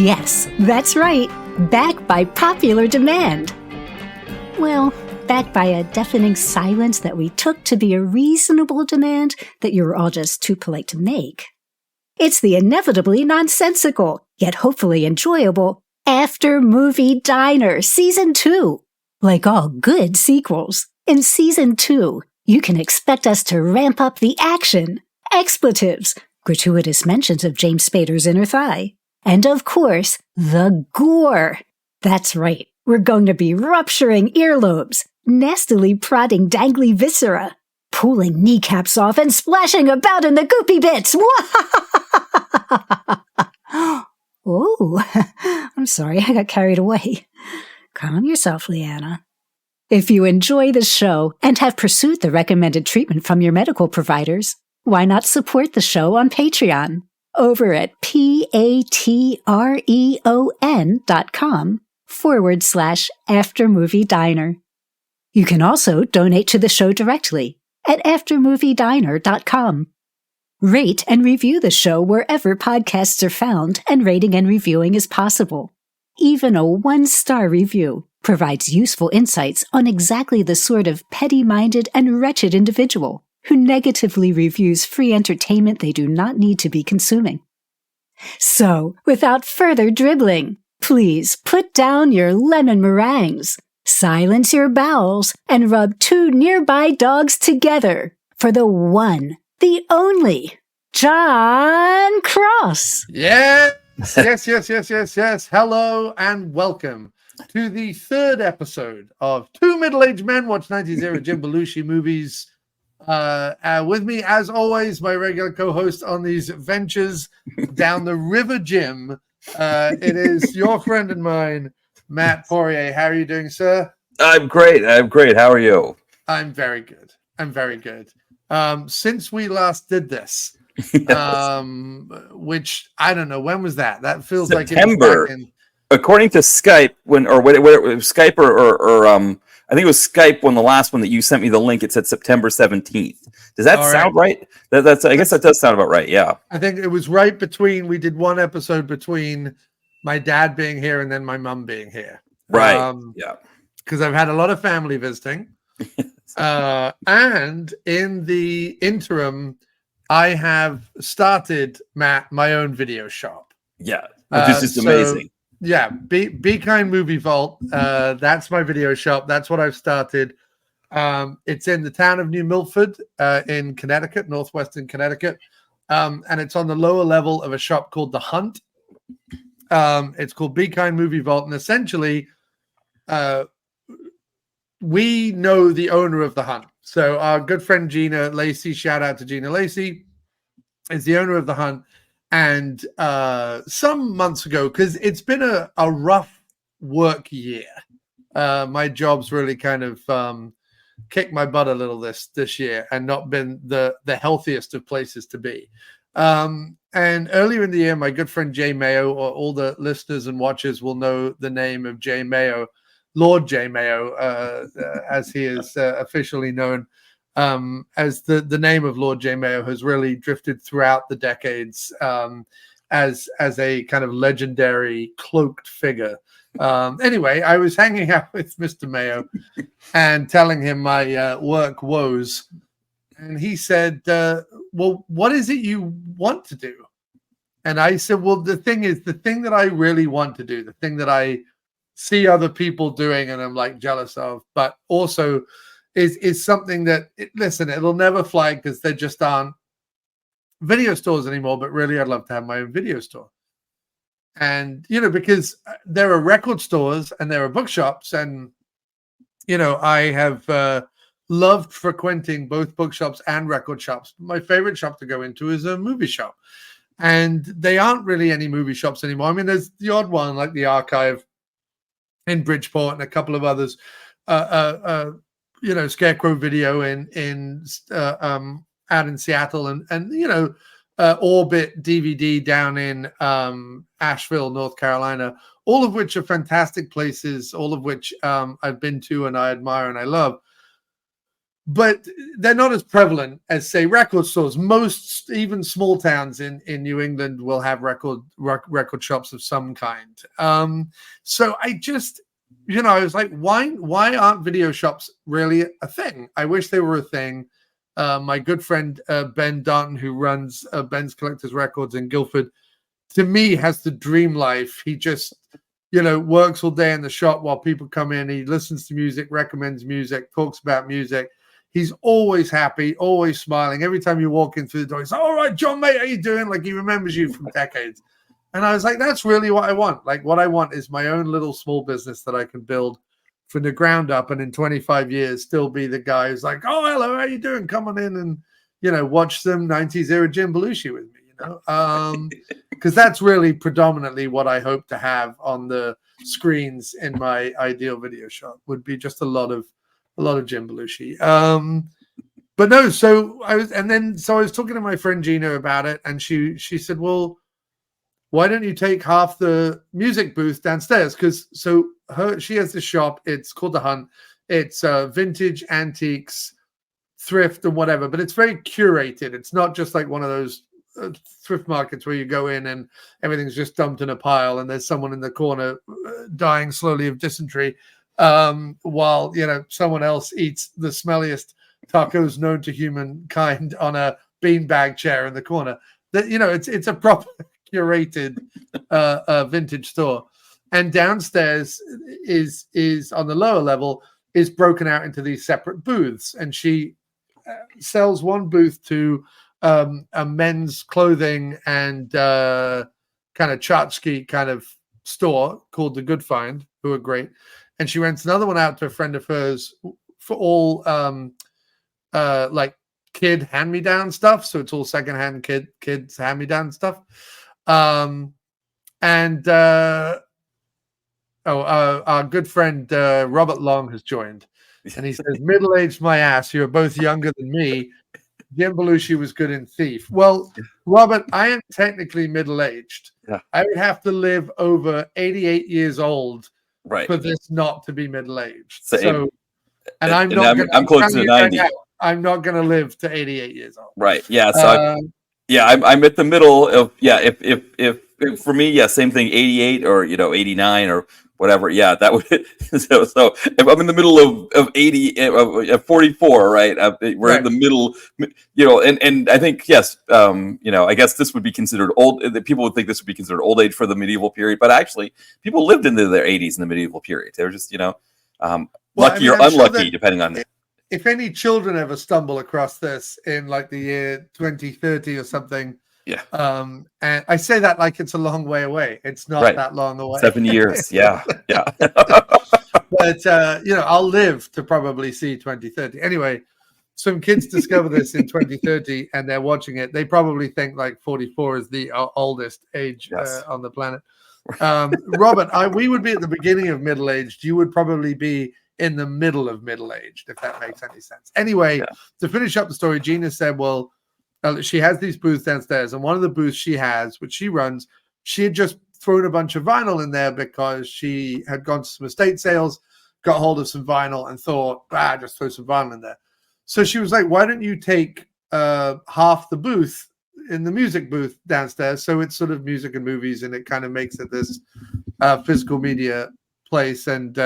Yes, that's right. Back by popular demand. Well, backed by a deafening silence that we took to be a reasonable demand that you were all just too polite to make. It's the inevitably nonsensical, yet hopefully enjoyable, After Movie Diner Season 2. Like all good sequels, in Season 2, you can expect us to ramp up the action, expletives, gratuitous mentions of James Spader's inner thigh, and of course, the gore. That's right, we're going to be rupturing earlobes, nastily prodding dangly viscera, pulling kneecaps off and splashing about in the goopy bits. Oh, I'm sorry, I got carried away. Calm yourself, Leanna. If you enjoy the show and have pursued the recommended treatment from your medical providers, why not support the show on Patreon over at patreon.com/aftermoviediner. You can also donate to the show directly at aftermoviediner.com. Rate and review the show wherever podcasts are found, and rating and reviewing is possible. Even a 1-star review provides useful insights on exactly the sort of petty-minded and wretched individual who negatively reviews free entertainment they do not need to be consuming. So, without further dribbling, please put down your lemon meringues, silence your bowels, and rub 2 nearby dogs together for the one, the only, John Cross. Yes. Hello and welcome to the 3rd episode of Two Middle-Aged Men Watch 90s Era Jim Belushi Movies. With me, as always, my regular co-host on these ventures down the river, Jim. It is your friend and mine, Matt Poirier. How are you doing, sir? I'm great. How are you? I'm very good. Since we last did this, which I don't know, when was that? That feels September. Like it was back in... According to Skype, Skype or I think it was Skype when the last one that you sent me the link, it said September 17th. Does that sound right? I guess that does sound about right. Yeah. I think it was right between, we did one episode between my dad being here and then my mom being here. Right. Yeah. Because I've had a lot of family visiting. And in the interim, I have started, Matt, my own video shop. Yeah. Which is just amazing. Yeah, Be Kind Movie Vault. That's my video shop. That's what I've started. It's in the town of New Milford in Connecticut, northwestern Connecticut. And it's on the lower level of a shop called The Hunt. It's called Be Kind Movie Vault. And essentially, we know the owner of The Hunt. So our good friend Gina Lacey, shout out to Gina Lacey, is the owner of The Hunt. And some months ago, because it's been a rough work year, my job's really kind of kicked my butt a little this year and not been the healthiest of places to be. And earlier in the year, my good friend Jay Mayo, or all the listeners and watchers will know the name of Jay Mayo, Lord Jay Mayo, as he is officially known. As the name of Lord J. Mayo has really drifted throughout the decades as a kind of legendary cloaked figure. Anyway, I was hanging out with Mr. Mayo and telling him my work woes. And he said, well, what is it you want to do? And I said, well, the thing that I really want to do, the thing that I see other people doing and I'm like jealous of, but also is something that, listen, it'll never fly because there just aren't video stores anymore, but really I'd love to have my own video store. And, because there are record stores and there are bookshops, and, I have loved frequenting both bookshops and record shops. My favorite shop to go into is a movie shop. And they aren't really any movie shops anymore. I mean, there's the odd one like the Archive in Bridgeport and a couple of others, Scarecrow Video out in Seattle, and Orbit DVD down in Asheville, North Carolina, all of which are fantastic places, all of which I've been to and I admire and I love. but they're not as prevalent as, say, record stores. Most, even small towns in New England, will have record shops of some kind. So I just, I was like, why aren't video shops really a thing? I wish they were a thing. My good friend Ben Darton, who runs Ben's Collectors Records in Guildford, to me has the dream life. He just, works all day in the shop while people come in. He listens to music, recommends music, talks about music. He's always happy, always smiling. Every time you walk in through the door, he's like, all right, John, mate, how you doing? Like, he remembers you from decades. And I was like, that's really what I want. Like, what I want is my own little small business that I can build from the ground up, and in 25 years still be the guy who's like, oh, hello, how you doing? Come on in and, watch some 90s era Jim Belushi with me, because that's really predominantly what I hope to have on the screens in my ideal video shop, would be just a lot of Jim Belushi. But no, so I was talking to my friend Gina about it, and she said, well, why don't you take half the music booth downstairs? Because she has this shop. It's called The Hunt. It's vintage, antiques, thrift, and whatever. But it's very curated. It's not just like one of those thrift markets where you go in and everything's just dumped in a pile, and there's someone in the corner dying slowly of dysentery, while someone else eats the smelliest tacos known to humankind on a beanbag chair in the corner. That it's a proper curated vintage store, and downstairs is on the lower level is broken out into these separate booths, and she sells one booth to a men's clothing and kind of tchotchke kind of store called The Good Find, who are great, and she rents another one out to a friend of hers for all like kid hand-me-down stuff. So it's all secondhand kids hand-me-down stuff. Our good friend Robert Long has joined, and he says, middle-aged my ass, you're both younger than me. Jim Belushi was good in Thief. Well, Robert, I am technically middle-aged. Yeah. I would have to live over 88 years old for right. this not to be middle-aged. So I'm close to 90. I'm not going to live to 88 years old. Right. Yeah. So I'm at the middle of If for me, same thing. 88 or 89 or whatever. Yeah, that would. So if I'm in the middle of 80 of 44, right? We're Right. in the middle. And I think yes. I guess this would be considered old. People would think this would be considered old age for the medieval period, but actually, people lived into their 80s in the medieval period. They were just lucky or unlucky, depending on. If any children ever stumble across this in like the year 2030 or something, and I say that like it's a long way away. It's not that long away. 7 years, yeah. But I'll live to probably see 2030. Anyway, some kids discover this in 2030 and they're watching it. They probably think like 44 is the oldest age on the planet. Robert, we would be at the beginning of middle-aged. You would probably be in the middle of middle-aged, if that makes any sense. Anyway, to finish up the story, Gina said, well, she has these booths downstairs, and one of the booths she has, which she runs, she had just thrown a bunch of vinyl in there because she had gone to some estate sales, got hold of some vinyl, and thought, just throw some vinyl in there. So she was like, why don't you take half the booth in the music booth downstairs? So it's sort of music and movies, and it kind of makes it this physical media place, and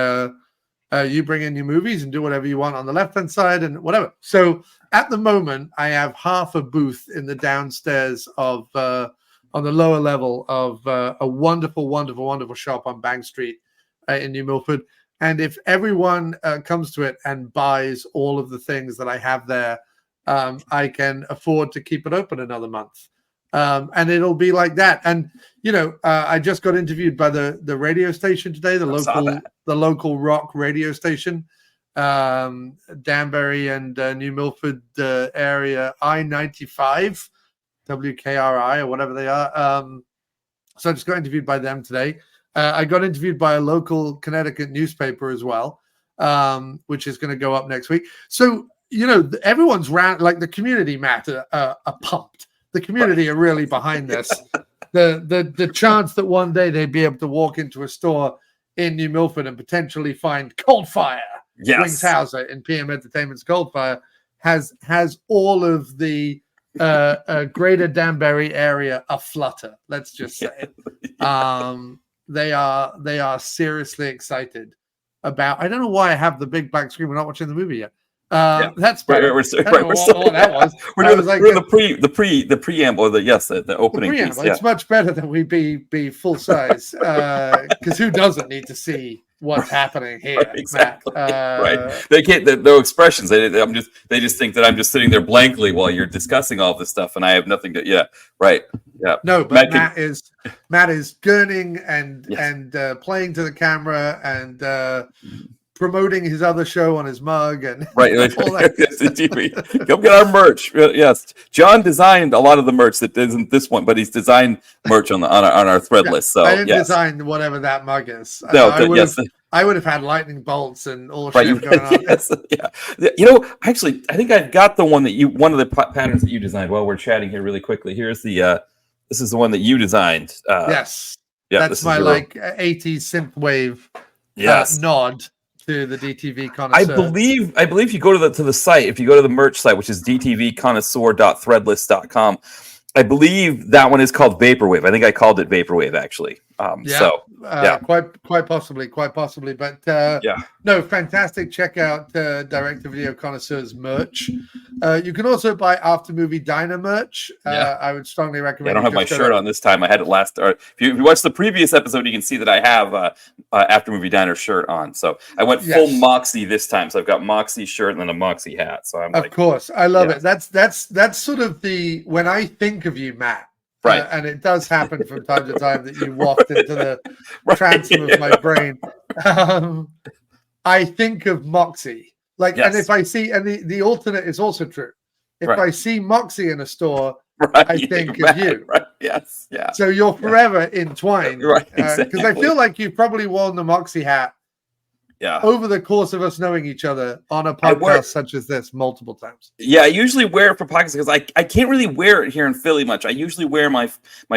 you bring in your movies and do whatever you want on the left-hand side and whatever. So at the moment, I have half a booth in the downstairs of, on the lower level of a wonderful, wonderful, wonderful shop on Bank Street in New Milford. And if everyone comes to it and buys all of the things that I have there, I can afford to keep it open another month. And it'll be like that. And, I just got interviewed by the radio station today, the local rock radio station, Danbury and New Milford area, I-95, WKRI or whatever they are. So I just got interviewed by them today. I got interviewed by a local Connecticut newspaper as well, which is going to go up next week. So, everyone's like the community matter are pumped. The community are really behind this. The chance that one day they'd be able to walk into a store in New Milford and potentially find Coldfire, Wings Hauser in PM Entertainment's Coldfire, has all of the greater Danbury area aflutter. Let's just say they are seriously excited about. I don't know why I have the big black screen. We're not watching the movie yet. That's better. We're doing the preamble. The opening piece. Yeah. It's much better than we be full size because who doesn't need to see what's happening here? Exactly. Matt? Right. They can't. No expressions. They just think that I'm just sitting there blankly while you're discussing all this stuff, and I have nothing to. Yeah. Right. Yeah. No, but Matt is gurning and playing to the camera and promoting his other show on his mug and right. all that. Come get our merch. Yes, John designed a lot of the merch that isn't this one, but he's designed merch on our thread list. So I didn't design whatever that mug is. No, I would have had lightning bolts and all shit going on. Yes, yeah. Actually, I think I've got one of the patterns that you designed. While we're chatting here, really quickly, here's this is the one that you designed. Yes, that's my 80s synthwave nod to the DTV connoisseur. I believe you go to the site. If you go to the merch site, which is dtvconnoisseur.threadless.com, I believe that one is called Vaporwave. I think I called it Vaporwave actually. Quite possibly. But no, fantastic. Check out Direct-to-Video Connoisseur's merch. You can also buy After Movie Diner merch. I would strongly recommend. I don't have my shirt on this time. I had it last. Or if you watch the previous episode, you can see that I have After Movie Diner shirt on. So I went full Moxie this time. So I've got Moxie shirt and then a Moxie hat. So of course, I love it. That's sort of when I think of you, Matt. Right. And it does happen from time to time that you waft into the transom of my brain. I think of Moxie. And if I see, and the alternate is also true. If I see Moxie in a store, I think of you. Right. Yes. Yeah. So you're forever entwined. Right. Because I feel like you've probably worn the Moxie hat over the course of us knowing each other on a podcast such as this multiple times. Yeah, I usually wear it for podcasts because I can't really wear it here in Philly much. I usually wear my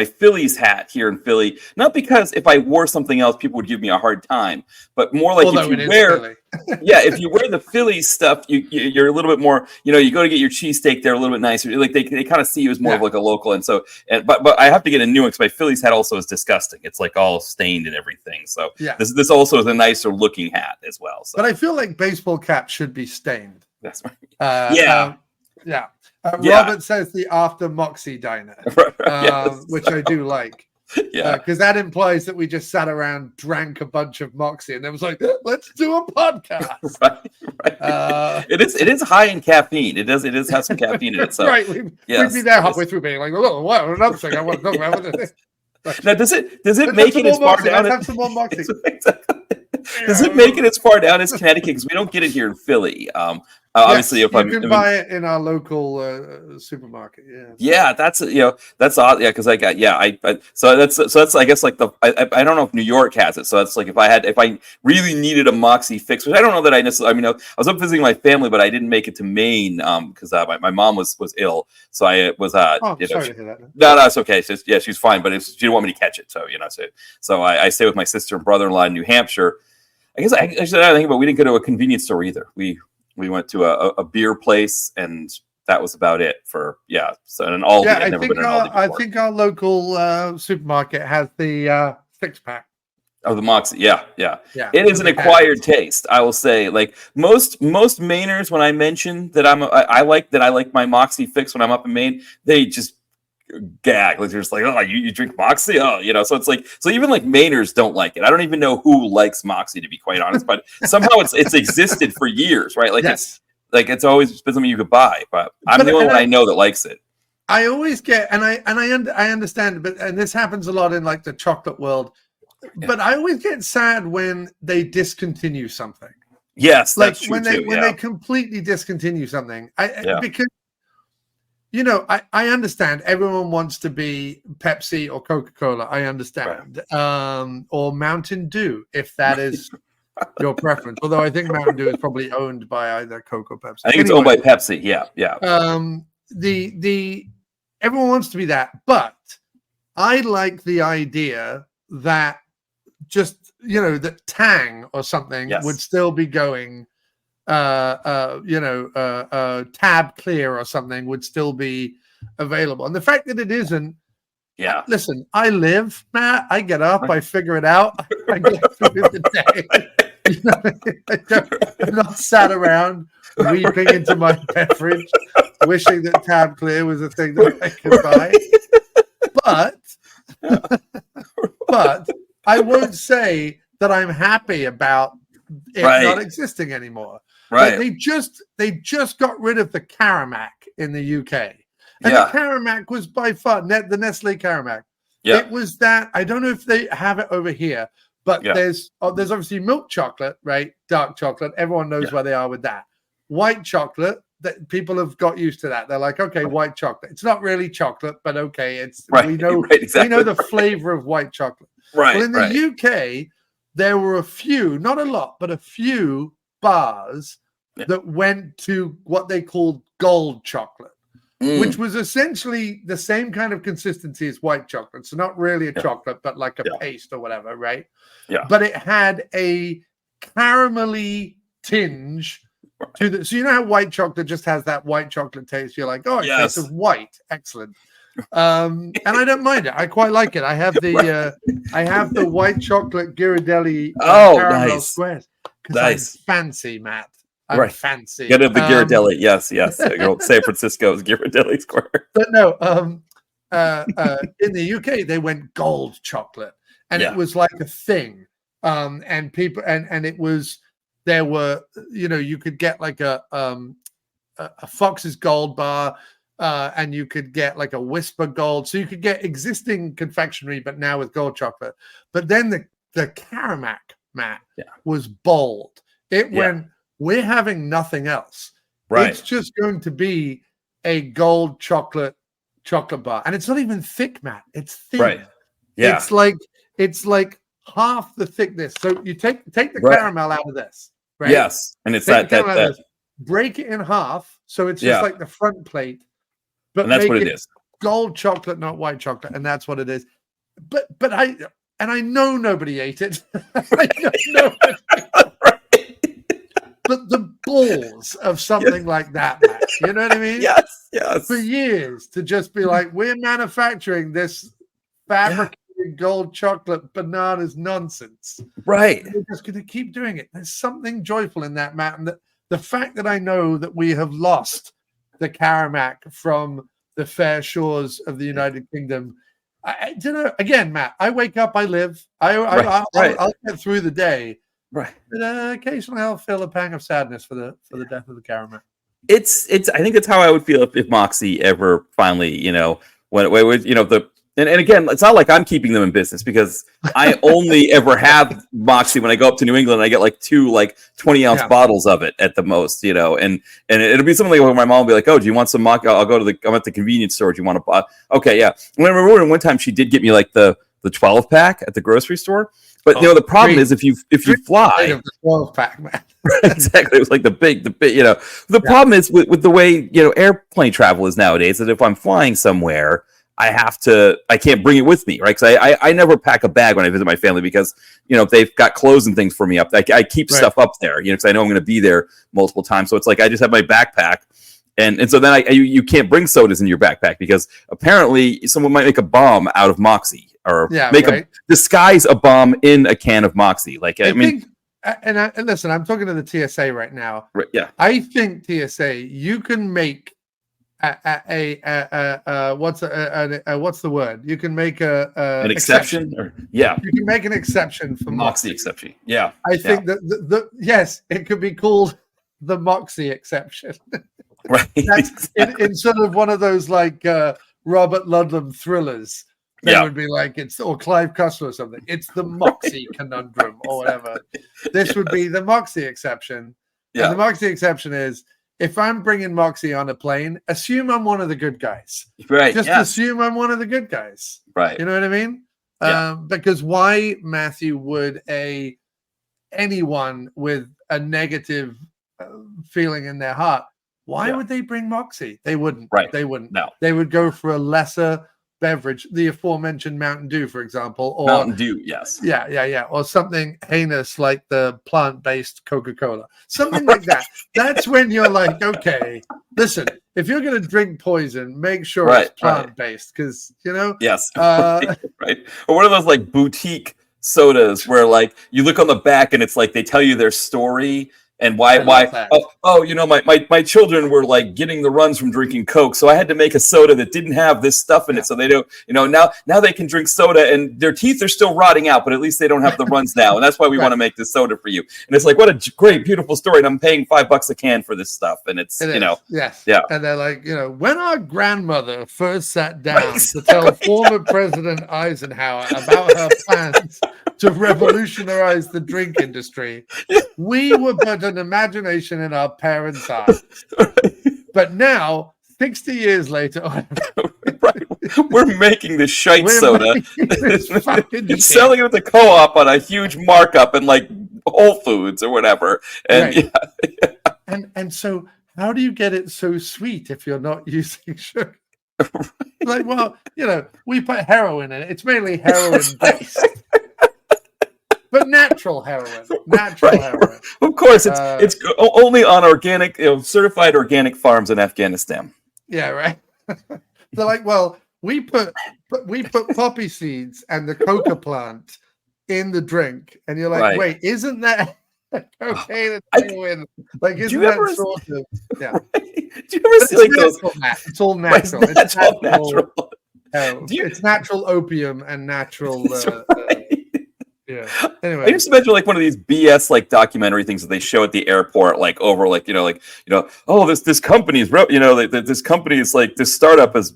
Phillies hat here in Philly, not because if I wore something else, people would give me a hard time, but more like if you wear if you wear the Phillies stuff, you're a little bit more, you go to get your cheesesteak, they're a little bit nicer. Like they kind of see you as more of like a local. And so, but I have to get a new one because my Phillies hat also is disgusting. It's like all stained and everything. So this also is a nicer looking hat as well. So. But I feel like baseball caps should be stained. That's right. Robert says the After Moxie Diner, which I do like. Because that implies that we just sat around, drank a bunch of Moxie, and it was like, let's do a podcast. Right. It is high in caffeine. It has some caffeine in it. So we'd be there halfway through being like, oh, wow, another thing I want to talk about. Now, does it make it as far down? Let's have some more Moxie. Does it make it as far down as Connecticut? Because we don't get it here in Philly. Obviously, you can buy it in our local supermarket. That's odd. Because so that's I guess like I don't know if New York has it. So that's like if I really needed a Moxie fix, which I don't know that I necessarily. I mean, I was up visiting my family, but I didn't make it to Maine because my mom was ill. So I was sorry to hear that. No, it's okay. She's fine, but she didn't want me to catch it. So I stay with my sister and brother-in-law in New Hampshire. I guess actually I think about we didn't go to a convenience store either. We went to a beer place, and that was about it for So an Aldi. I think our local supermarket has the 6-pack of the Moxie. Yeah. It is an acquired taste, I will say. Like most Mainers, when I mention that I like my Moxie fix when I'm up in Maine, they just gag. Like they're just like, oh, you drink Moxie? Oh, so it's like, so even like Mainers don't like it. I don't even know who likes Moxie, to be quite honest, but somehow it's existed for years, right? Like it's always been something you could buy, but I'm the only one I know that likes it. I always get, and I understand, and this happens a lot in like the chocolate world, but I always get sad when they discontinue something. Yes, like that's true when they completely discontinue something. Because I understand everyone wants to be Pepsi or Coca-Cola. I understand. Right. Or Mountain Dew, if that is your preference. Although I think Mountain Dew is probably owned by either Coke or Pepsi. I think it's owned by Pepsi. Yeah. Everyone wants to be that, but I like the idea that just that Tang or something would still be going tab clear or something would still be available. And the fact that it isn't, listen, I live, Matt, I get up, I figure it out, I get through the day. I'm not sat around weeping into my beverage, wishing that tab clear was a thing that I could buy. But I won't say that I'm happy about it not existing anymore. Right. But they just got rid of the Caramac in the UK. And the Caramac was by far the Nestle Caramac. Yeah. It was that, I don't know if they have it over here, but there's obviously milk chocolate, right? Dark chocolate. Everyone knows where they are with that. White chocolate, that people have got used to that. They're like, okay, white chocolate. It's not really chocolate, but okay, it's we know the flavor of white chocolate. Right. Well, in the UK, there were a few, not a lot, but a few bars that went to what they called gold chocolate, which was essentially the same kind of consistency as white chocolate. So not really a chocolate, but like a paste or whatever, right? Yeah. But it had a caramelly tinge to the. So you know how white chocolate just has that white chocolate taste? You're like, oh, it tastes of white. Excellent. And I don't mind it. I quite like it. I have the white chocolate Ghirardelli caramel squares because I'm fancy, Matt. I'm fancy. Get of the Ghirardelli. Yes. San Francisco's Ghirardelli square. But no, in the UK they went gold chocolate, and it was like a thing. And people and it was there were you could get like a Fox's Gold bar. And you could get like a Whisper Gold. So you could get existing confectionery, but now with gold chocolate. But then the Caramac, Matt, was bold. It went, we're having nothing else. Right. It's just going to be a gold chocolate bar. And it's not even thick, Matt. It's thin. Right. Yeah. It's like half the thickness. So you take the caramel out of this. Right? Yes. And it's that break it in half. So it's just like the front plate. But and that's what it is. Gold chocolate, not white chocolate, and that's what it is. But I know nobody ate it. But the balls of something like that, Matt, you know what I mean? Yes. For years to just be like, we're manufacturing this fabricated gold chocolate bananas nonsense. Right. We're just going to keep doing it. There's something joyful in that, Matt, and the fact that I know that we have lost the Caramac from the fair shores of the United Kingdom. I don't know. Again, Matt, I wake up, I live. I'll get through the day. Right. But occasionally I'll feel a pang of sadness for the death of the Caramac. It's. I think that's how I would feel if Moxie ever finally, when And again, it's not like I'm keeping them in business because I only ever have Moxie when I go up to New England. And I get like 2 20-ounce bottles of it at the most, and it'll be something like where my mom will be like, "Oh, do you want some Moxie? I'm at the convenience store. Do you want to buy?" Okay, yeah. I remember one time she did get me like the 12 pack at the grocery store. But the problem is if you fly, the 12 pack, man. Exactly. It was like the big. The problem is with the way airplane travel is nowadays that if I'm flying somewhere, I can't bring it with me, right? Because I never pack a bag when I visit my family because, they've got clothes and things for me up. I keep stuff up there, because I know I'm going to be there multiple times. So it's like I just have my backpack. And so then you can't bring sodas in your backpack because apparently someone might make a bomb out of Moxie or disguise a bomb in a can of Moxie. And listen, I'm talking to the TSA right now. Right, yeah. I think TSA, you can make what's the word? You can make an exception. You can make an exception for Moxie exception. Yeah, I think that yes, it could be called the Moxie exception. Right. That's in sort of one of those like Robert Ludlum thrillers. They would be like or Clive Cussler or something. It's the Moxie conundrum or whatever. This would be the Moxie exception. Yeah. And the Moxie exception is, if I'm bringing Moxie on a plane, assume I'm one of the good guys. Right. Just assume I'm one of the good guys. Right. You know what I mean? Yeah. Because why, Matthew, would anyone with a negative feeling in their heart, why would they bring Moxie? They wouldn't. Right. They wouldn't. No. They would go for a lesser, beverage, the aforementioned Mountain Dew, for example, or Mountain Dew, yes. Yeah, or something heinous like the plant-based Coca-Cola, something like that. That's when you're like, okay, listen, if you're going to drink poison, make sure it's plant-based, because yes, right. Or one of those like boutique sodas where like you look on the back and it's like they tell you their story. And why? My children were like getting the runs from drinking Coke, so I had to make a soda that didn't have this stuff in it, so they don't. Now they can drink soda, and their teeth are still rotting out, but at least they don't have the runs now, and that's why we want to make this soda for you. And it's like, what a great, beautiful story, and I'm paying $5 a can for this stuff, and it's yes, yeah. And they're like, when our grandmother first sat down to tell former President Eisenhower about her plans to revolutionize the drink industry, we were but an imagination in our parents' eyes. But now, 60 years later, we're making this shite soda. It's selling it at the co-op on a huge markup in like Whole Foods or whatever. And and so how do you get it so sweet if you're not using sugar? Like, well, we put heroin in it. It's mainly heroin based. But natural heroin. Heroin. Of course, it's only on organic, certified organic farms in Afghanistan. Yeah, right. They're like, well, we put poppy seeds and the coca plant in the drink, and you're like, wait, isn't that cocaine and heroin? Like, isn't that sort of? Yeah. Do you ever see like those? It's all natural. It's natural. It's natural opium and natural. Yeah. Anyway, I used to imagine like one of these BS like documentary things that they show at the airport, like over like oh this company is this company is like this startup is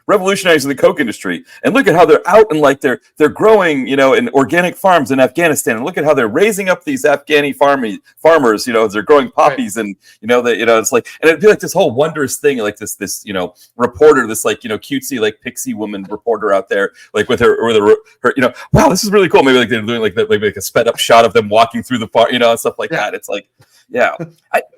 revolutionizing the Coke industry, and look at how they're out and like they're growing in organic farms in Afghanistan, and look at how they're raising up these Afghani farmers as they're growing poppies, and it's like, and it'd be like this whole wondrous thing, like this reporter, this like cutesy like pixie woman reporter out there like with her wow, this is really cool. Maybe like they're doing like a sped up shot of them walking through the park, and stuff like that. It's like,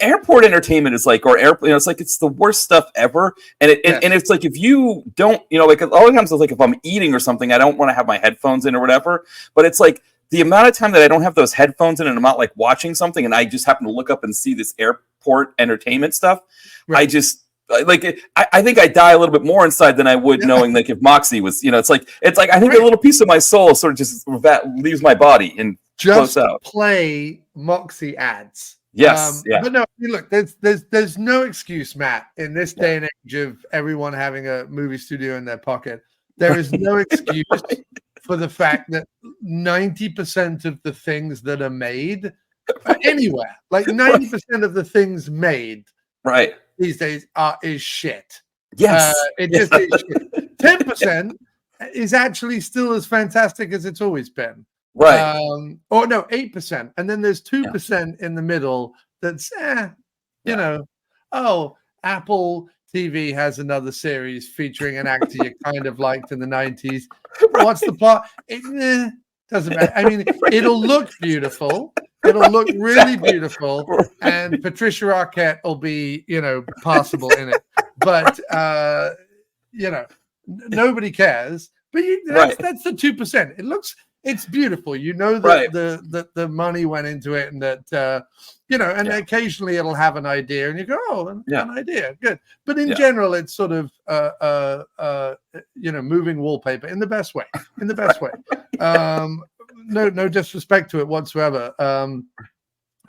airport entertainment is like, or airplane, it's like it's the worst stuff ever. And it's like if you don't, like a lot of times it's like if I'm eating or something, I don't want to have my headphones in or whatever. But it's like the amount of time that I don't have those headphones in and I'm not like watching something, and I just happen to look up and see this airport entertainment stuff. I just. Like I think I die a little bit more inside than I would knowing like if Moxie was, it's like I think a little piece of my soul sort of just leaves my body and just floats out. Play Moxie ads. Yes, but no, look, there's no excuse, Matt, in this day and age of everyone having a movie studio in their pocket. There is no excuse for the fact that 90% of the things that are made anywhere, like 90% of the things made, these days is shit. Yes. It just is shit. 10% is actually still as fantastic as it's always been. Right. Or no, 8%. And then there's 2% in the middle that's, Apple TV has another series featuring an actor you kind of liked in the 90s. What's the plot? Doesn't matter. I mean, it'll look beautiful. It'll look really beautiful, and Patricia Arquette will be, passable in it. But nobody cares. But that's the 2%. It's beautiful. That the money went into it, and that and occasionally it'll have an idea, and you go, an idea, good. But in general, it's sort of moving wallpaper in the best way. No disrespect to it whatsoever.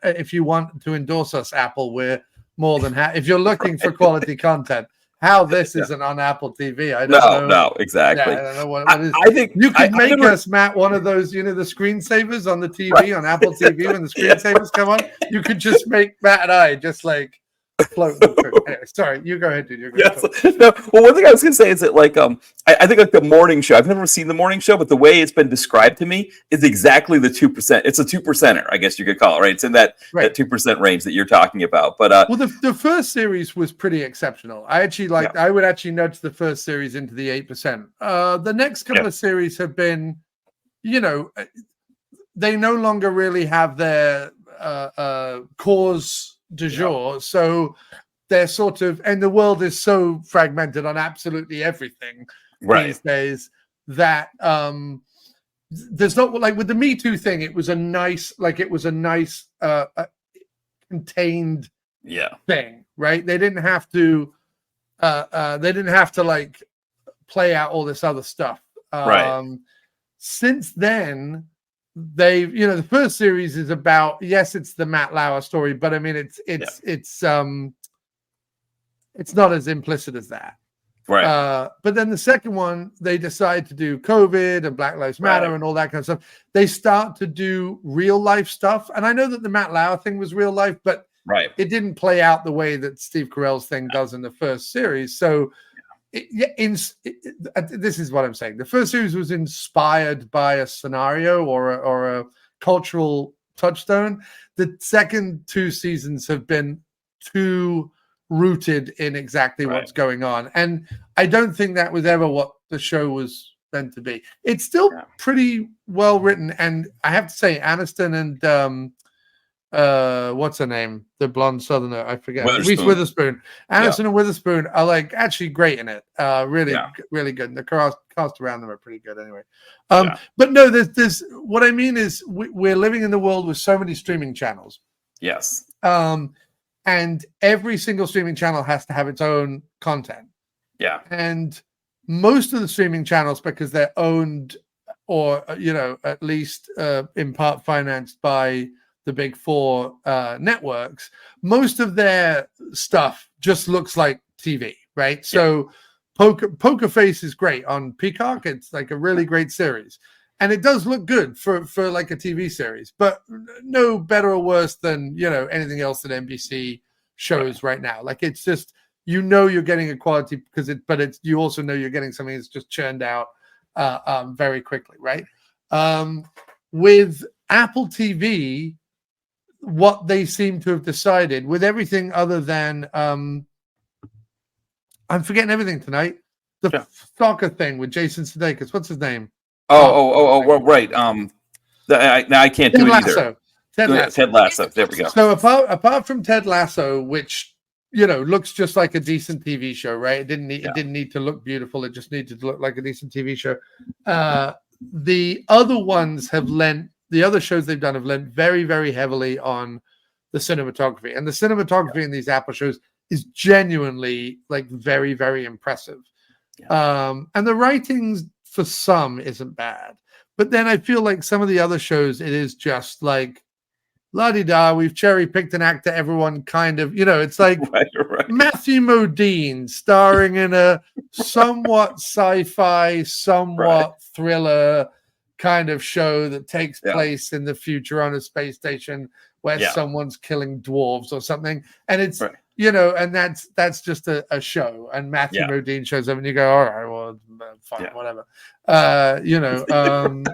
If you want to endorse us, Apple, we're more than happy. If you're looking for quality content, how this isn't on Apple TV, I don't know. No, exactly. Yeah, I don't know what is. I think you could make us, Matt, one of those, the screensavers on the TV, on Apple TV, when the screensavers come on. You could just make Matt and I just like float. Anyway, sorry, you go ahead, dude. No, well, one thing I was going to say is that, like, I think like the morning show. I've never seen the morning show, but the way it's been described to me is exactly the 2%. It's a 2%er, I guess you could call it. Right? It's in that 2% range that you're talking about. But well, the first series was pretty exceptional. I actually liked. I would actually nudge the first series into the 8%. The next couple of series have been, they no longer really have their cause du jour, so they're sort of, and the world is so fragmented on absolutely everything these days that there's not like with the Me Too thing. It was a nice contained thing, right? They didn't have to like play out all this other stuff. Since then, they've the first series is about it's the Matt Lauer story, but I mean it's not as implicit as that. Right. But then the second one, they decide to do COVID and Black Lives Matter and all that kind of stuff. They start to do real life stuff. And I know that the Matt Lauer thing was real life, but it didn't play out the way that Steve Carell's thing does in the first series. So this is what I'm saying. The first series was inspired by a scenario or a cultural touchstone. The second two seasons have been too rooted in exactly what's going on, and I don't think that was ever what the show was meant to be. It's still pretty well written, and I have to say Aniston and what's her name, the blonde southerner, I forget, Reese Witherspoon. Aniston and Witherspoon are like actually great in it. Really good, and the cast around them are pretty good anyway. But no, there's what I mean is we're living in the world with so many streaming channels. And every single streaming channel has to have its own content. And most of the streaming channels, because they're owned or, at least in part financed by the big four networks, most of their stuff just looks like TV, right? So Poker Face is great on Peacock. It's like a really great series. And it does look good for like a TV series, but no better or worse than, anything else that NBC shows right now. Like it's just, you're getting a quality but you also know you're getting something that's just churned out very quickly, right? With Apple TV, what they seem to have decided with everything other than, I'm forgetting everything tonight. The soccer thing with Jason Sudeikis. What's his name? Right. I can't do it either. Ted Lasso. There we go. So apart from Ted Lasso, which looks just like a decent TV show, right? It didn't need to look beautiful. It just needed to look like a decent TV show. The other ones the other shows they've done have lent very, very heavily on the cinematography, and the cinematography in these Apple shows is genuinely like very, very impressive. And the writings for some isn't bad, but then I feel like some of the other shows, it is just like la-di-da, we've cherry-picked an actor everyone kind of, it's like Matthew Modine starring in a somewhat sci-fi, somewhat thriller kind of show that takes place in the future on a space station where someone's killing dwarves or something. And it's, and that's just a show. And Matthew Modine shows up and you go, all right, well, fine, whatever. And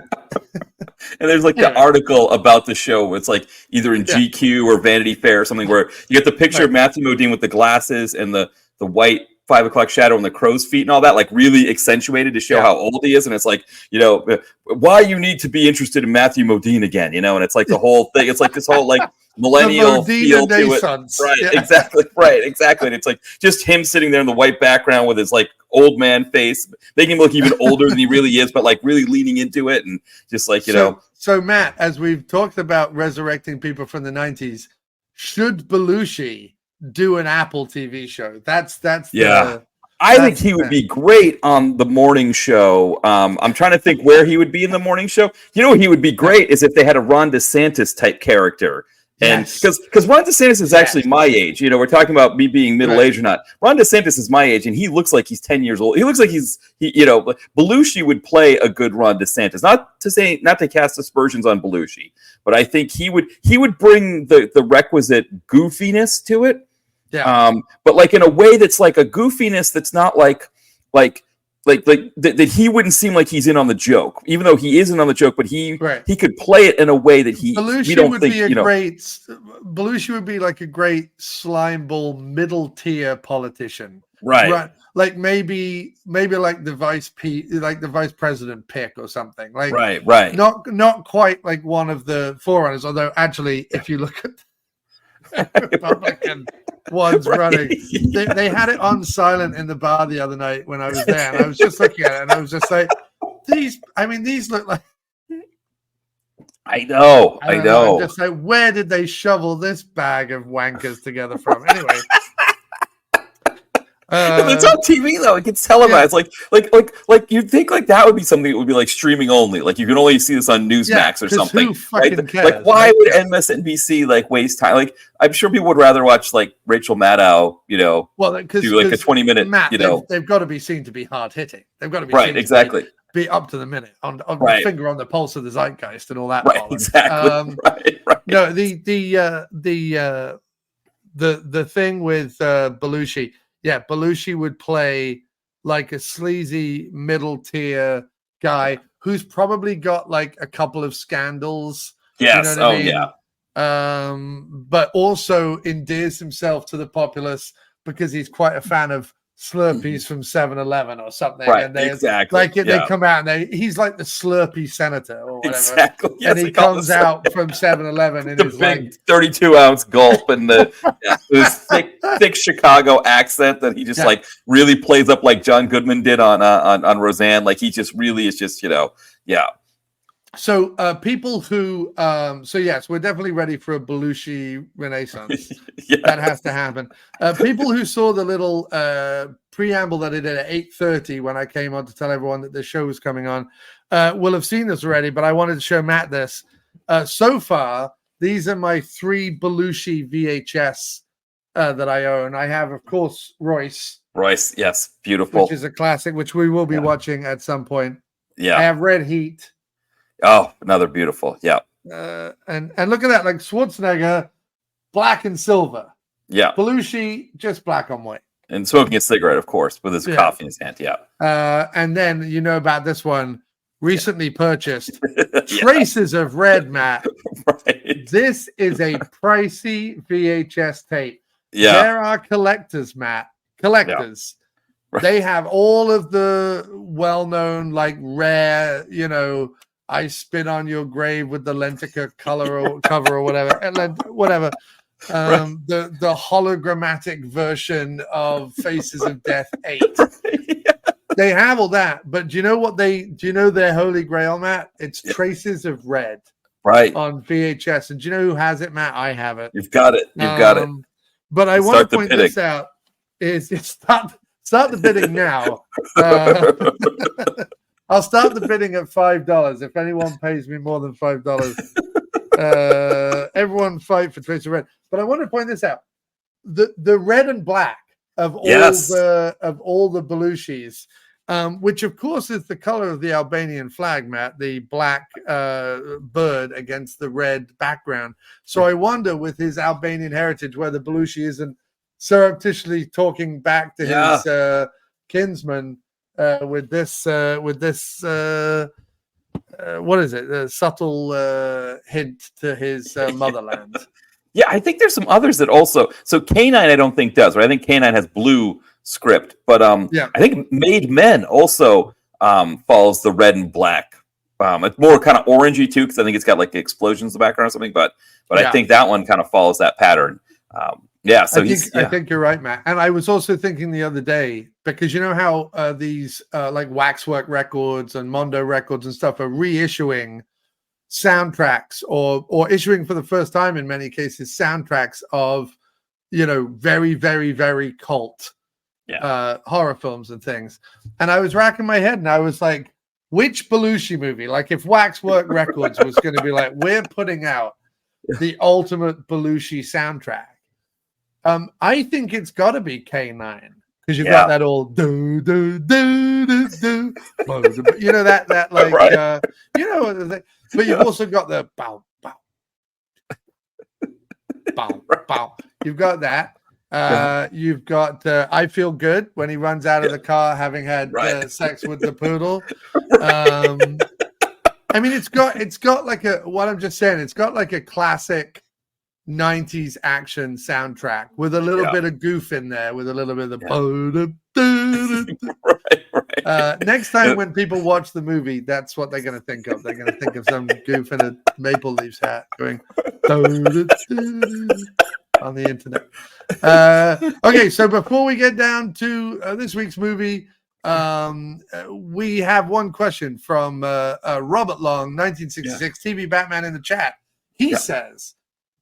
there's like the article about the show. It's like either in GQ or Vanity Fair or something where you get the picture of Matthew Modine with the glasses and the white 5 o'clock shadow and the crow's feet and all that, like really accentuated to show how old he is. And it's like, why you need to be interested in Matthew Modine again, and it's like the whole thing. It's like this whole like millennial feel to it. Right. Exactly. And it's like just him sitting there in the white background with his like old man face, making him look even older than he really is, but like really leaning into it. And just like, So Matt, as we've talked about resurrecting people from the 90s, should Belushi do an Apple TV show? I think he would be great on the morning show. I'm trying to think where he would be in the morning show. He would be great is if they had a Ron DeSantis type character. And because Ron DeSantis is actually my age, we're talking about me being middle-aged or not. Ron DeSantis is my age, and he looks like he's 10 years old. He looks like Belushi would play a good Ron DeSantis. Not to cast aspersions on Belushi, but I think he would bring the requisite goofiness to it. But like in a way that's like a goofiness that's not like that he wouldn't seem like he's in on the joke, even though he isn't on the joke. But he could play it in a way that Belushi would be like a great slime ball middle tier politician, right? Like maybe like the vice president pick or something, like right. Not quite like one of the forerunners, although actually, if you look at Republican ones running. They had it on silent in the bar the other night when I was there, and I was just looking at it, and I was just like, these look like. I know. I'm just like, where did they shovel this bag of wankers together from? Anyway. It's on TV though. It gets televised. Yeah. Like you'd think like that would be something that would be like streaming only. Like you can only see this on Newsmax or something. Who fucking cares? Like why would MSNBC like waste time? Like I'm sure people would rather watch like Rachel Maddow, do like a 20-minute. Matt, they've got to be seen to be hard hitting. They've got to be right. Exactly. Be up to the minute on right. the finger on the pulse of the zeitgeist and all that. Right. Exactly. Right. No, the thing with Belushi. Yeah, Belushi would play like a sleazy middle tier guy who's probably got like a couple of scandals. Yes. I mean? Yeah. But also endears himself to the populace because he's quite a fan of Slurpees from 7-Eleven or something. Right. And they come out and he's like the Slurpee senator or whatever. Exactly. Yes, and he comes out from 7-Eleven in his big 32-ounce gulp and this thick Chicago accent that he just like really plays up like John Goodman did on Roseanne. Like he just really is just, yeah. So people who so yes, we're definitely ready for a Belushi renaissance. Yes. That has to happen. People who saw the little preamble that I did at 8:30 when I came on to tell everyone that the show was coming on will have seen this already, but I wanted to show Matt this. So far, these are my 3 Belushi VHS that I own. I have, of course, Royce, yes, beautiful. Which is a classic, which we will be watching at some point. Yeah. I have Red Heat. Oh, another beautiful. Yeah. And look at that, like Schwarzenegger, black and silver. Yeah. Belushi, just black on white. And smoking a cigarette, of course, with his coffee in his hand. Yeah. And then you know about this one, recently purchased. Traces of Red, Matt. Right. This is a pricey VHS tape. Yeah. There are collectors, Matt. Collectors. Yeah. Right. They have all of the well-known, like rare, I spit on your grave with the Lentica cover or whatever. The hologrammatic version of Faces of Death 8. They have all that, but do you know their holy grail, Matt? It's Traces of Red. Right. On VHS. And do you know who has it, Matt? I have it. You've got it. But I want to point this out is start the bidding now. I'll start the bidding at $5. If anyone pays me more than $5, everyone fight for Traces of Red. But I want to point this out: the red and black of all the Belushis, which of course is the color of the Albanian flag, Matt, the black bird against the red background. So I wonder, with his Albanian heritage, whether Belushi isn't surreptitiously talking back to his kinsman. With this what is it? A subtle hint to his motherland. Yeah, I think there's some others that also. So K9, I don't think does. Right? I think K9 has blue script, but I think Made Men also follows the red and black. It's more kind of orangey too, because I think it's got like explosions in the background or something. But I think that one kind of follows that pattern. Yeah, so I think you're right, Matt. And I was also thinking the other day, because you know how these like Waxwork Records and Mondo Records and stuff are reissuing soundtracks or issuing for the first time in many cases soundtracks of very, very, very cult horror films and things. And I was racking my head and I was like, which Belushi movie? Like if Waxwork Records was going to be like, we're putting out the ultimate Belushi soundtrack. I think it's got to be K9 because you've got that all do do do do do, that like right. But you've also got the bow bow bow bow. You've got that. You've got I Feel Good when he runs out of the car having had sex with the poodle. I mean, it's got like what I'm just saying. It's got like a classic 90s action soundtrack with a little bit of goof in there, with a little bit of the right. Next time when people watch the movie, that's what they're going to think of. They're going to think of some goof in a Maple Leafs hat going. on the internet. Okay, so before we get down to this week's movie, we have one question from Robert Long, 1966, TV Batman in the chat. He says,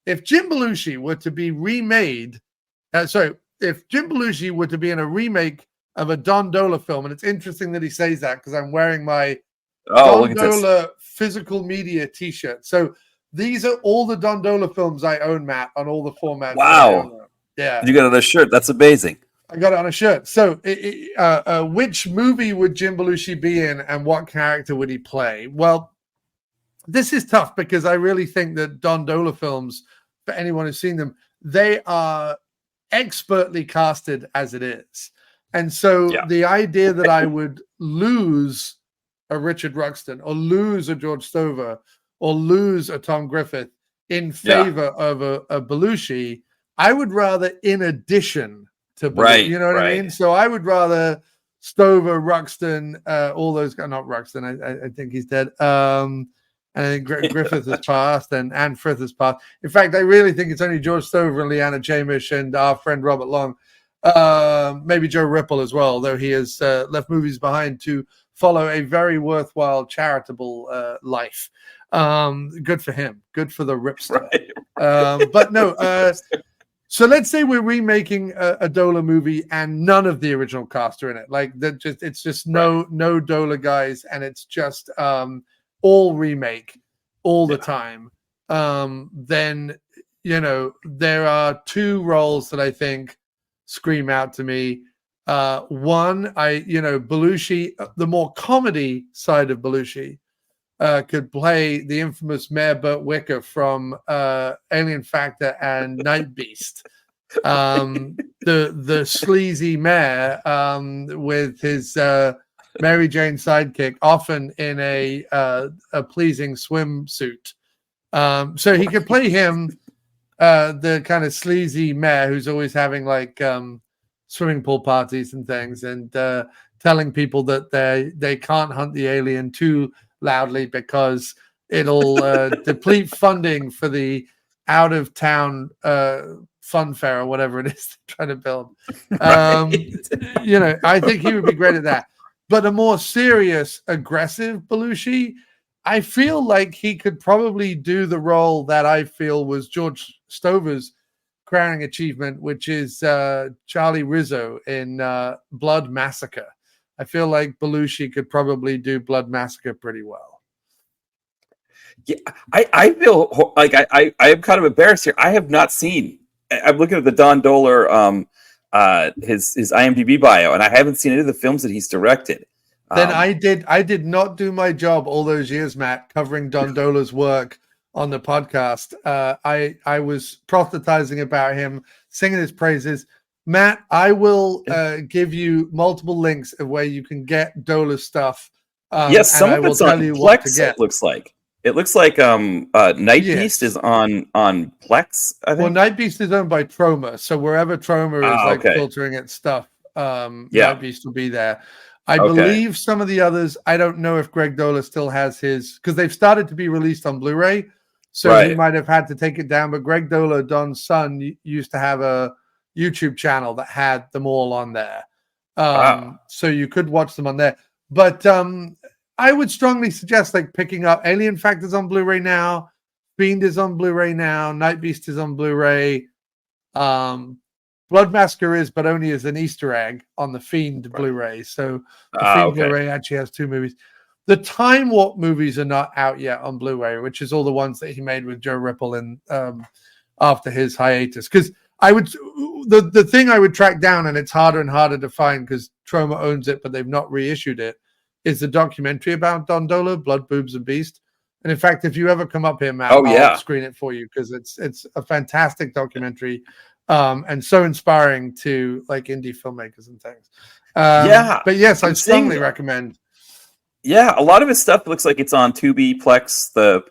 if Jim Belushi were to be remade, if Jim Belushi were to be in a remake of a Don Dola film, and it's interesting that he says that because I'm wearing my Don Dola physical media t-shirt. So these are all the Don Dola films I own, Matt, on all the formats. Wow. Yeah. You got it on a shirt. That's amazing. I got it on a shirt. So which movie would Jim Belushi be in and what character would he play? Well, this is tough because I really think that Don Dola films, for anyone who's seen them, they are expertly casted as it is. And so the idea that I would lose a Richard Ruxton or lose a George Stover or lose a Tom Griffith in favor of a Belushi, I would rather in addition to Belushi, you know what I mean? So I would rather Stover, Ruxton, all those guys, not Ruxton, I think he's dead. And I think Griffith has passed and Frith has passed. In fact, I really think it's only George Stover and Leanna Chamish and our friend Robert Long, maybe Joe Ripple as well, though he has left movies behind to follow a very worthwhile charitable life. Good for him. Good for the Ripster. But no, so let's say we're remaking a Dola movie and none of the original cast are in it. Like that, it's just no Dola guys, and it's just all remake all the time. Then there are two roles that I think scream out to me. One, Belushi, the more comedy side of Belushi, could play the infamous Mayor Burt Wicker from Alien Factor and Night Beast. The sleazy mayor with his Mary Jane sidekick, often in a pleasing swimsuit. So he could play him, the kind of sleazy mayor who's always having like swimming pool parties and things, and telling people that they can't hunt the alien too loudly because it'll deplete funding for the out of town fun fair or whatever it is they're trying to build. I think he would be great at that. But a more serious, aggressive Belushi, I feel like he could probably do the role that I feel was George Stover's crowning achievement, which is Charlie Rizzo in Blood Massacre. I feel like Belushi could probably do Blood Massacre pretty well. Yeah, I feel like I am kind of embarrassed here. I have not seen. I'm looking at the Don Doler, his IMDb bio, and I haven't seen any of the films that he's directed. Then I did not do my job all those years, Matt, covering Don Doler's work on the podcast. I was proselytizing about him, singing his praises. Matt, I will give you multiple links of where you can get Dola stuff. Yes, some of it's on Plex. It looks like Night Beast is on Plex. I think. Well, Night Beast is owned by Troma, so wherever Troma is filtering its stuff, Night Beast will be there. I believe some of the others. I don't know if Greg Dola still has his, because they've started to be released on Blu-ray, so he might have had to take it down. But Greg Dola, Don's son, used to have a YouTube channel that had them all on there. So you could watch them on there. But I would strongly suggest like picking up Alien Factor's on Blu-ray now, Fiend is on Blu-ray now, Night Beast is on Blu-ray. Blood Massacre is, but only as an Easter egg on the Fiend Blu-ray. So the Fiend Blu-ray actually has two movies. The Time Warp movies are not out yet on Blu-ray, which is all the ones that he made with Joe Ripple in after his hiatus. Because the thing I would track down, and it's harder and harder to find because Troma owns it, but they've not reissued it, is the documentary about Don Dola, Blood, Boobs, and Beast. And in fact, if you ever come up here, Matt, I'll screen it for you because it's a fantastic documentary. And so inspiring to like indie filmmakers and things. But yes, I strongly recommend. Yeah, a lot of his stuff looks like it's on Tubi, Plex, the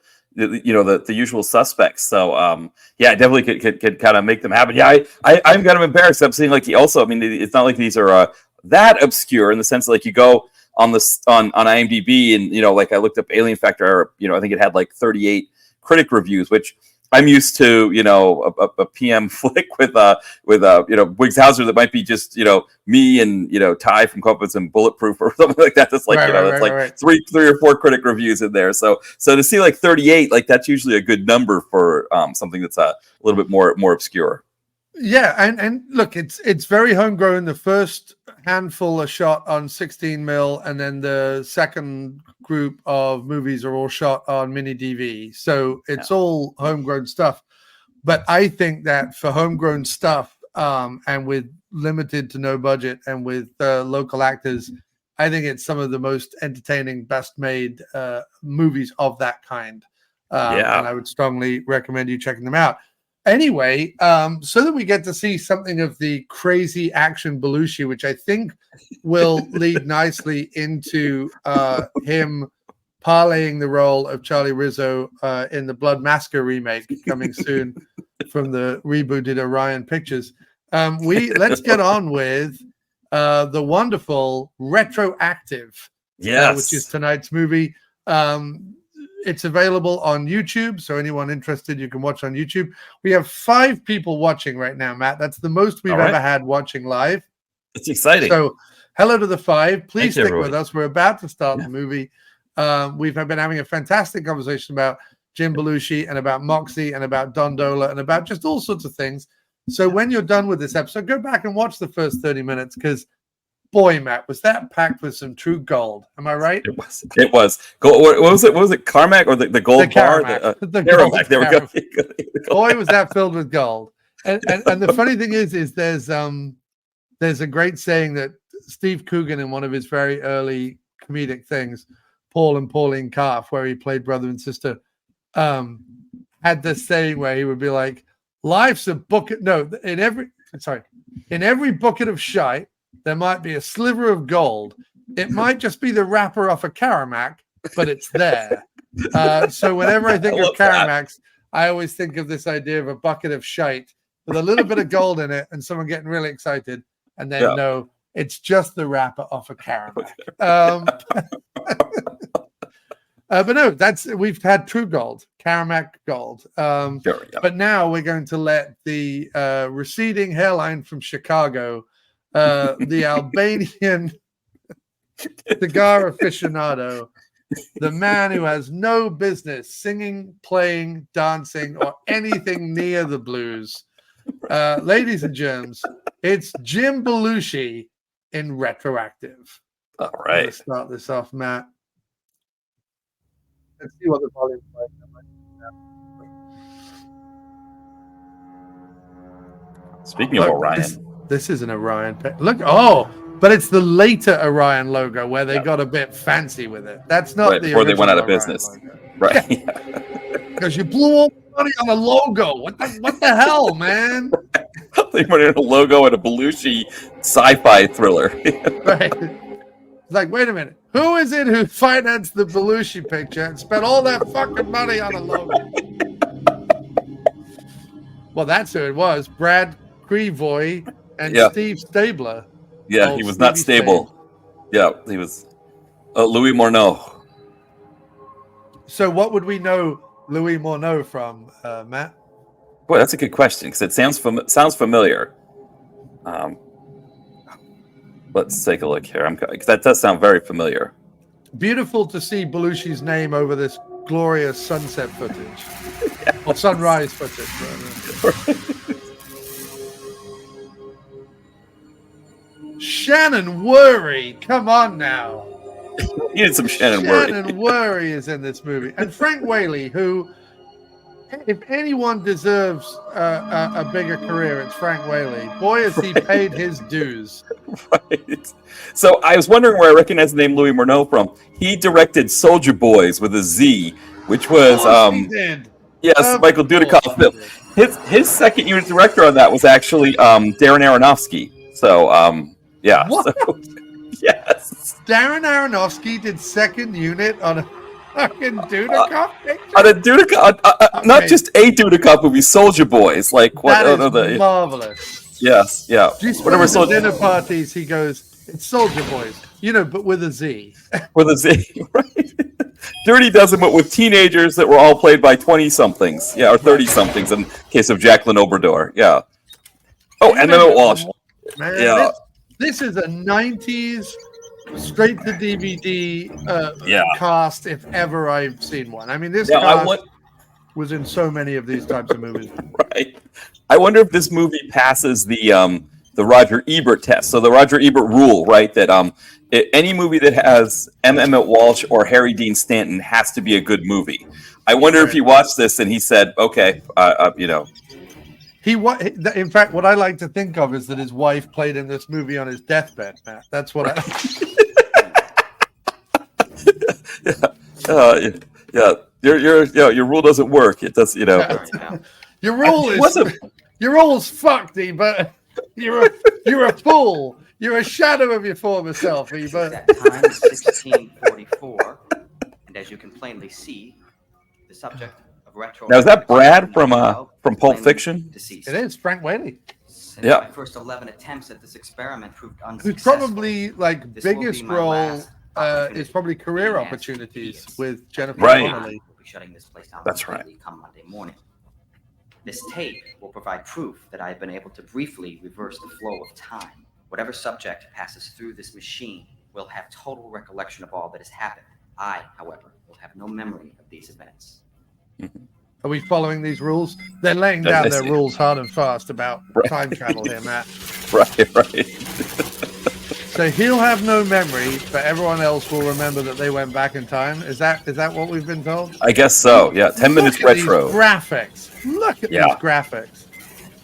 usual suspects. So definitely could kind of make them happen. Yeah, I'm kind of embarrassed. I'm seeing like it's not like these are that obscure in the sense that, like, you go on IMDb and like I looked up Alien Factor, I think it had like 38 critic reviews, which I'm used to, a PM flick with Wiggs Hauser that might be just, me and, Ty from Compass and Bulletproof or something like that. That's like, Right. three or four critic reviews in there. So to see like 38, like that's usually a good number for something that's a little bit more obscure. Yeah, and look, it's very homegrown. The first handful are shot on 16 mil, and then the second group of movies are all shot on mini DV. So it's all homegrown stuff. But I think that for homegrown stuff, and with limited to no budget, and with local actors, I think it's some of the most entertaining, best made movies of that kind. And I would strongly recommend you checking them out. Anyway, so that we get to see something of the crazy action Belushi, which I think will lead nicely into him parlaying the role of Charlie Rizzo in the Blood Massacre remake coming soon from the rebooted Orion Pictures. Let's get on with the wonderful Retroactive, which is tonight's movie. It's available on YouTube, so anyone interested, you can watch on YouTube. We have 5 people watching right now, Matt. That's the most we've ever had watching live. It's exciting. So hello to the 5. Please stick with us. We're about to start the movie. We've been having a fantastic conversation about Jim Belushi and about Moxie and about Don Dola and about just all sorts of things. So when you're done with this episode, go back and watch the first 30 minutes because boy, Matt, was that packed with some true gold? Am I right? It was. What was it? What was it? Carmack or the gold bar? The Carmack. There we go. Boy, was that filled with gold. And the funny thing is there's a great saying that Steve Coogan in one of his very early comedic things, Paul and Pauline Calf, where he played brother and sister, had this saying where he would be like, "Life's a bucket." No, in every bucket of shite, there might be a sliver of gold. It might just be the wrapper off a Caramac, but it's there. So whenever I think of Caramacs, I always think of this idea of a bucket of shite with a little bit of gold in it and someone getting really excited. And then, no, it's just the wrapper off a Caramac. But no, we've had true gold, Caramac gold. But now we're going to let the receding hairline from Chicago, the Albanian cigar aficionado, the man who has no business singing, playing, dancing, or anything near the blues. Ladies and germs, it's Jim Belushi in Retroactive. All right. Let's start this off, Matt. Let's see what the volume's like. Speaking of Orion. This is an Orion. Look, but it's the later Orion logo where they got a bit fancy with it. That's not the before they went out of Orion business. Logo. Right. Because you blew all the money on a logo. What the hell, man? They put in a logo and a Belushi sci-fi thriller. Right. It's like, wait a minute. Who is it who financed the Belushi picture and spent all that fucking money on a logo? Well, that's who it was. Brad Crevoy and Steve Stabler. Yeah, he was not stable. Yeah, he was Louis Morneau. So what would we know Louis Morneau from, Matt? Boy, that's a good question because it sounds familiar. Let's take a look here. That does sound very familiar. Beautiful to see Belushi's name over this glorious sunset footage. Or sunrise footage. Shannon Worry, come on now. You need some Shannon Worry. Shannon Worry is in this movie. And Frank Whaley, who, if anyone deserves a bigger career, it's Frank Whaley. Boy, has he paid his dues. Right. So I was wondering where I recognize the name Louis Morneau from. He directed Soldier Boys with a Z, which was he did. Yes, Michael Dudikoff film. His second unit director on that was actually Darren Aronofsky. So yeah. What? So, yes. Darren Aronofsky did second unit on a fucking Dudikoff picture? On a Dudikoff, not just a Dudikoff movie, Soldier Boys. Like what? That is marvelous. Yes, yeah. Whatever. Dinner parties, he goes, "It's Soldier Boys," but with a Z. With a Z, right? Dirty Dozen, but with teenagers that were all played by 20-somethings. Yeah, or 30-somethings in case of Jacqueline Obrador. Yeah. Oh, and Emmett Walsh. Man, Yeah. this is a 90s straight to DVD cast, if ever I've seen one. I mean, this cast was in so many of these types of movies. Right. I wonder if this movie passes the Roger Ebert test. So the Roger Ebert rule, right? That any movie that has Emmett Walsh or Harry Dean Stanton has to be a good movie. I wonder if he watched this and he said, "Okay, In fact, what I like to think of is that his wife played in this movie on his deathbed, Matt. That's what yeah. Your rule doesn't work. It does, Your rule is fucked, Eba. You're a fool. You're a shadow of your former self, Eba. At time 1644, and as you can plainly see, the subject of Retroactive. Now is that Brad from Pulp Fiction? It is Frank Whaley. Since my first 11 attempts at this experiment proved unsuccessful. Who's probably biggest role is probably career opportunities with Jennifer Connelly. We'll be shutting this place down. That's right. Come Monday morning. This tape will provide proof that I have been able to briefly reverse the flow of time. Whatever subject passes through this machine will have total recollection of all that has happened. I, however, will have no memory of these events. Mm-hmm. Are we following these rules? They're laying down their rules hard and fast about time travel here, Matt. Right. So he'll have no memory, but everyone else will remember that they went back in time. Is that what we've been told? I guess so. Yeah, 10 minutes retro. These graphics. Look at these graphics.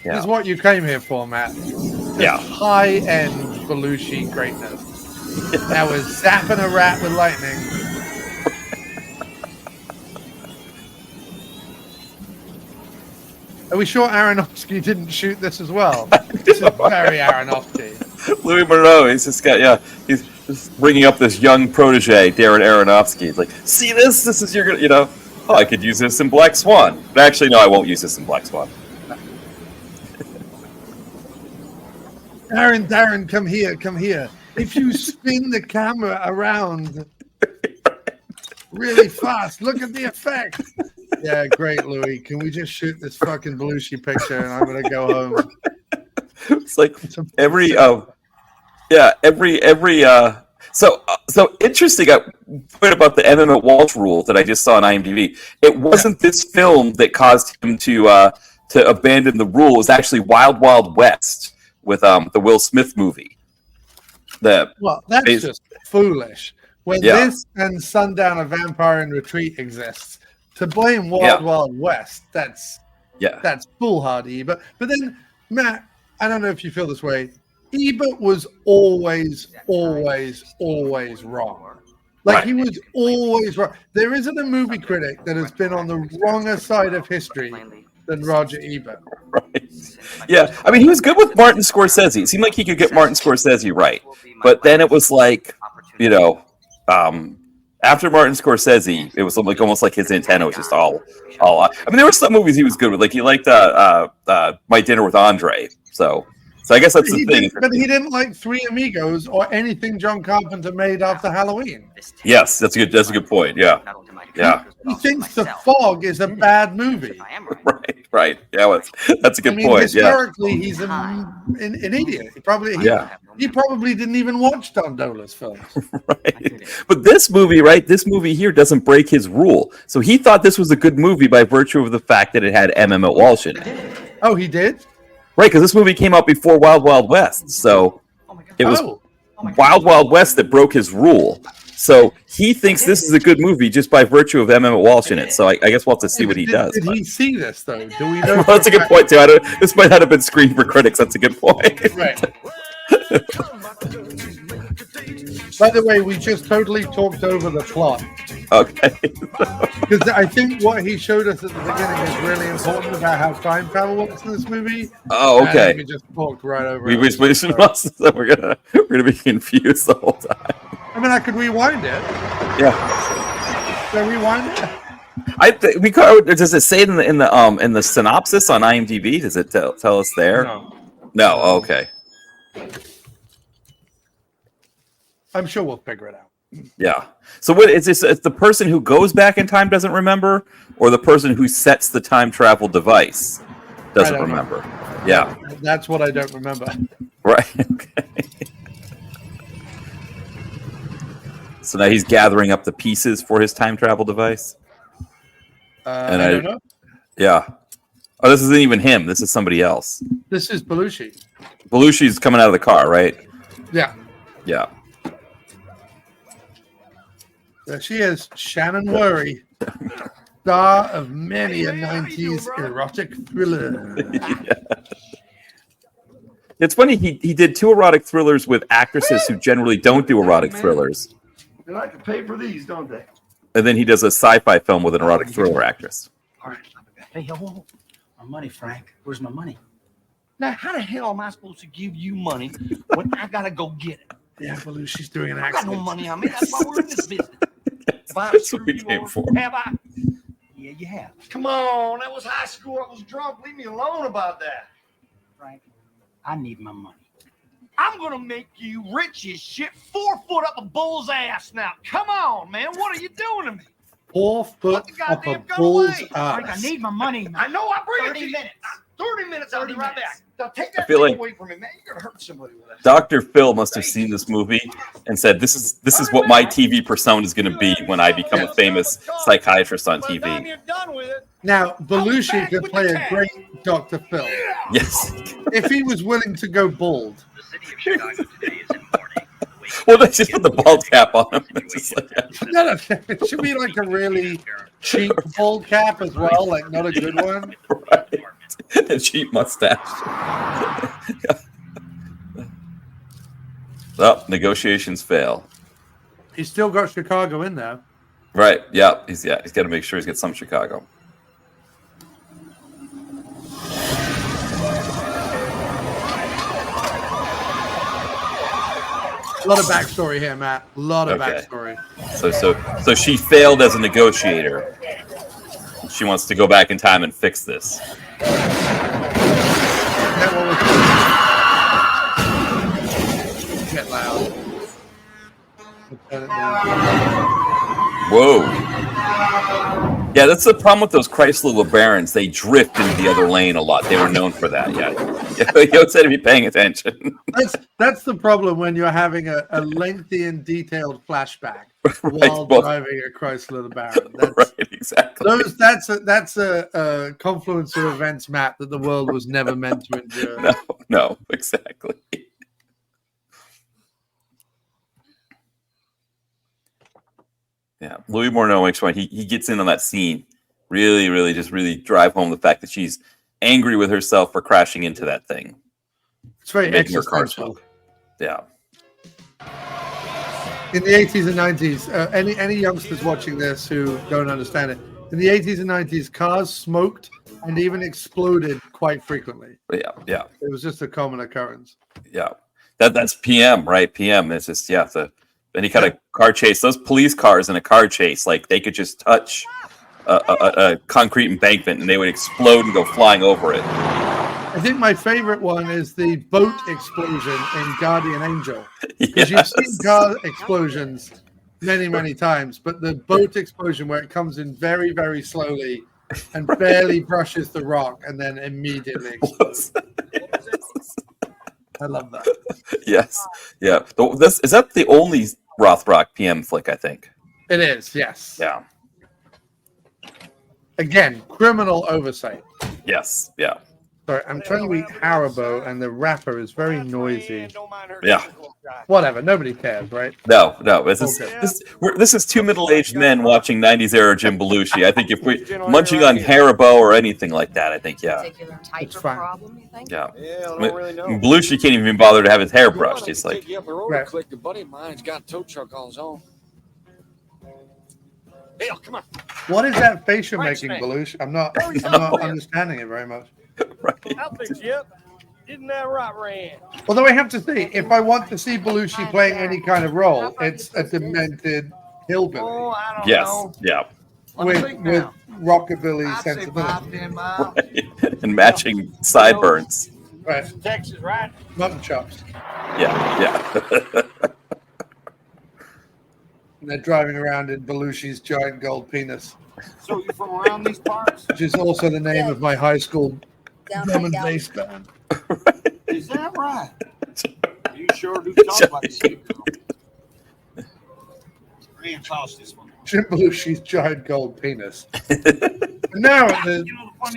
Yeah. This is what you came here for, Matt. High-end Belushi greatness. Now we're zapping a rat with lightning. Are we sure Aronofsky didn't shoot this as well? This is very Aronofsky. Louis Monroe, he's just he's just bringing up this young protege, Darren Aronofsky. He's like, see this? This is I could use this in Black Swan. But actually, no, I won't use this in Black Swan. Darren, come here. If you spin the camera around really fast, look at the effect. Yeah, great, Louis. Can we just shoot this fucking Belushi picture and I'm gonna go home? It's like every so interesting point about the Emmett Walsh rule that I just saw on IMDb. It wasn't this film that caused him to abandon the rule. It was actually Wild Wild West with the Will Smith movie. That's just foolish. When this and Sundown, A Vampire in Retreat exists, to blame Wild Wild West, that's foolhardy. But then, Matt, I don't know if you feel this way. Ebert was always wrong. He was always wrong. There isn't a movie critic that has been on the wronger side of history than Roger Ebert. Right. Yeah. I mean, he was good with Martin Scorsese. It seemed like he could get Martin Scorsese right. But then it was after Martin Scorsese, it was almost like his antenna was just all. I mean, there were some movies he was good with. Like he liked My Dinner with Andre. So I guess that's the thing. But he didn't like Three Amigos or anything John Carpenter made after Halloween. Yes, that's a good point. Yeah. He thinks The Fog is a bad movie. Right. Yeah, that's a good point. Historically, he's an idiot. He probably didn't even watch Don Dola's films. Right. But this movie here doesn't break his rule. So he thought this was a good movie by virtue of the fact that it had Emmett Walsh in it. Oh, he did? Right, because this movie came out before Wild Wild West. So it was Wild Wild West that broke his rule. So he thinks this is a good movie just by virtue of Emmett Walsh in it. So I guess we'll have to see what he does. Did he see this, though? Do we know? Well, that's a good point, too. This might not have been screened for critics. That's a good point. Right. By the way, we just totally talked over the plot. Okay. Because I think what he showed us at the beginning is really important about how time travel works in this movie. Oh, okay. And we just talked right over it. We're gonna be confused the whole time. I mean, I could rewind it. Yeah. Should I rewind it? We does it say it in the synopsis on IMDb? Does it tell us there? No. Okay. I'm sure we'll figure it out. Yeah. So what is this? It's the person who goes back in time doesn't remember, or the person who sets the time travel device doesn't remember? Yeah. That's what I don't remember. Right. Okay. So now he's gathering up the pieces for his time travel device. And I don't know. Yeah. Oh, this isn't even him. This is somebody else. This is Belushi. Belushi's coming out of the car, right? Yeah. Yeah. There she is, Shannon Worry, star of many a 90s erotic thriller. Yeah. It's funny, he did 2 erotic thrillers with actresses who generally don't do erotic thrillers. They like to pay for these, don't they? And then he does a sci-fi film with an erotic thriller actress. All right. Hey, hold on. My money, Frank. Where's my money? Now, how the hell am I supposed to give you money when I gotta go get it? Yeah, Belushi's doing an I got accent. no money on me. That's why we're in this business. That's what we came for. Have I? Yeah, you have. Come on, that was high school. I was drunk. Leave me alone about that. Frank, I need my money. I'm gonna make you rich as shit, 4 foot up a bull's ass now. Come on, man. What are you doing to me? 4 foot up a bull's Frank, I ass. need my money. I know. I bring 30 minutes. 30 minutes. I'll be right back. Now take that feel thing like away from me, man. You're gonna hurt somebody with that. Dr. Phil must have seen this movie and said, "This is what my TV persona is going to be when I become a famous psychiatrist on By the time TV." you're done with it, Now, Belushi could play a great Dr. Phil Yes. if he was willing to go bald. The city of Chicago today is in mourning. Well, they just put the bald cap on him. It's just like, No, it should be like a really cheap bald cap as well, like not a good one. right. A cheap mustache. Well, negotiations fail. He's still got Chicago in there. Right. Yeah. He's got to make sure he's got some Chicago. A lot of backstory here, Matt. A lot of Okay. backstory. So she failed as a negotiator. She wants to go back in time and fix this. That one was get loud. Whoa. Yeah, that's the problem with those Chrysler LeBarons. They drift into the other lane a lot. They were known for that. Yeah. You said to be paying attention. That's the problem when you're having a lengthy and detailed flashback while well, driving a Chrysler LeBaron. Right, exactly. That's a confluence of events, Matt, that the world was never meant to endure. No, exactly. Yeah, Louis Morneau makes one. He gets in on that scene, really drive home the fact that she's angry with herself for crashing into that thing. It's very Making her car existential. smoke. Yeah. In the 80s and 90s, any youngsters watching this who don't understand it, in the 80s and 90s, cars smoked and even exploded quite frequently. Yeah. It was just a common occurrence. Yeah. That's PM, right? PM. It's just any kind of car chase. Those police cars in a car chase, like they could just touch a concrete embankment and they would explode and go flying over it. I think my favorite one is the boat explosion in Guardian Angel. Because you've seen car explosions many times, but the boat explosion where it comes in very, very slowly and barely brushes the rock and then immediately explodes. I love that. Yes. Yeah. Is that the only Rothrock PM flick, I think? It is, yes. Yeah. Again, criminal oversight. Yes. Yeah. Sorry, I'm trying to eat Haribo, and the wrapper is very noisy. Yeah. Whatever, nobody cares, right? No. This is 2 middle-aged men watching 90s era Jim Belushi. I think if we munching on Haribo or anything like that, I think, yeah. Particular type It's of fine. problem, you think? Yeah. Yeah, I don't really know. Belushi can't even bother to have his hair brushed. He's like, take you up the road Right. quick. A buddy of mine's got a tow truck on his own. Hell, come on. What is that face you're Frank's making, name. Belushi? I'm not understanding it very much. right. I'll fix you up. Isn't that right, Rand? Although I have to say, if I want to see Belushi playing any kind of role, it's a demented hillbilly Oh, I don't Yes. know. Yeah. with rockabilly I'd say sensibility. 5-10 miles. Right. And matching sideburns. Right, Texas, right? mutton chops. Yeah. And they're driving around in Belushi's giant gold penis, So you from around these parts? which is also the name of my high school Down drum by and Galveston. bass band. Is that right? You sure do talk like a shit girl. Reinforce this one. Jim Belushi's giant gold penis. And now at the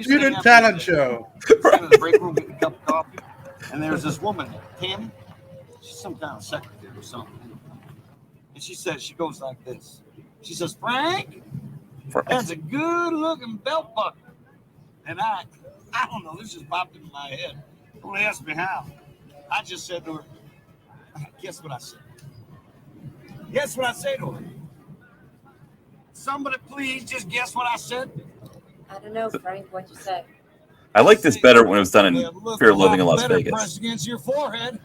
student talent show. Sitting in the break room getting a cup of coffee, and there's this woman, Tammy. She's some kind of secretary or something. And she says, she goes like this. She says, Frank, that's a good-looking belt buckle. And I don't know, this just popped into my head. Don't ask me how. I just said to her, guess what I said? Guess what I say to her? Somebody please just guess what I said? I don't know, Frank. What'd you say? I like this better when it was done in Fear of Living in Las Better Vegas. pressed against your forehead.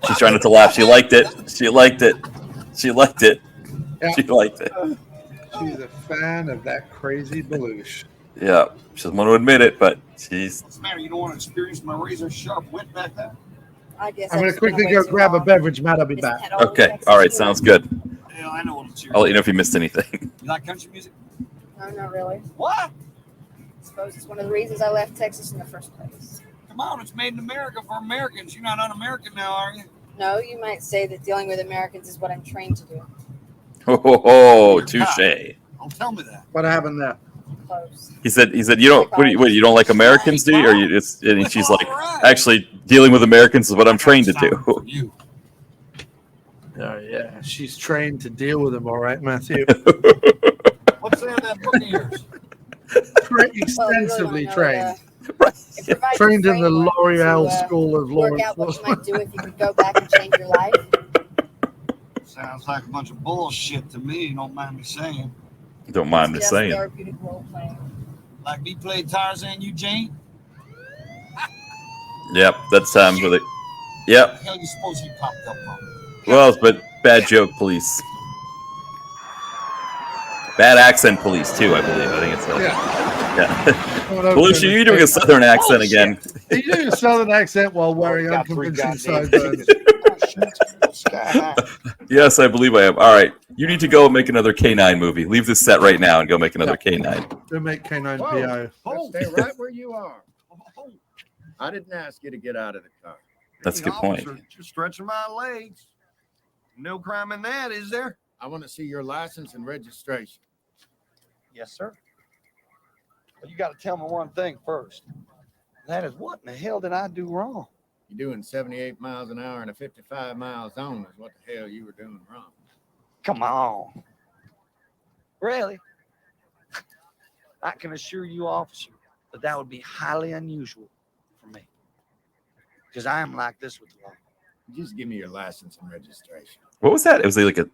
She's trying not to laugh. She liked it. She liked it. She liked it. Yeah. She liked it. She's a fan of that crazy Belushi. Yeah. She doesn't want to admit it, but she's. What's the matter? You don't want to experience my razor sharp wit back there? I guess I'm going to quickly go grab a beverage, Matt. I'll be back. Okay. All right. Sounds good. Yeah, I know what it's I'll let you know if you missed anything. You like country music? No, not really. What? I suppose it's one of the reasons I left Texas in the first place. Come on, it's made in America for Americans. You're not un-American now, are you? No, you might say that dealing with Americans is what I'm trained to do. Oh, touche. Don't tell me that. What happened there? Close. He said, you don't, what, you don't like Americans, do you? Or you just, and she's like, actually, dealing with Americans is what I'm trained to do. You. Oh, yeah. She's trained to deal with them, all right, Matthew. What's in that book of yours? Extensively trained. It provides Trained a in the framework L'Oreal to, School of Law work out what you might Enforcement. do if you could go back and change your life. Sounds like a bunch of bullshit to me. You don't mind me saying. Don't mind me Just saying. therapeutic role playing. Like me play Tarzan, you Jane? Yep, that's times with it. Yep. What the hell you suppose he popped up on? Well, but bad joke police. Bad accent police, too, I believe. I think it's Yeah. Belushi, you're doing a southern accent again. He's doing a southern accent while wearing unconvincing sideburns. Yes, I believe I am. All right. You need to go make another K9 movie. Leave this set right now and go make another K9. Go make K9 PO. Whoa, stay right where you are. I didn't ask you to get out of the car. That's a good point. Just stretching my legs. No crime in that, is there? I want to see your license and registration. Yes, sir. But you got to tell me one thing first. That is, what in the hell did I do wrong? You're doing 78 miles an hour in a 55-mile zone is what the hell you were doing wrong. Come on. Really? I can assure you, officer, that would be highly unusual for me. Because I am like this with the law. Just give me your license and registration. What was that? It was like a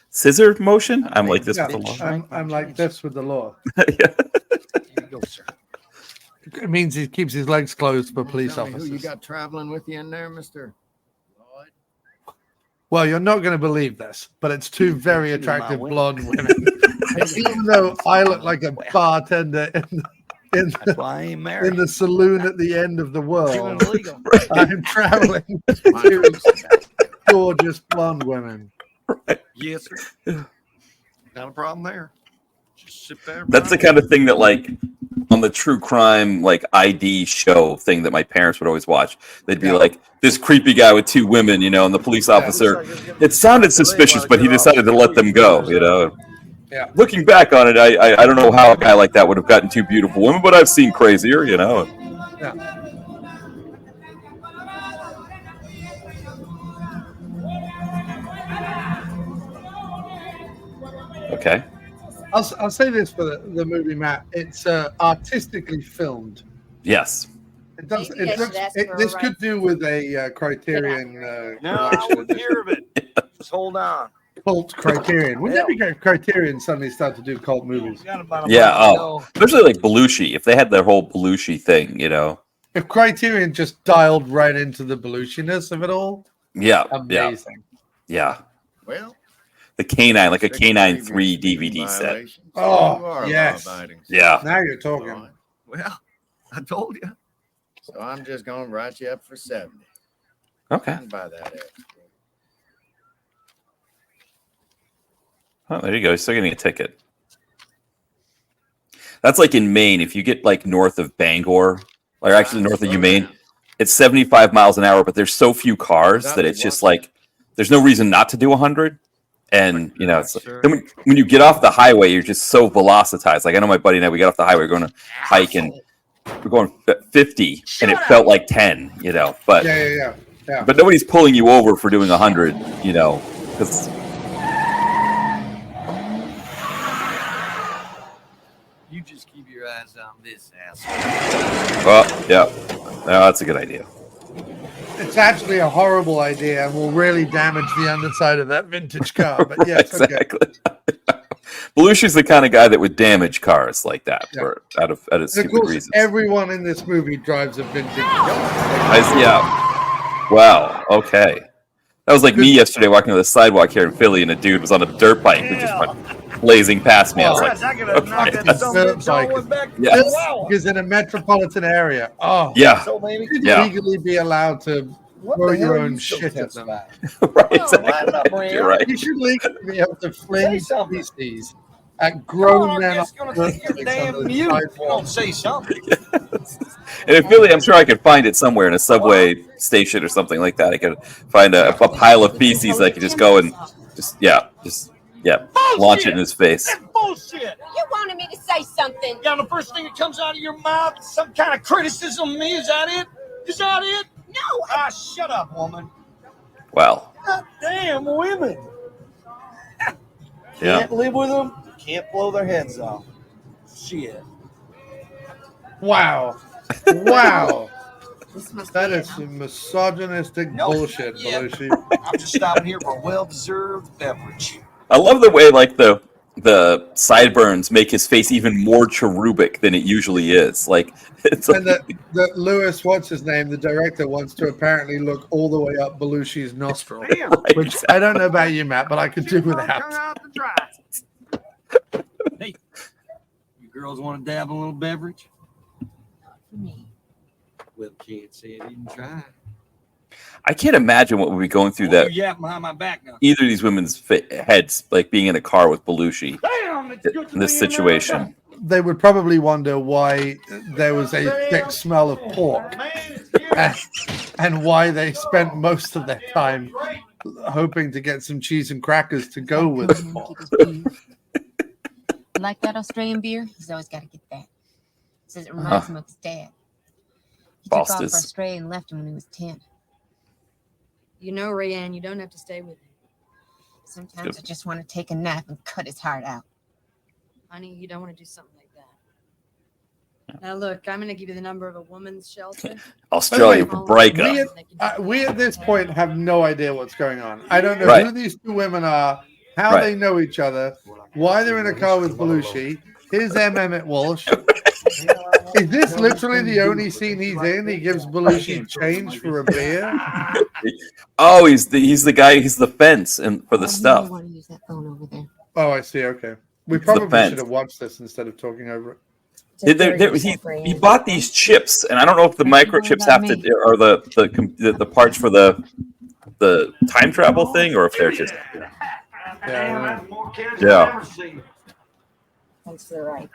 scissor motion? I'm like this Yeah, with the law. I'm like this with the law. Yeah. Here you go, sir. It means he keeps his legs closed for police Tell me who you officers. got traveling with you in there, Mr. Lloyd? Well, you're not going to believe this, but it's two very attractive women. blonde women. Even though I look like a bartender in That's why I ain't married. the saloon at the end of the Even world, illegal. I'm traveling to gorgeous blonde women. Yes, sir. Not a problem there. Just sit there. That's the kind of thing that, like, on the true crime, like, ID show thing that my parents would always watch. They'd be like, this creepy guy with two women, you know, and the police officer. It sounded suspicious, but he decided to let them go, you know. Yeah. Looking back on it, I don't know how a guy like that would have gotten two beautiful women, but I've seen crazier, you know. Yeah. Okay. I'll say this for the movie, Matt. It's artistically filmed. Yes. It does. Maybe I It should looks. ask for a This right could do with a Criterion. No, I wouldn't hear of it. Just hold on. Cult Criterion. Wouldn't that be great? Criterion suddenly start to do cult movies? Yeah. Oh, especially like Belushi. If they had their whole Belushi thing, you know. If Criterion just dialed right into the Belushiness of it all, Yeah. Yeah. amazing. Yeah. Well, The K9, like a strictly K9 3 reasonable DVD set. violations. Oh, You are a yes. law-abiding Yeah. Now you're talking. Well, I told you. So I'm just going to write you up for 70. Okay. I can buy that extra. Oh, there you go. You're still getting a ticket. That's like in Maine. If you get like north of Bangor, or actually north of Maine, it's 75 miles an hour, but there's so few cars that it's just like there's no reason not to do 100. And you know, it's then when you get off the highway, you're just so velocitized. Like I know my buddy and I, we got off the highway, we're going to hike, and we're going 50, and it felt like 10. You know, but Yeah. but nobody's pulling you over for doing 100. You know, because You just keep your eyes on this ass. well, yeah, no, that's a good idea. It's actually a horrible idea and will really damage the underside of that vintage car. But yes, exactly. Okay. Belushi's the kind of guy that would damage cars like that for out of stupid reasons. Everyone in this movie drives a vintage car. Yeah. Wow. Okay. That was like me yesterday walking on the sidewalk here in Philly, and a dude was on a dirt bike who just went blazing past me. I was like, because in a metropolitan area, yeah, you'd legally be allowed to throw your own shit at them. Right, exactly. You're right. You should legally be able to fling species at grown men. Don't say something. And in Philly, I'm sure I could find it somewhere in a subway station or something like that. I could find a pile of feces I could just go and just launch it in his face. That's bullshit. You wanted me to say something. Yeah, the first thing that comes out of your mouth is some kind of criticism of me. Is that it? Is that it? No. Shut up, woman. Wow. God damn women. Yeah. Can't live with them. Can't blow their heads off. Shit. Wow. That is some misogynistic bullshit, Belushi. I'm just stopping here for a well-deserved beverage. I love the way like the sideburns make his face even more cherubic than it usually is. Like it's and that Lewis, what's his name, the director, wants to apparently look all the way up Belushi's nostril, which I don't know about you, Matt, but I could do without. Hey, you girls want to dab a little beverage? For me. Well, can't say I didn't try. I can't imagine what would be going through that. You yapping behind my back now. Either of these women's heads, like being in a car with Belushi in this situation. They would probably wonder why there was a thick smell of pork and why they spent most of their time hoping to get some cheese and crackers to go with the pork. Like that Australian beer? He's always got to get that. Says it reminds him of his dad. He took off for Australia and left him when he was 10. You know, Rayanne, you don't have to stay with him. Sometimes I just want to take a nap and cut his heart out. Honey, you don't want to do something like that. Now, look, I'm going to give you the number of a woman's shelter. Australia breakup. We at this point have no idea what's going on. I don't know who these two women are, how they know each other, why they're in a car with Belushi. Here's M. Emmett Walsh. Is this literally the only scene he's in? He gives Belushi change for a beer. Oh, he's the guy. He's the fence and for the stuff. Want to use that phone over there. Oh, I see. Okay, we probably should have watched this instead of talking over it. He bought these chips, and I don't know if the microchips have to, or the parts for the time travel thing, or if they're just. Yeah. Thanks for the ride.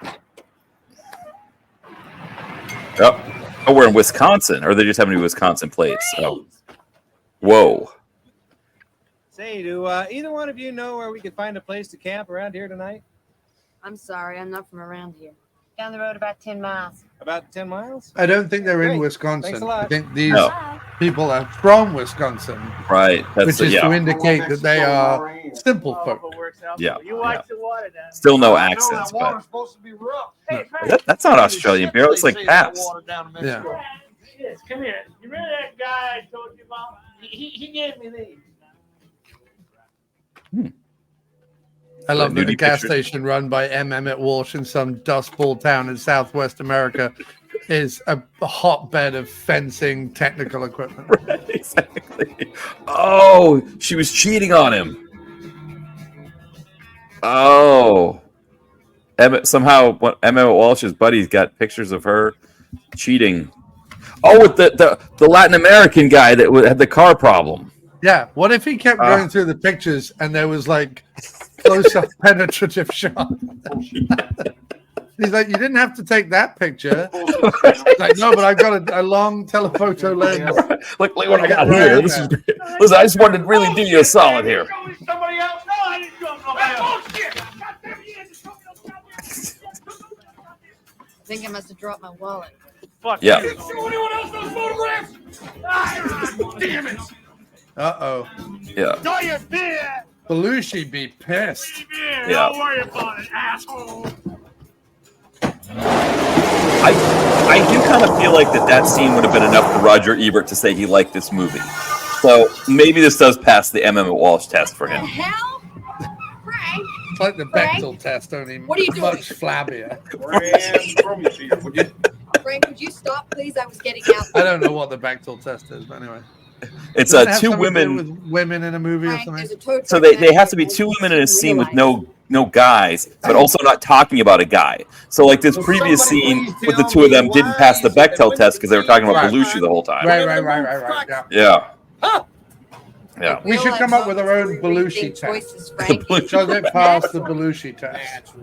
Yep. Oh, we're in Wisconsin, or they just have any Wisconsin plates. Oh. Whoa. Say, do either one of you know where we could find a place to camp around here tonight? I'm sorry, I'm not from around here. Down the road about 10 miles. About 10 miles? I don't think they're in Great. Wisconsin. Thanks a lot. I think these people are from Wisconsin. Right. Which is to indicate that they are simple folk. Yeah. You watch the water down. Still no accents, but supposed to be rough. that's not Australian beer. It looks like Pabst. Yeah. Yes, come here. You remember that guy I told you about? He gave me these. I love that the Nudie gas pictures. station run by M. Emmett Walsh in some dust bowl town in Southwest America is a hotbed of fencing technical equipment. Right, exactly. Oh, she was cheating on him. Oh. Emmett Walsh's buddies got pictures of her cheating. Oh, with the Latin American guy that had the car problem. Yeah. What if he kept going through the pictures and there was like close-up penetrative shot? He's like, you didn't have to take that picture. Like, no, but I've got a long telephoto lens. Look what I got here. This is great. Listen, I just wanted to really do you a solid here. Somebody else? No, I didn't show nobody else. I think I must have dropped my wallet. Fuck. Yeah. Didn't show anyone else those photographs? Ah, damn it. Uh-oh. Yeah. No, you did. Belushi be pissed. Yeah. Yeah. Don't worry about it, asshole. I do kind of feel like that scene would have been enough for Roger Ebert to say he liked this movie. So maybe this does pass the M. Emmett Walsh test for him. Hell? Frank? It's like the Bechdel test, only What are you doing? much flabbier. Frank, would you stop, please? I was getting out. I don't know what the Bechdel test is, but anyway. It's Does it have two something to do women. with women in a movie Frank, or something? there's a tow truck So they and have to be two women in a scene with no guys, but also not talking about a guy. So like this previous scene with the two of them didn't pass the Bechdel test because they were talking about Belushi the whole time. Right. Yeah. Yeah. We should come up with our own Belushi test. Does it pass the Belushi test?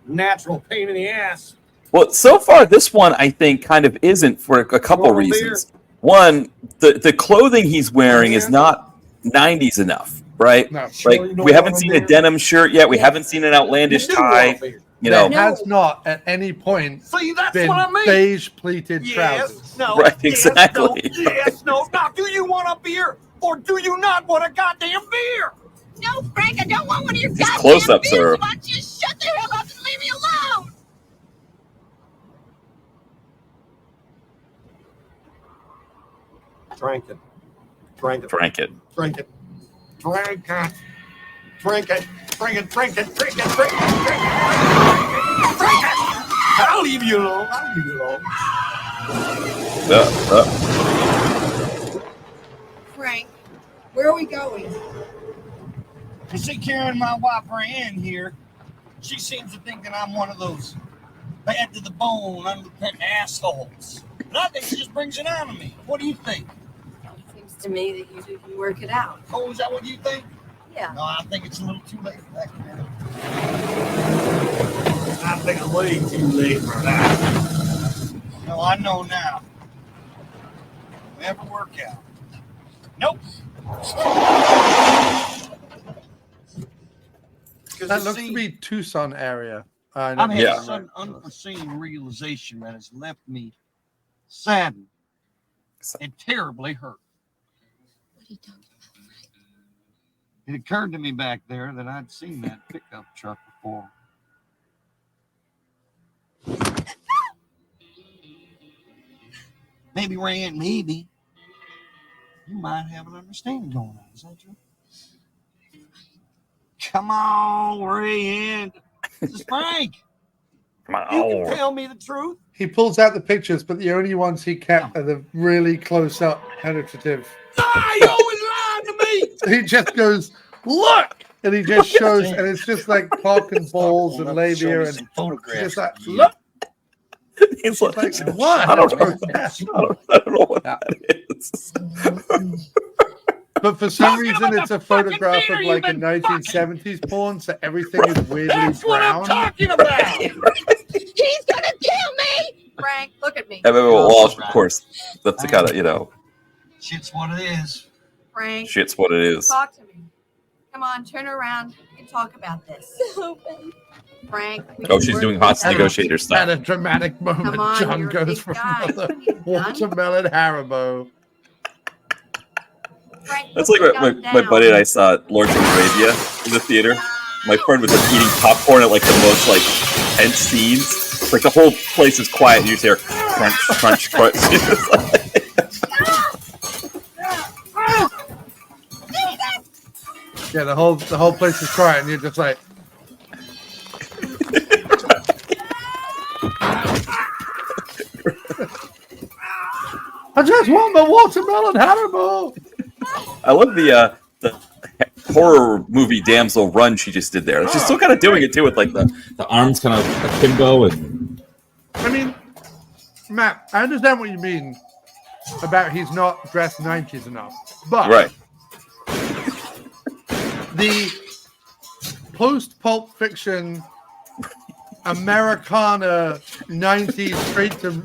Natural pain in the ass. Well, so far this one I think kind of isn't for a couple reasons. One, the clothing he's wearing is not 90s enough, right? No. Like we haven't seen a denim shirt yet. We haven't seen an outlandish tie. You know, There has not at any point See, that's been what I mean. beige pleated trousers. Yes, no, Right, yes, exactly. no, yes, no. Now, do you want a beer or do you not want a goddamn beer? No, Frank, I don't want one of your These goddamn close-ups beers. are- Why don't you shut the hell up and leave me alone? Drink it. Frank it. Drink it. Drink it. Drink it. Drink it. Drink it. Drink it. Drink it. Drink it. Drink it. I'll leave you alone. I'll leave you alone. Frank, where are we going? You see Karen, my wife, in here. She seems to think that I'm one of those bad to the bone, undercut assholes. And I think she just brings it out of me. What do you think? Seems to me that you can work it out. Oh, is that what you think? Yeah. No, I think it's a little too late for that. I think it's way too late for that. No, I know now. Never work out. Nope. That looks to be Tucson area. I've had some unforeseen realization that has left me saddened and terribly hurt. What are you talking about, Frank? It occurred to me back there that I'd seen that pickup truck before. Maybe, Rand, maybe you might have an understanding going on. Is that true? Come on, Rand. This is Frank. Come on. You can tell me the truth. He pulls out the pictures, but the only ones he kept are the really close-up, penetrative. Ah, you always lied to me. He just goes, look, and he just shows, and it's just like cock and balls and labia, and just like, look. He's like, what? I don't know. I don't know what that is. But for some reason, it's a photograph of like a 1970s porn, so everything is weirdly That's what I'm brown. talking about. He's gonna kill me! Frank, look at me. Emmett Walsh, of course. That's the kind of, you know, Shit's what it is. Frank, shit's what it is. talk to me. Come on, turn around and talk about this. No, babe. Frank. we Oh, can she's work doing this hostage out. negotiator At stuff. a dramatic moment, Come on, John you're a goes big from guy. another What are you, done? watermelon Haribo. Frank, That's put like the my gun buddy and down. I saw Lawrence of Arabia in the theater. My friend was like eating popcorn at like the most like tense scenes. Like the whole place is quiet. And you just hear crunch, crunch, crunch. Yeah, the whole place is quiet, and you're just like, I just want my watermelon Haribo. I love the horror movie damsel run she just did there. She's still kind of doing it too with like the arms kind of akimbo and. I mean, Matt, I understand what you mean about he's not dressed 90s enough. But Right. the post-Pulp Fiction Americana 90s straight to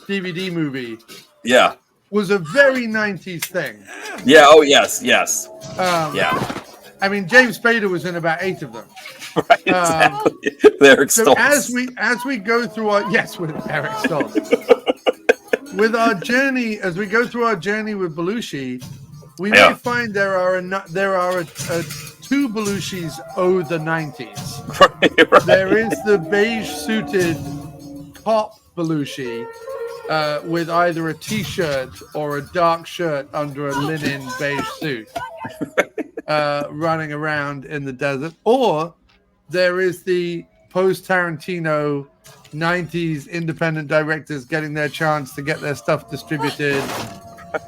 DVD movie Yeah. was a very 90s thing. Yeah. Oh, yes. Yes. Yeah. I mean, James Spader was in about 8 of them. Right. Exactly. Eric So Stoltz. as we go through our with Eric Stoltz. With our journey, as we go through our journey with Belushi, we may find there are two Belushis owe the 90s. Right. There is the beige suited cop Belushi with either a t-shirt or a dark shirt under a linen beige suit running around in the desert, or there is the post-Tarantino 90s independent directors getting their chance to get their stuff distributed.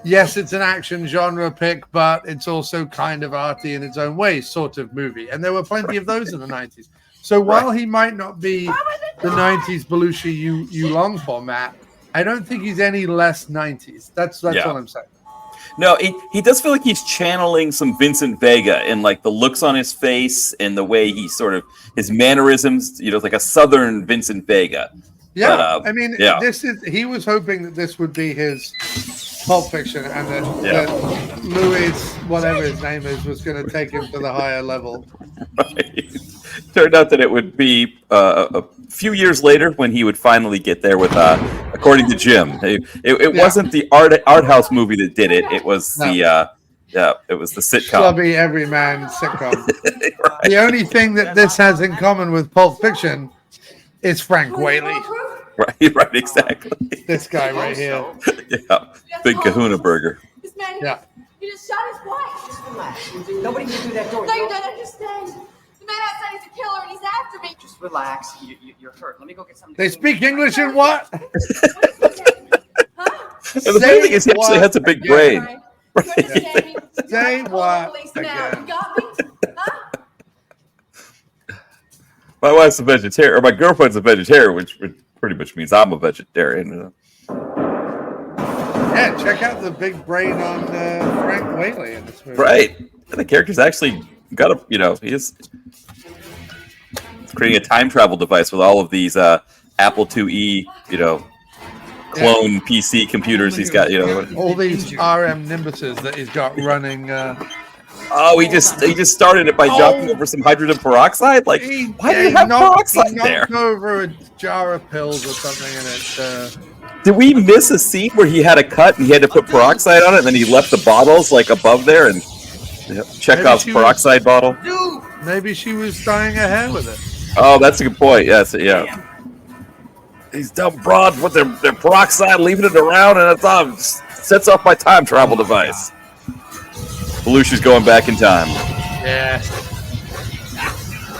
Yes, it's an action genre pick, but it's also kind of arty in its own way, sort of movie. And there were plenty of those in the 90s. So while he might not be the 90s Belushi you long for, Matt, I don't think he's any less 90s. That's all I'm saying. No, he does feel like he's channeling some Vincent Vega in like the looks on his face and the way he sort of his mannerisms, like a Southern Vincent Vega. Yeah, but, he was hoping that this would be his Pulp Fiction and that Louis, whatever his name is, was going to take him to the higher level. Right. Turned out that it would be a few years later when he would finally get there with, according to Jim, it wasn't the art house movie that did it. It was it was the sitcom. Schlubby everyman sitcom. Right. The only thing that this has in common with Pulp Fiction is Frank Whaley. Right, exactly. This guy right here. Yeah, Big Kahuna Burger. This man, he just shot his wife. Just relax. Nobody can do that door. No, you don't understand. The man outside is a killer and he's after me. Just relax. You're hurt. Let me go get something. They speak English in what? And the funny thing is, he actually has a big brain. Right. Say what? Now, you got me? Huh? My wife's a vegetarian, or my girlfriend's a vegetarian, which pretty much means I'm a vegetarian. Yeah, check out the big brain on Frank Whaley in this movie. Right. And the character's actually got he is creating a time travel device with all of these Apple IIe, clone PC computers he's got, all these RM Nimbuses that he's got running. He just started it by jumping over some hydrogen peroxide. Like, why do you have peroxide there? He knocked over a jar of pills or something in it. Did we miss a scene where he had a cut and he had to put peroxide on it, and then he left the bottles like above there and Chekhov's peroxide bottle? Maybe she was dyeing her hair with it. Oh, that's a good point. Yes, yeah. These dumb broads with their peroxide, leaving it around, and it sets off my time travel device. Belushi's going back in time. Yeah.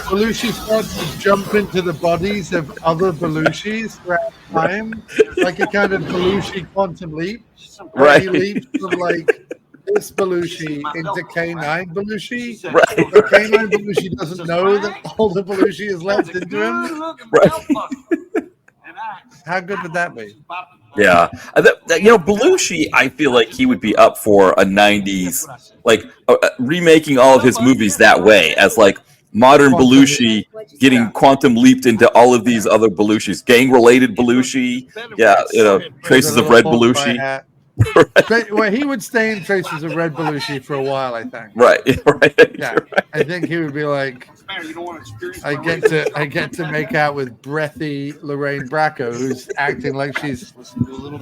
Belushi starts to jump into the bodies of other Belushis throughout time, like a kind of Belushi quantum leap. Right. He leaps from like this Belushi into K9 Belushi. Right. But K9 Belushi doesn't know that all the Belushi is left into him. Right. How good would that be? Yeah, Belushi, I feel like he would be up for a 90s, like remaking all of his movies that way, as like modern Belushi getting quantum leaped into all of these other Belushis, gang-related Belushi, traces of Red Belushi. Right. Well, he would stay in Traces of Red Belushi for a while, I think. Right. Yeah, I think he would be like, I get to make out with breathy Lorraine Bracco, who's acting like she's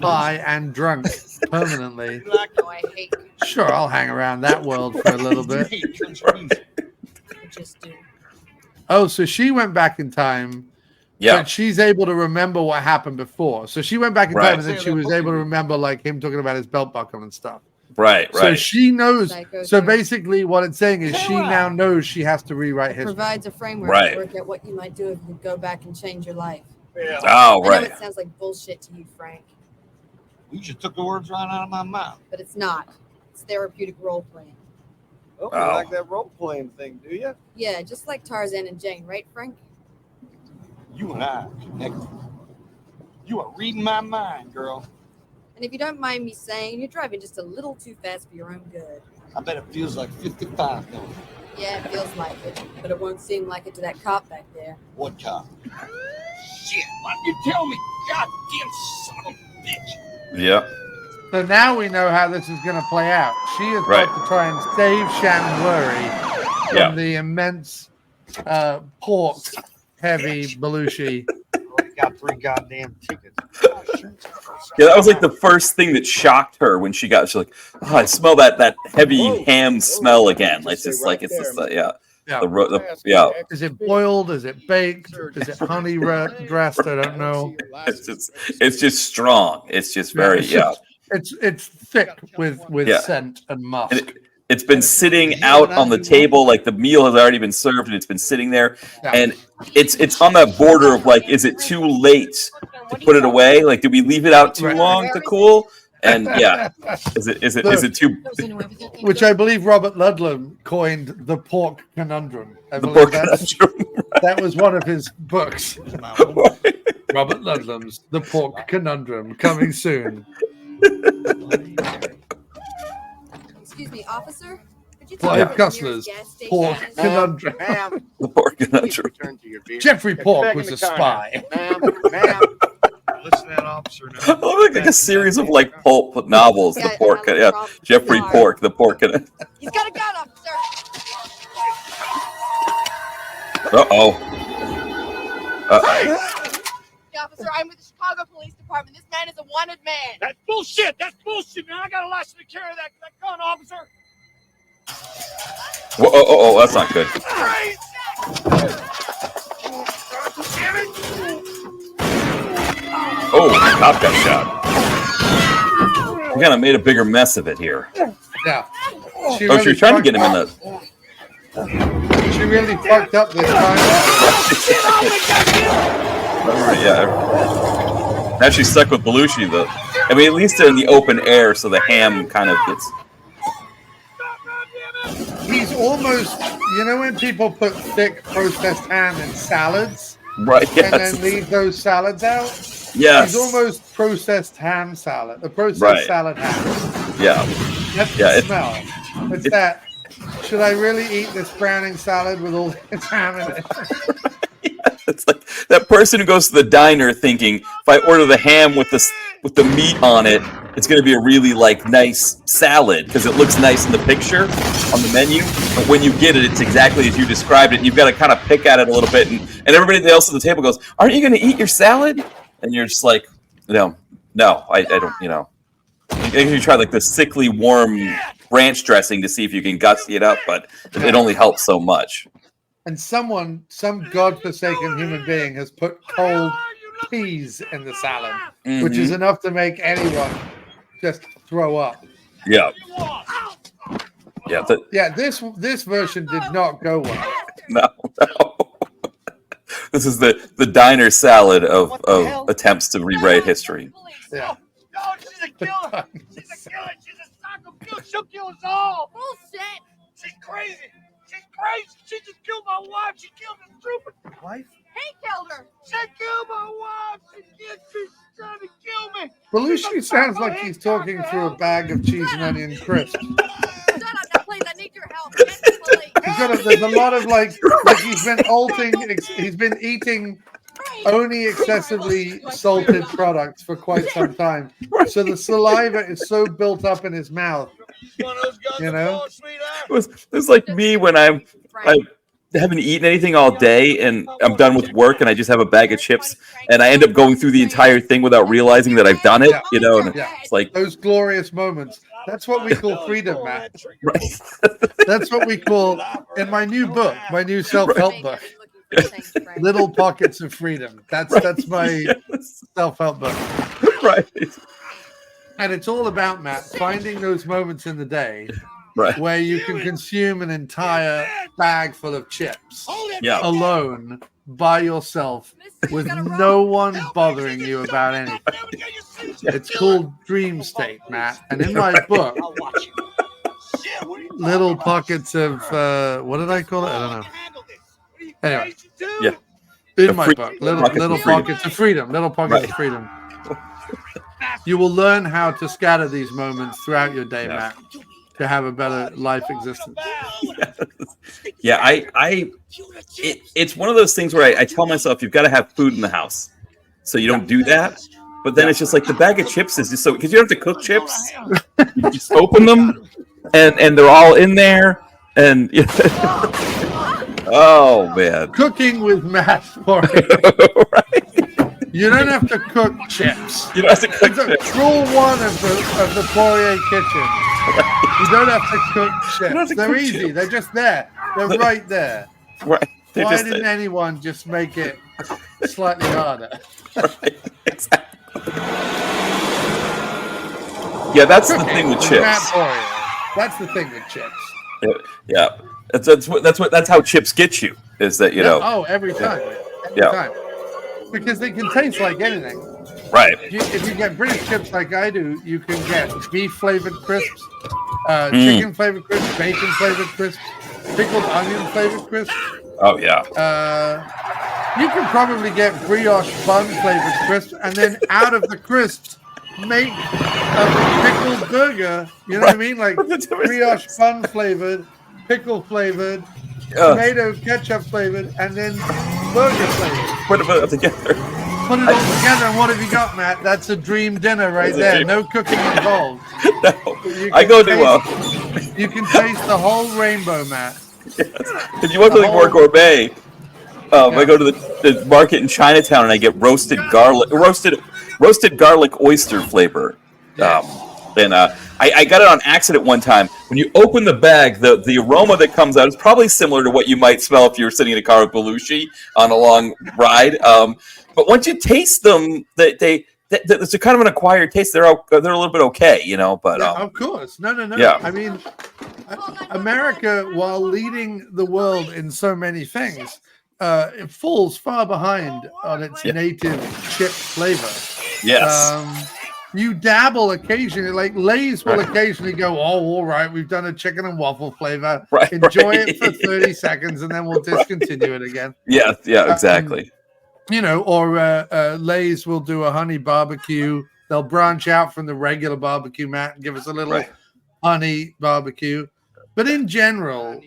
high and drunk permanently. Sure, I'll hang around that world for a little bit. Oh, so she went back in time. Yeah. But she's able to remember what happened before. So she went back in time and then she was able to remember like him talking about his belt buckle and stuff. Right. So she knows. So basically what it's saying is she now knows she has to rewrite history. Provides a framework to work out what you might do if you go back and change your life. Oh, I right. know it sounds like bullshit to you, Frank. You just took the words right out of my mouth. But it's not. It's therapeutic role playing. Oh, you like that role playing thing, do you? Yeah, just like Tarzan and Jane, right, Frank? You and I are connected. You are reading my mind, girl. And if you don't mind me saying, you're driving just a little too fast for your own good. I bet it feels like 55 now. Yeah, it feels like it, but it won't seem like it to that cop back there. What cop? Shit, why didn't you tell me? Goddamn son of a bitch. Yeah. So now we know how this is going to play out. She is about to try and save Shannon Lurie from the immense pork-heavy Belushi. Got 3 goddamn tickets. Yeah, that was like the first thing that shocked her when she's like, oh, I smell that heavy ham smell again. Like it's like it's just yeah. Yeah. Is it boiled? Is it baked? Is it honey dressed? I don't know. It's just strong. It's just very It's thick with scent and musk. It's been sitting out on the table, like the meal has already been served, and it's been sitting there, and it's on that border of like, is it too late to put it away? Like, did we leave it out too long to cool? And is it too? Which I believe Robert Ludlum coined the pork conundrum. That was one of his books. Robert Ludlum's The Pork Conundrum, coming soon. Excuse me, officer? Clive Cussler's Pork Conundrum. The Pork Conundrum. Jeffrey Pork was a spy. Listen to that officer now. Oh, like a series of like pulp novels. The Pork, Jeffrey Pork, The Pork Conundrum. He's got a gun, officer. Officer, I'm with the Chicago Police Department. This man is a wanted man. That's bullshit. That's bullshit, man. I got a license to carry that gun, officer. Oh, that's not good. Oh, the cop got shot. We kind of made a bigger mess of it here. Yeah. She was trying to get him in the. She really fucked up this time. Yeah. Now she's stuck with Belushi, though. I mean, at least they're in the open air, so the ham kind of gets. He's almost, you know, when people put thick processed ham in salads, right? Yes. And then leave those salads out. Yes. He's almost processed ham salad. The processed salad ham. Yeah. That's the smell. It's that. Should I really eat this browning salad with all this ham in it? It's like that person who goes to the diner thinking, if I order the ham with the meat on it, it's going to be a really like nice salad because it looks nice in the picture on the menu. But when you get it, it's exactly as you described it. And you've got to kind of pick at it a little bit, and everybody else at the table goes, "Aren't you going to eat your salad?" And you're just like, "No, I don't." You know, you try like the sickly warm ranch dressing to see if you can gutsy it up, but it only helps so much. And some godforsaken human being has put cold peas in the salad, which is enough to make anyone just throw up. Yeah. This version did not go well. No. This is the diner salad of attempts to rewrite history. Yeah. No, she's a killer. She's a killer. She's a psycho killer. She'll kill us all. Bullshit. She's crazy. She's crazy. She just killed my wife. She killed this trooper. Wife? He killed her. She killed my wife. She's trying to kill me. Belushi sounds like he's talking through a bag of cheese and onion crisps. Shut up now, please. I need your help. Get the police. There's a lot of like he's been eating only excessively salted products for quite some time. So the saliva is so built up in his mouth. You know? It was like me when I haven't eaten anything all day and I'm done with work and I just have a bag of chips and I end up going through the entire thing without realizing that I've done it, you know? And it's like those glorious moments. That's what we call freedom, Matt. Right. That's what we call in my new book, my new self-help book. Little Pockets of Freedom. That's my self-help book. Right. And it's all about, Matt, finding those moments in the day where you can consume an entire bag full of chips alone by yourself with no one bothering you about anything. It's called Dream State, Matt. And in my book, Little Pockets of what did I call it? I don't know. Anyway, in my book, little pockets of freedom. Little pockets of freedom. You will learn how to scatter these moments throughout your day, Matt, to have a better life existence. Yeah, it's one of those things where I tell myself you've got to have food in the house, so you don't do that. But then it's just like the bag of chips is just so because you don't have to cook chips. You just open them, and they're all in there, and oh man, cooking with Matt for right. You don't have to cook chips. You don't have to cook chips. It's rule one of the Poirier kitchen. You don't have to cook chips. They're easy. Chips. They're just there. They're right there. Right. They're Why didn't anyone just make it slightly harder? Right. Exactly. Yeah, that's cooking the thing with chips. Matt Poirier. That's the thing with chips. Yeah. That's how chips get you. Is that you know? Oh, every time. Every time. Because they can taste like anything. Right. If you get British chips like I do, you can get beef flavored crisps, chicken flavored crisps, bacon flavored crisps, pickled onion flavored crisps. Oh yeah. You can probably get brioche bun flavored crisps, and then out of the crisps, make a pickled burger. You know what I mean? Like brioche bun flavored, pickle flavored, tomato ketchup flavored, and then burger flavored. Put it all together. Put it all together, and what have you got, Matt? That's a dream dinner right there. No cooking involved. No, I go to you can taste the whole rainbow, Matt. Yes. If you want something more gourmet, I go to the market in Chinatown and I get roasted garlic oyster flavor. And I got it on accident one time. When you open the bag, the aroma that comes out is probably similar to what you might smell if you were sitting in a car with Belushi on a long ride. But once you taste them, it's a kind of an acquired taste. They're a little bit okay, you know. But of course, no. Yeah. I mean, America, while leading the world in so many things, it falls far behind on its native chip flavor. Yes. You dabble occasionally, like Lay's will occasionally go, oh, all right, we've done a chicken and waffle flavor. Enjoy it for 30 seconds and then we'll discontinue it again. Yeah, exactly. You know, or Lay's will do a honey barbecue. They'll branch out from the regular barbecue, Matt, and give us a little honey barbecue. But in general,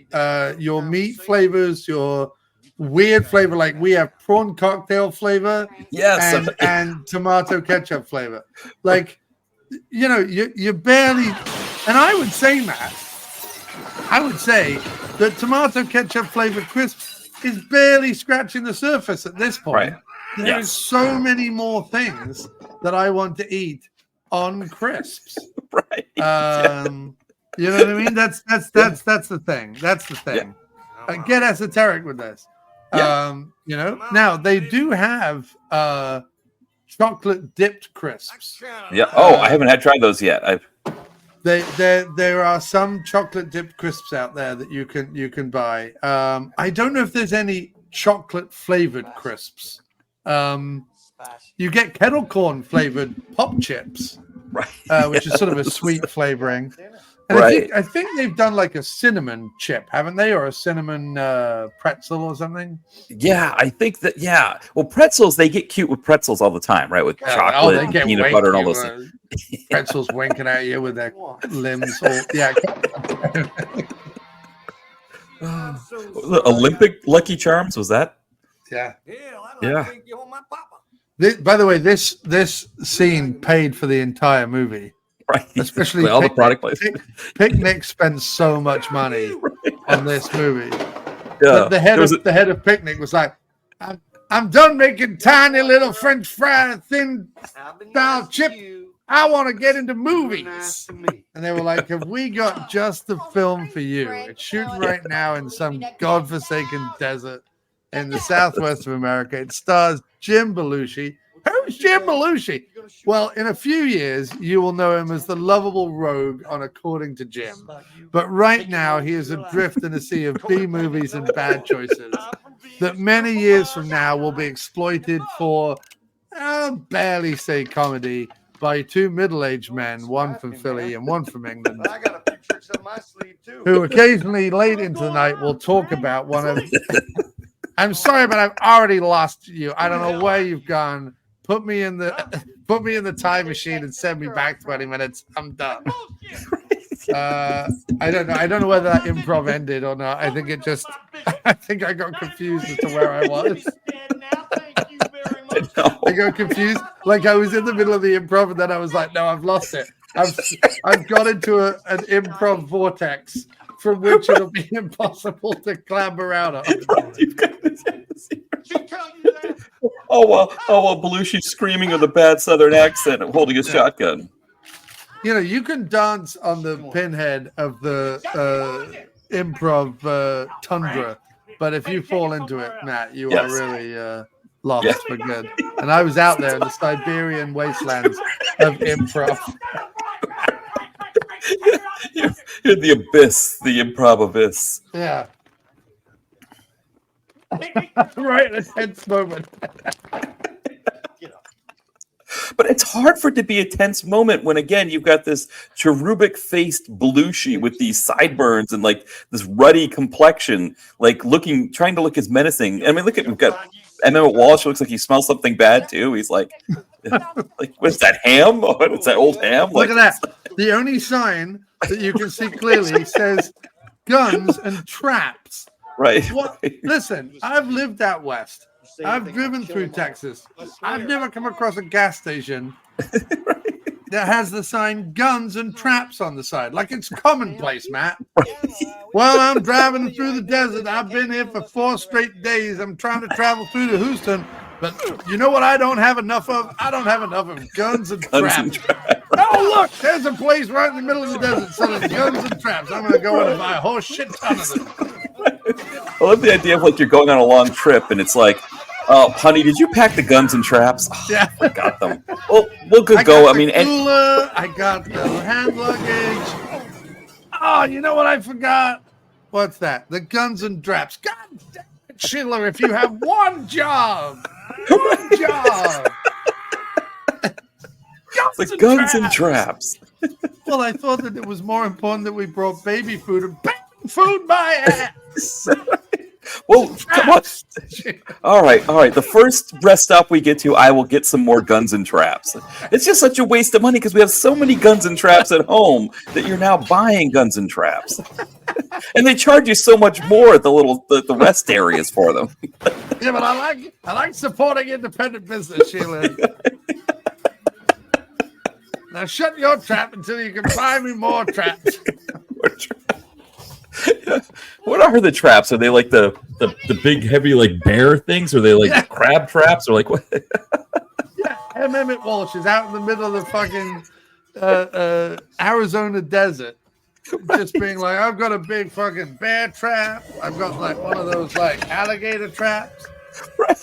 your meat flavors, your weird flavor, like we have prawn cocktail flavor, and tomato ketchup flavor. Like, you know, you barely, and I would say, Matt, that tomato ketchup flavored crisps is barely scratching the surface at this point. There's so many more things that I want to eat on crisps. You know what I mean? That's the thing. That's the thing. Get esoteric with this. You know, now they do have chocolate dipped crisps. Yeah. Oh, I haven't tried those yet. There are some chocolate dipped crisps out there that you can buy. I don't know if there's any chocolate flavored crisps. You get kettle corn flavored pop chips, which is sort of a sweet flavoring. And I think they've done like a cinnamon chip, haven't they? Or a cinnamon pretzel or something? Yeah, I think that, Well, pretzels, they get cute with pretzels all the time, right? With chocolate and peanut butter and all those things. Pretzels winking at you with their limbs. Olympic Lucky Charms, was that? Yeah. Yeah. By the way, this scene paid for the entire movie. Right. Especially all the product placement. Picnic spends so much money on this movie. Yeah. The head of Picnic was like, I'm done making tiny little French fry thin style chip. I want to get into movies. And they were like, have we got just the film for you? It's shooting right now in some godforsaken desert in the southwest of America. It stars Jim Belushi. Who's Jim Belushi? Well, in a few years, you will know him as the lovable rogue on According to Jim. But right now, he is adrift in a sea of B movies and bad choices that many years from now will be exploited for, I'll barely say comedy, by two middle-aged men, one from Philly and one from England, who occasionally late into the night will talk about one of... I'm sorry, but I've already lost you. I don't know where you've gone. put me in the time machine and send me back 20 minutes. I'm done. I don't know whether that improv ended or not. I think I got confused as to where I was. I got confused. Like I was in the middle of the improv and then I was like, no, I've lost it. I've got into an improv vortex from which it'll be impossible to clamber out of. Oh well, Belushi's screaming with a bad Southern accent and holding a shotgun. You know, you can dance on the pinhead of the improv tundra, but if you fall into it, Matt, you are really lost for good. And I was out there in the Siberian wastelands of improv. You're the abyss, the improv abyss. Yeah. Right at a tense moment. But it's hard for it to be a tense moment when, again, you've got this cherubic-faced Belushi with these sideburns and like this ruddy complexion, like trying to look as menacing. I mean, we've got Emmett Walsh looks like he smells something bad too. He's like what's that, ham? What's that, old ham? Look at that. The only sign that you can see clearly says guns and traps. Right. Listen, I've lived out west. I've driven through Texas. I've never come across a gas station that has the sign guns and traps on the side. Like it's commonplace, Matt. Well, I'm driving through the desert. I've been here for 4 straight days. I'm trying to travel through to Houston. But you know what I don't have enough of? I don't have enough of guns and traps. Oh, look, there's a place right in the middle of the desert selling guns and traps. I'm going to go in and buy a whole shit ton of them. I love the idea of like you're going on a long trip and it's like, oh, honey, did you pack the guns and traps? Oh, yeah, I forgot them. Well, we'll go. I mean, I got the hand luggage. Oh, you know what I forgot? What's that? The guns and traps. God damn it, Schindler, if you have one job. One job. The guns and traps. Well, I thought that it was more important that we brought baby food and food by ass. Well, come on. All right. The first rest stop we get to, I will get some more guns and traps. It's just such a waste of money because we have so many guns and traps at home that you're now buying guns and traps, and they charge you so much more at the rest areas for them. Yeah, but I like supporting independent business, Sheila. Now shut your trap until you can buy me more traps. What are the traps? Are they like the big heavy like bear things? Or are they like crab traps? Or like what? Yeah, Emmett Walsh is out in the middle of the fucking Arizona desert, just being like, I've got a big fucking bear trap. I've got like one of those like alligator traps. Right.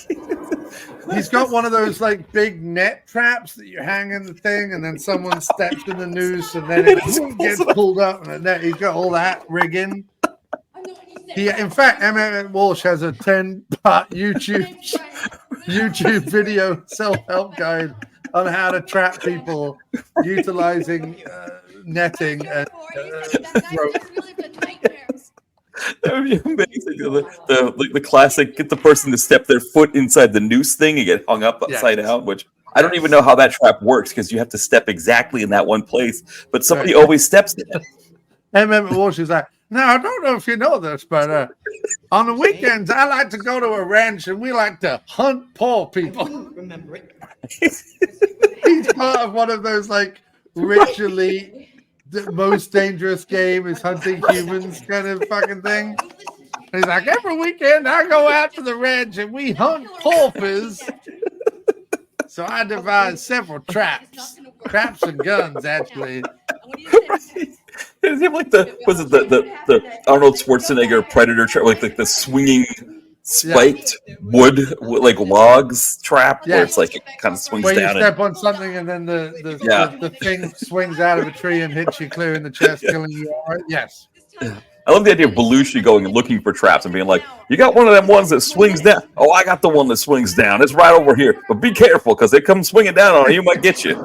He's got one of those like big net traps that you hang in the thing, and then someone steps in the noose, and then it gets pulled up, and then he's got all that rigging. In fact, Emmett Walsh has a 10-part YouTube video self-help guide on how to trap people utilizing netting and rope. That would be amazing. The classic, get the person to step their foot inside the noose thing and get hung up upside down, which I don't even know how that trap works because you have to step exactly in that one place, but somebody always steps in it. Emmett Walsh is like, now, I don't know if you know this, but on the weekends, I like to go to a ranch and we like to hunt poor people. Remember it. He's part of one of those like rich elite. The most dangerous game is hunting humans kind of fucking thing. And he's like, every weekend I go out to the ranch and we hunt paupers. So I devised several traps and guns, actually. Is it like the Arnold Schwarzenegger Predator trap, like the swinging spiked wood like logs trap where it's like it kind of swings where down. You step on something and then the thing swings out of a tree and hits you clear in the chest, killing you. Yes. Yeah. I love the idea of Belushi going and looking for traps and being like, you got one of them ones that swings down. Oh, I got the one that swings down. It's right over here. But be careful because they come swinging down on you, might get you.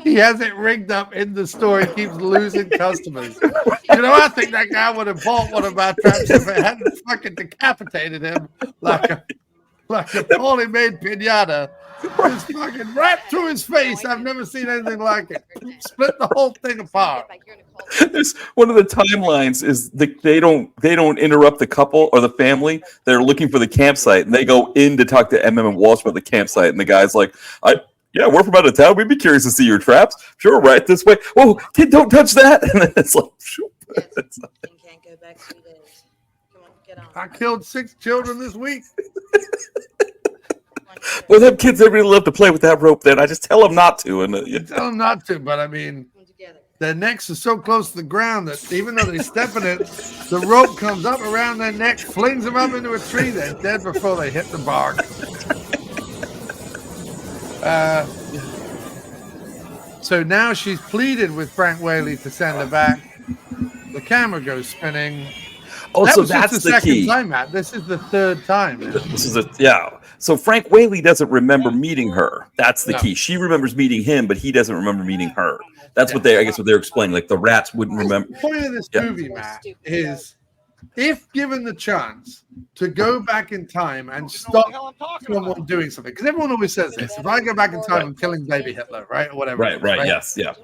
He has it rigged up in the store. He keeps losing customers. You know, I think that guy would have bought one of my traps if it hadn't fucking decapitated him. Like like a poorly made pinata. Just fucking right through his face. I've never seen anything like it. Split the whole thing apart. There's one of the timelines is they don't interrupt the couple or the family. They're looking for the campsite, and they go in to talk to MM and Walsh about the campsite, and the guy's like, yeah, we're from out of town. We'd be curious to see your traps. Sure, right this way. Whoa, kid, don't touch that. And then it's like, Can't go back 2 days. Come on, get on. I killed 6 children this week. well, them kids, they really love to play with that rope. Then I just tell them not to, and Tell them not to, but I mean, their necks are so close to the ground that even though they step in it, the rope comes up around their neck, flings them up into a tree. They're dead before they hit the bark. So now she's pleaded with Frank Whaley to send her back. The camera goes spinning. Oh, that so was just that's the the second key. time, Matt. This is the 3rd time. Now. This is So Frank Whaley doesn't remember meeting her. That's the key. She remembers meeting him, but he doesn't remember meeting her. That's what they're explaining. Like the rats wouldn't remember. The point of this movie, Matt, is if given the chance to go back in time and stop someone doing something, because everyone always says this: if I go back in time, I'm killing baby Hitler, right, or whatever. Right. Yes. Yeah.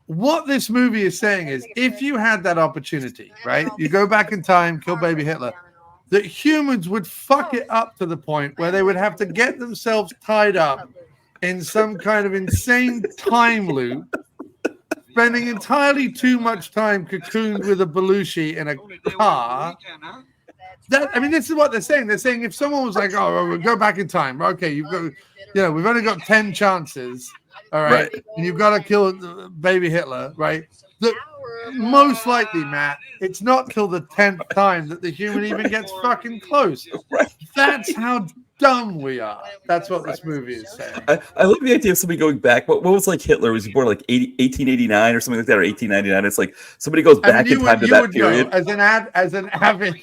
What this movie is saying is, if you had that opportunity, right, you go back in time, kill baby Hitler, that humans would fuck it up to the point where they would have to get themselves tied up in some kind of insane time loop, spending entirely too much time cocooned with a Belushi in a car. This is what they're saying. They're saying if someone was like, "Oh, we'll go back in time," okay, you've got, we've only got 10 chances, all right, and you've got to kill baby Hitler, right? Most likely, Matt, it's not till the 10th time that the human even gets fucking close. That's how dumb we are. That's what this movie is saying. I love the idea of somebody going back. What was like Hitler? Was he born like 1889 or something like that, or 1899? It's like somebody goes back in time to that period. As an avid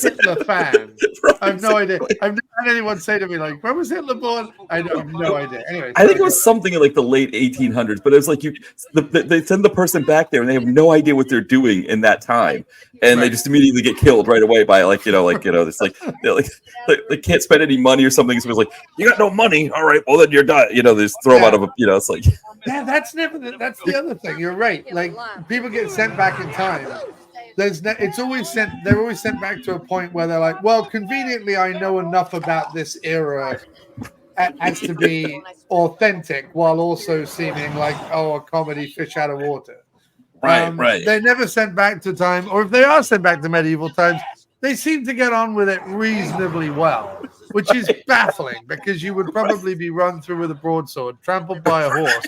Hitler fan, I have no idea. I've never had anyone say to me like, "When was Hitler born?" I have no idea. Anyway, I think it was something in like the late 1800s, but it was like they send the person back there and they have no idea what they're doing in that time, and they just immediately get killed right away by it's like they can't spend any money or something. So it's like, you got no money, all right, well then you're done. They just throw them out of a. It's like that's the other thing. You're right. Like people get sent back in time. They're always sent back to a point where they're like, well, conveniently, I know enough about this era as to be authentic, while also seeming like a comedy fish out of water. Right. They're never sent back to time, or if they are sent back to medieval times, they seem to get on with it reasonably well, which is baffling because you would probably be run through with a broadsword, trampled by a horse,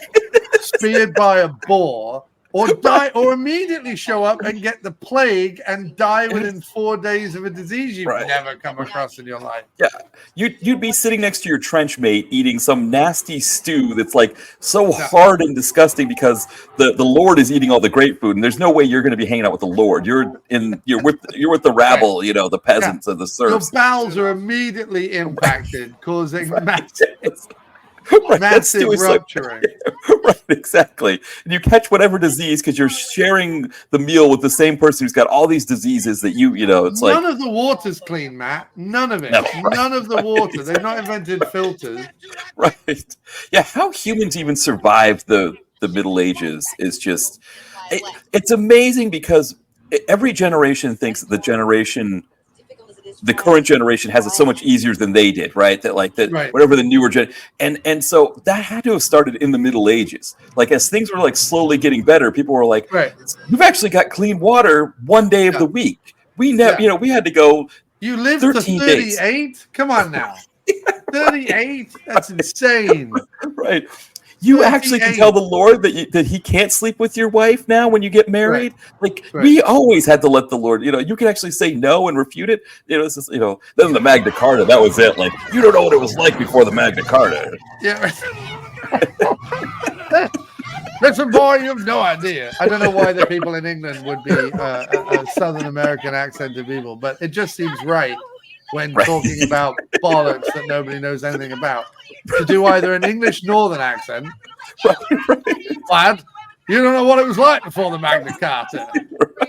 speared by a boar. Or die, or immediately show up and get the plague and die within 4 days of a disease you've never come across in your life. Yeah, you'd be sitting next to your trench mate eating some nasty stew that's like so hard and disgusting because the Lord is eating all the great food, and there's no way you're going to be hanging out with the Lord. You're with the rabble, the peasants and the serfs. Your bowels are immediately impacted, causing Right, massive rupturing. Right, exactly. And you catch whatever disease because you're sharing the meal with the same person who's got all these diseases that it's like none of the water's clean, Matt. None of it. No, none of the water. They've not invented filters. Right. Yeah, how humans even survived the Middle Ages is just it's amazing because every generation thinks that the current generation has it so much easier than they did, right? Whatever the newer gen, and so that had to have started in the Middle Ages. Like as things were like slowly getting better, people were like, "We've actually got clean water one day of the week." We never, we had to go. You lived to 38? Days. Come on now, 38? That's insane, right? You actually can tell the Lord that He can't sleep with your wife now when you get married. We always had to let the Lord. You can actually say no and refute it. It's just, then the Magna Carta. That was it. Like you don't know what it was like before the Magna Carta. Yeah. Listen, boy, you have no idea. I don't know why the people in England would be a Southern American accent of evil, but it just seems right when talking about bollocks that nobody knows anything about. To do either an English Northern accent, lad, You don't know what it was like before the Magna Carta.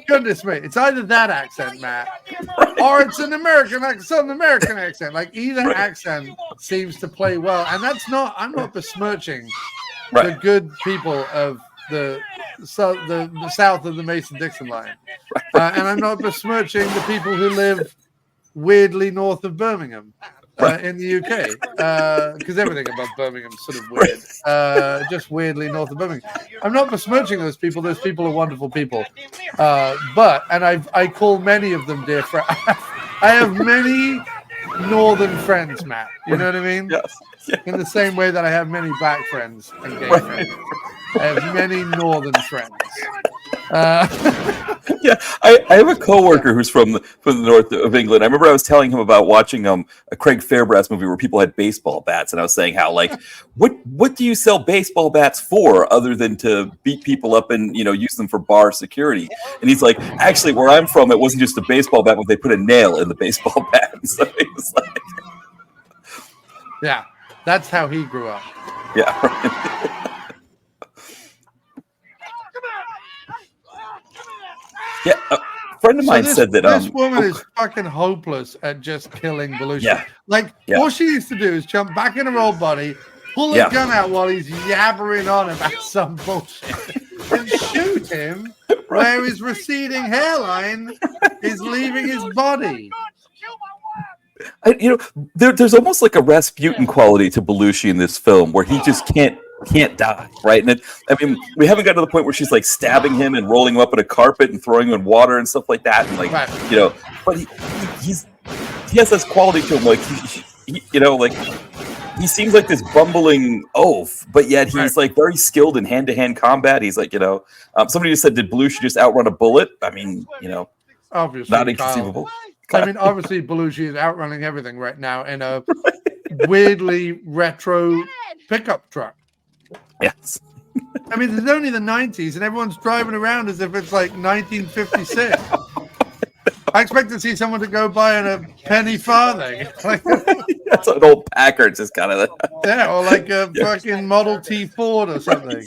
Goodness me. It's either that accent, Matt, or it's an American accent, Southern American accent. Like either accent seems to play well. And I'm not besmirching the good people of the south of the Mason-Dixon line. And I'm not besmirching the people who live weirdly north of Birmingham. In the UK, because everything above Birmingham is sort of weird, just weirdly north of Birmingham. I'm not besmirching those people. Those people are wonderful people. I call many of them dear friends. I have many northern friends, Matt. You know what I mean? Yes. In the same way that I have many black friends and gay friends. I have many northern friends. Yeah, I have a coworker who's from the north of England. I remember I was telling him about watching a Craig Fairbrass movie where people had baseball bats, and I was saying how like what do you sell baseball bats for other than to beat people up and use them for bar security? And he's like, actually, where I'm from, it wasn't just a baseball bat, but they put a nail in the baseball bat. So he's like, yeah, that's how he grew up. Yeah. Right. Yeah, a friend of mine said that this woman is fucking hopeless at just killing Belushi. Yeah. All she needs to do is jump back in her old body, pull a gun out while he's yabbering on about some bullshit, and shoot him where his receding hairline is leaving his body. There's almost like a Rasputin quality to Belushi in this film, where he just can't die, right? And we haven't got to the point where she's like stabbing him and rolling him up in a carpet and throwing him in water and stuff like that, and like but he has this quality to him, like he seems like this bumbling oaf, but yet he's like very skilled in hand-to-hand combat. He's like somebody just said, did Belushi just outrun a bullet? I mean, obviously not inconceivable. I mean, obviously Belushi is outrunning everything right now in a weirdly retro pickup truck. Yes. I mean, it's only the 90s, and everyone's driving around as if it's like 1956. I expect to see someone to go by in a penny farthing. That's an old Packard, just kind of. Yeah, or like a fucking Model T Ford or something.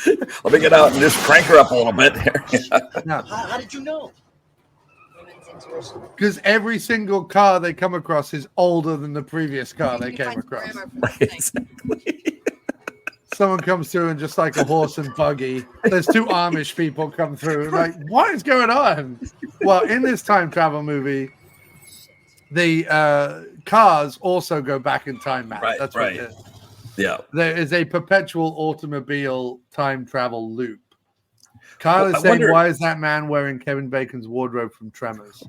Let me get out and just crank her up a little bit here. How did you know? Because every single car they come across is older than the previous car they came across. Exactly. Someone comes through and just like a horse and buggy. There's two Amish people come through. Like, what is going on? Well, in this time travel movie, the cars also go back in time, Matt. Right, That's right. what it is. Yeah. There is a perpetual automobile time travel loop. Kyle is I saying, wonder, why is that man wearing Kevin Bacon's wardrobe from Tremors?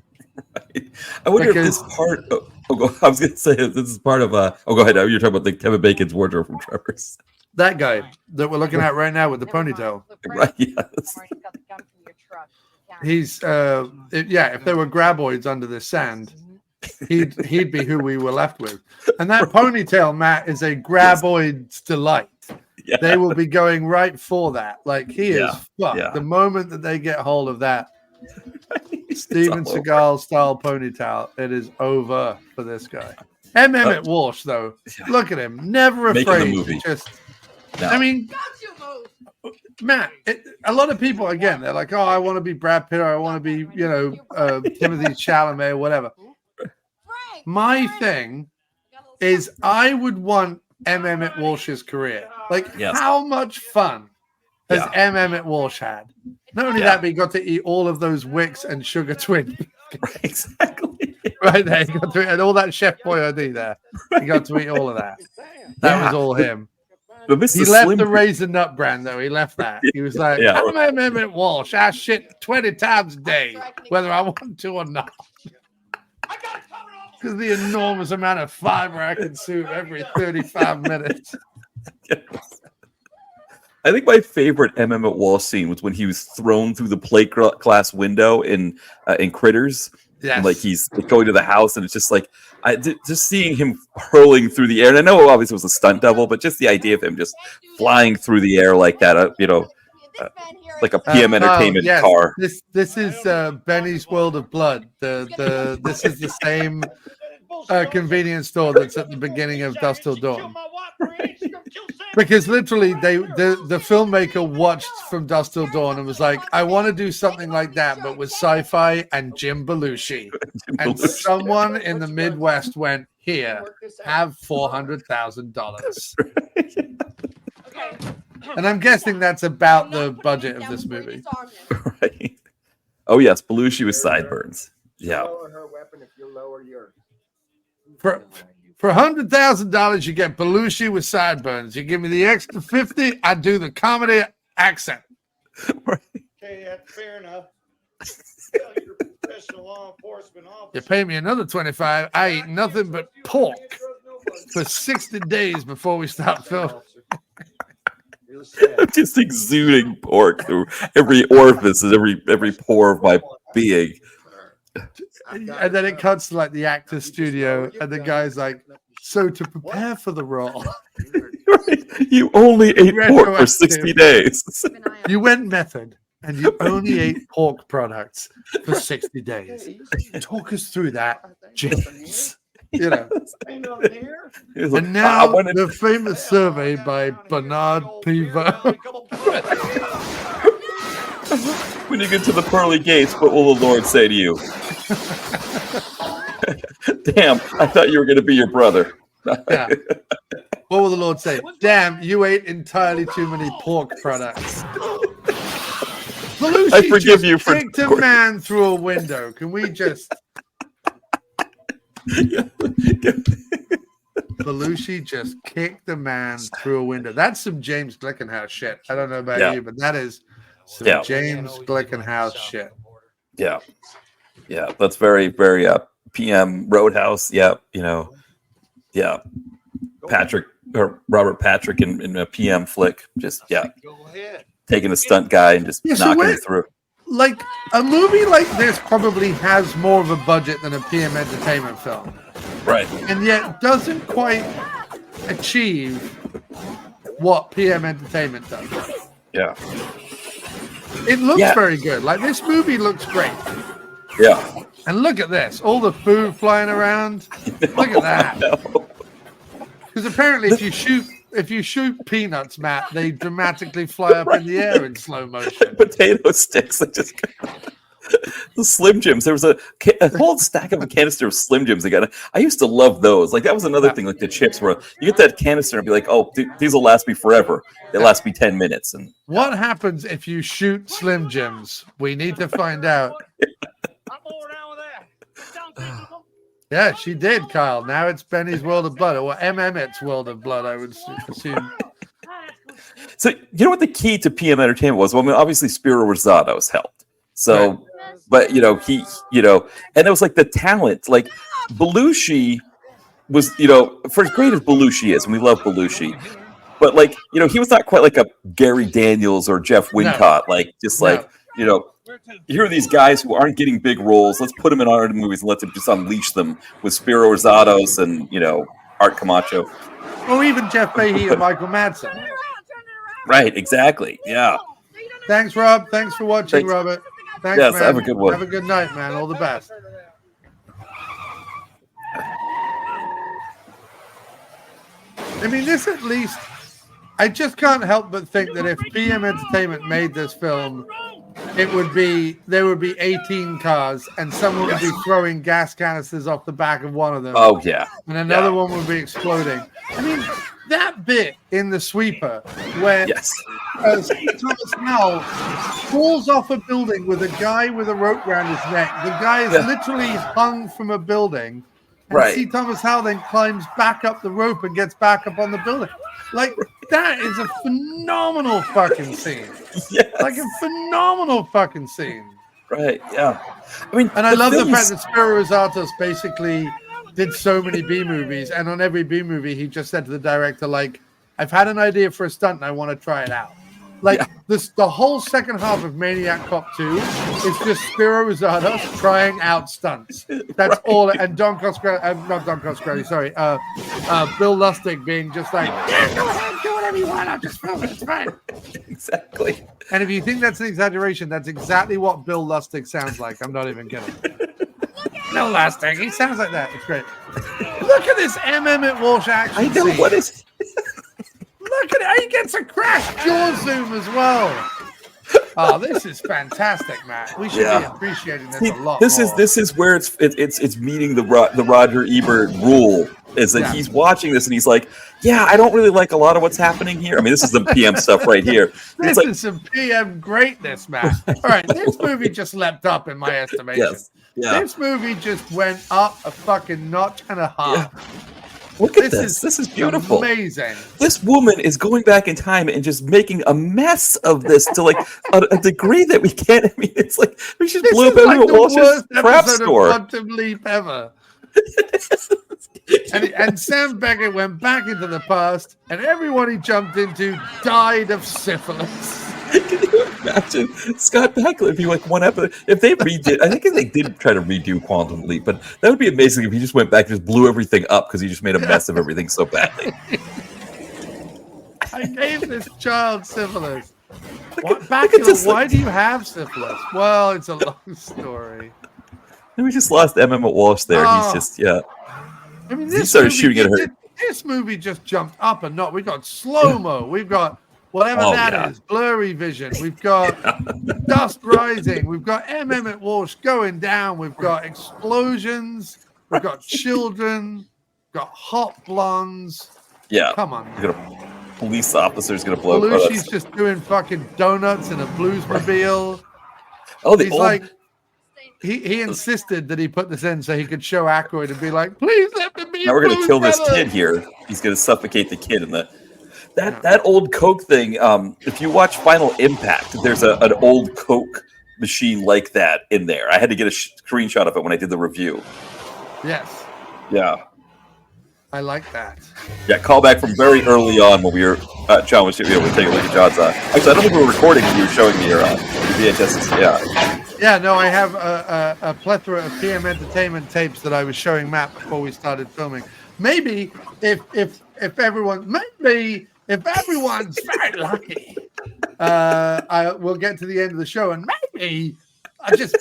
Right. I wonder if this part. I was going to say this is part of. Go ahead. You're talking about the Kevin Bacon's wardrobe from Tremors. That guy that we're looking at right now with the ponytail. Right. Yes. He's if there were graboids under this sand, he'd be who we were left with. And that ponytail, Matt, is a graboid's delight. Yeah. They will be going right for that. Like he is fucked. Yeah. The moment that they get hold of that Steven Seagal style ponytail, it is over for this guy. Emmett Walsh, though, look at him, never afraid. I mean, Matt, a lot of people, again, they're like, oh, I want to be Brad Pitt, or I want to be, Timothy Chalamet, or whatever. My thing is, I would want Emmett Walsh's career. Like, how much fun has Emmett Walsh had? Not only that, but he got to eat all of those Wicks and Sugar Twin. Exactly. Right there. He got to eat, and all that Chef Boyardee there. He got to eat all of that. That was all him. He left the Raisin Nut brand, though. He left that. He was like, I'm Emmett Walsh. I shit 20 times a day, whether I want to or not. Because the enormous amount of fiber I consume every 35 minutes. I think my favorite Emmett Walsh scene was when he was thrown through the plate glass window in Critters. Yes. And like he's going to the house, and it's just like just seeing him hurling through the air. And I know obviously it was a stunt double, but just the idea of him just flying through the air like that, like a PM Entertainment car. This is Benny's World of Blood. This is the same convenience store that's at the beginning of Dusk Till Dawn. Because literally, the filmmaker watched From Dusk Till Dawn and was like, "I want to do something like that, but with sci-fi and Jim Belushi." And someone in the Midwest went, "Here, have $400,000." And I'm guessing that's about the budget of this movie. Right. Oh yes, Belushi with sideburns. Yeah. For $100,000, you get Belushi with sideburns. You give me the extra 50, I do the comedy accent. Okay, that's fair enough. Tell your professional law enforcement officer. You pay me another 25, I eat nothing but pork for 60 days before we start filming. I'm just exuding pork through every orifice and every pore of my being. And then it cuts to like the actor's studio, and the guy's like, "So to prepare for the role, you only ate pork for 60 days. You went method, and you only ate pork products for 60 days. Talk us through that, James." You know. And now the famous survey by Bernard Pivot. When you get to the pearly gates, what will the Lord say to you? Damn, I thought you were going to be your brother. Yeah. What will the Lord say? Damn, you ate entirely too many pork products. Belushi I forgive you for kicked a man through a window. Can we just... Belushi just kicked the man through a window. That's some James Glickenhaus shit. I don't know about you, but that is some James Glickenhaus shit. Yeah. Yeah, that's very, very PM Roadhouse. Yeah, you know. Yeah. Patrick or Robert Patrick in a PM flick. Just taking a stunt guy and just knocking it through. Like a movie like this probably has more of a budget than a PM Entertainment film. Right. And yet doesn't quite achieve what PM Entertainment does. Yeah. It looks very good. Like this movie looks great. Yeah. And look at this. All the food flying around. Look at that. Because apparently if you shoot peanuts, Matt, they dramatically fly up in the air in slow motion. Potato sticks. They just the Slim Jims. There was a whole stack of a canister of Slim Jims. I used to love those. Like that was another thing. Like the chips, where you get that canister and be like, "Oh, these will last me forever. They last me 10 minutes." And what happens if you shoot Slim Jims? We need to find out. Yeah, she did, Kyle. Now it's Benny's World of Blood, or Emmett's World of Blood, I would assume. So, you know what the key to PM Entertainment was? Well, I mean, obviously, Spiro Rosatos helped. So, but, you know, he, you know, and it was like the talent. Like, Belushi was, you know, for as great as Belushi is, and we love Belushi, but, like, you know, he was not quite like a Gary Daniels or Jeff Wincott. Like, just like, you know, here are these guys who aren't getting big roles. Let's put them in art movies and let them just unleash them with Spiro Rosatos and, you know, Art Camacho. Or even Jeff Fahey and Michael Madsen. Right, exactly. Yeah. Thanks, Rob. Thanks for watching, Robert. Thanks, yes, man. have a good one. Have a good night, man. All the best. I mean, this at least, I just can't help but think that if PM Entertainment made this film, there would be 18 cars, and someone would be throwing gas canisters off the back of one of them. Oh, yeah. And another one would be exploding. I mean, that bit in The Sweeper where Thomas Howell falls off a building with a guy with a rope around his neck. The guy is literally hung from a building. And C. Thomas Howell then climbs back up the rope and gets back up on the building. Like, that is a phenomenal fucking scene. Yes. Like a phenomenal fucking scene. Right, yeah. I mean, and I love the fact that Spiro Rosatos basically did so many B movies, and on every B movie, he just said to the director, like, I've had an idea for a stunt and I want to try it out. Like, the whole second half of Maniac Cop 2 is just Spiro Rosatos trying out stunts. That's all. And Don Coscarelli, not Don Coscarelli, sorry, Bill Lustig being just like, yeah, go ahead, do whatever you want, I'll just film it, it's fine. Exactly. And if you think that's an exaggeration, that's exactly what Bill Lustig sounds like. I'm not even kidding. Bill Lustig, he sounds like that. It's great. Look at this M. Emmett Walsh action I know, scene. what is Look he gets a crash jaw zoom as well. Oh, this is fantastic, Matt. We should be appreciating this a lot more. This is where it's meeting the Roger Ebert rule. Is that he's watching this and he's like, yeah, I don't really like a lot of what's happening here. I mean, this is the PM stuff right here. This is some PM greatness, Matt. All right, this movie just leapt up in my estimation. Yes. Yeah. This movie just went up a fucking notch and a half. Yeah. Look at this. This is beautiful. Amazing. This woman is going back in time and just making a mess of this to like a degree that we can't. I mean, it's like we should blew up everyone Walsh's crap store. Quantum Leap ever. and Sam Beckett went back into the past, and everyone he jumped into died of syphilis. Can you imagine Scott Bakula if he like one episode? If they redid, I think they did try to redo Quantum Leap, but that would be amazing if he just went back and just blew everything up because he just made a mess of everything so badly. I gave this child syphilis. Bakula, why do you have syphilis? Well, it's a long story. And we just lost Emmett Walsh there. He's just I mean, he started shooting at her. This movie just jumped up a notch. We got slow-mo. We've got whatever that is, blurry vision. We've got dust rising. We've got Emmett Walsh going down. We've got explosions. We've got children. We've got hot blondes. Yeah. Come on. We've got a police officer's going to blow. Belushi's just doing fucking donuts in a bluesmobile. Oh, he's like... He insisted that he put this in so he could show Aykroyd and be like, please let me be. Now we're going to kill this kid here. He's going to suffocate the kid in that old Coke thing. If you watch Final Impact, there's an old Coke machine like that in there. I had to get a screenshot of it when I did the review. Yes. Yeah. I like that. Yeah, call back from very early on when we were John was taking a look at John's. Actually, I don't think we were recording when you were showing me your VHS. Yeah. Yeah, no, I have a plethora of PM Entertainment tapes that I was showing Matt before we started filming. Maybe if everyone's very lucky, I will get to the end of the show and maybe I just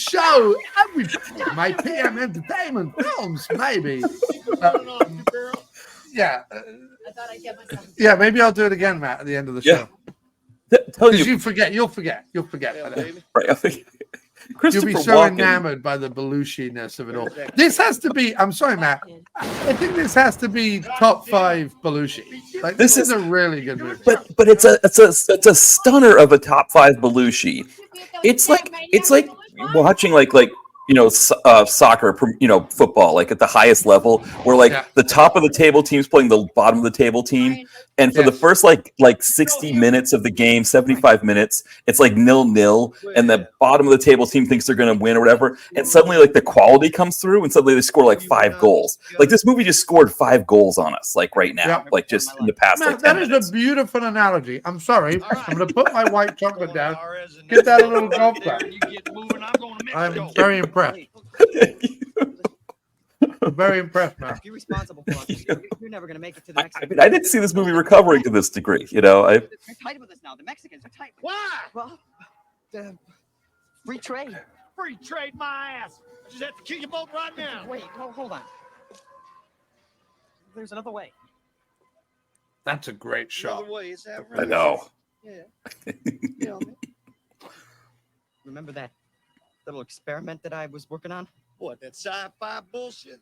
show everybody my PM Entertainment films. Maybe. Yeah. Yeah, maybe I'll do it again, Matt, at the end of the show. Because you'll forget. You'll forget. Right. You'll be so enamored by the Belushi-ness of it all. This has to be. I'm sorry, Matt. I think this has to be top 5 Belushi. Like this is a really good movie. But it's a stunner of a top 5 Belushi. It's like watching like soccer, football, like at the highest level, where the top of the table team's playing the bottom of the table team, and for the first like 60 minutes of the game, 75 minutes, it's like 0-0, and the bottom of the table team thinks they're going to win or whatever, and suddenly like the quality comes through, and suddenly they score like 5 goals. Like this movie just scored 5 goals on us, like right now, like just in the past. Matt, like 10 that minutes. is a beautiful analogy. I'm sorry. I'm going to put my white chocolate down. Get that a little golf clap. I'm very impressed. I'm very impressed, man. You're responsible for it. You're never going to make it to the next. I didn't see this movie recovering to this degree. They're tight with us now. The Mexicans are tight. Why? Well, free trade. Free trade my ass. I just have to kill you both right now. Wait, hold on. There's another way. That's a great shot. Another way, is that right? I know. Yeah. Remember that little experiment that I was working on? What, that sci-fi bullshit?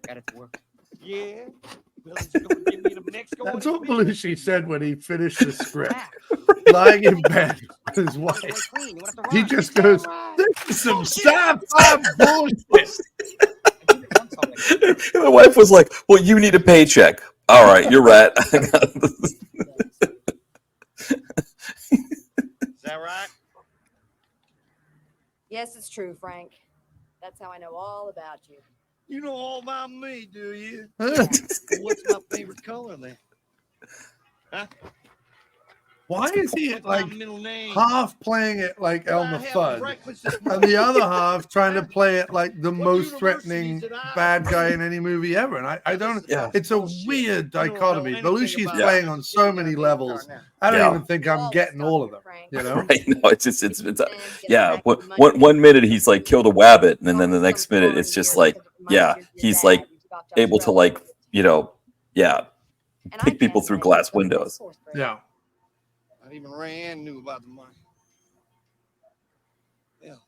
Got it to work. Yeah. Well, it's gonna give me the Mexico. That's what Belushi said when he finished the script. Lying in bed with his wife. He just goes, this is some sci-fi bullshit. And the wife was like, well, you need a paycheck. All right, you're right. Is that right? Yes, it's true, Frank. That's how I know all about you. You know all about me, do you? What's my favorite color then? Huh? Why is he like half playing it like Elmer Fudd and the other half trying to play it like the most threatening bad guy in any movie ever? And I don't. Yeah. It's a weird dichotomy. Belushi's playing on so many levels. I don't even think I'm getting all of them. You know? Right? No, it's yeah. One minute he's like killed a wabbit, and then the next minute it's just like he's like able to kick people through glass windows. Yeah. Not even Rayanne knew about the money. Well,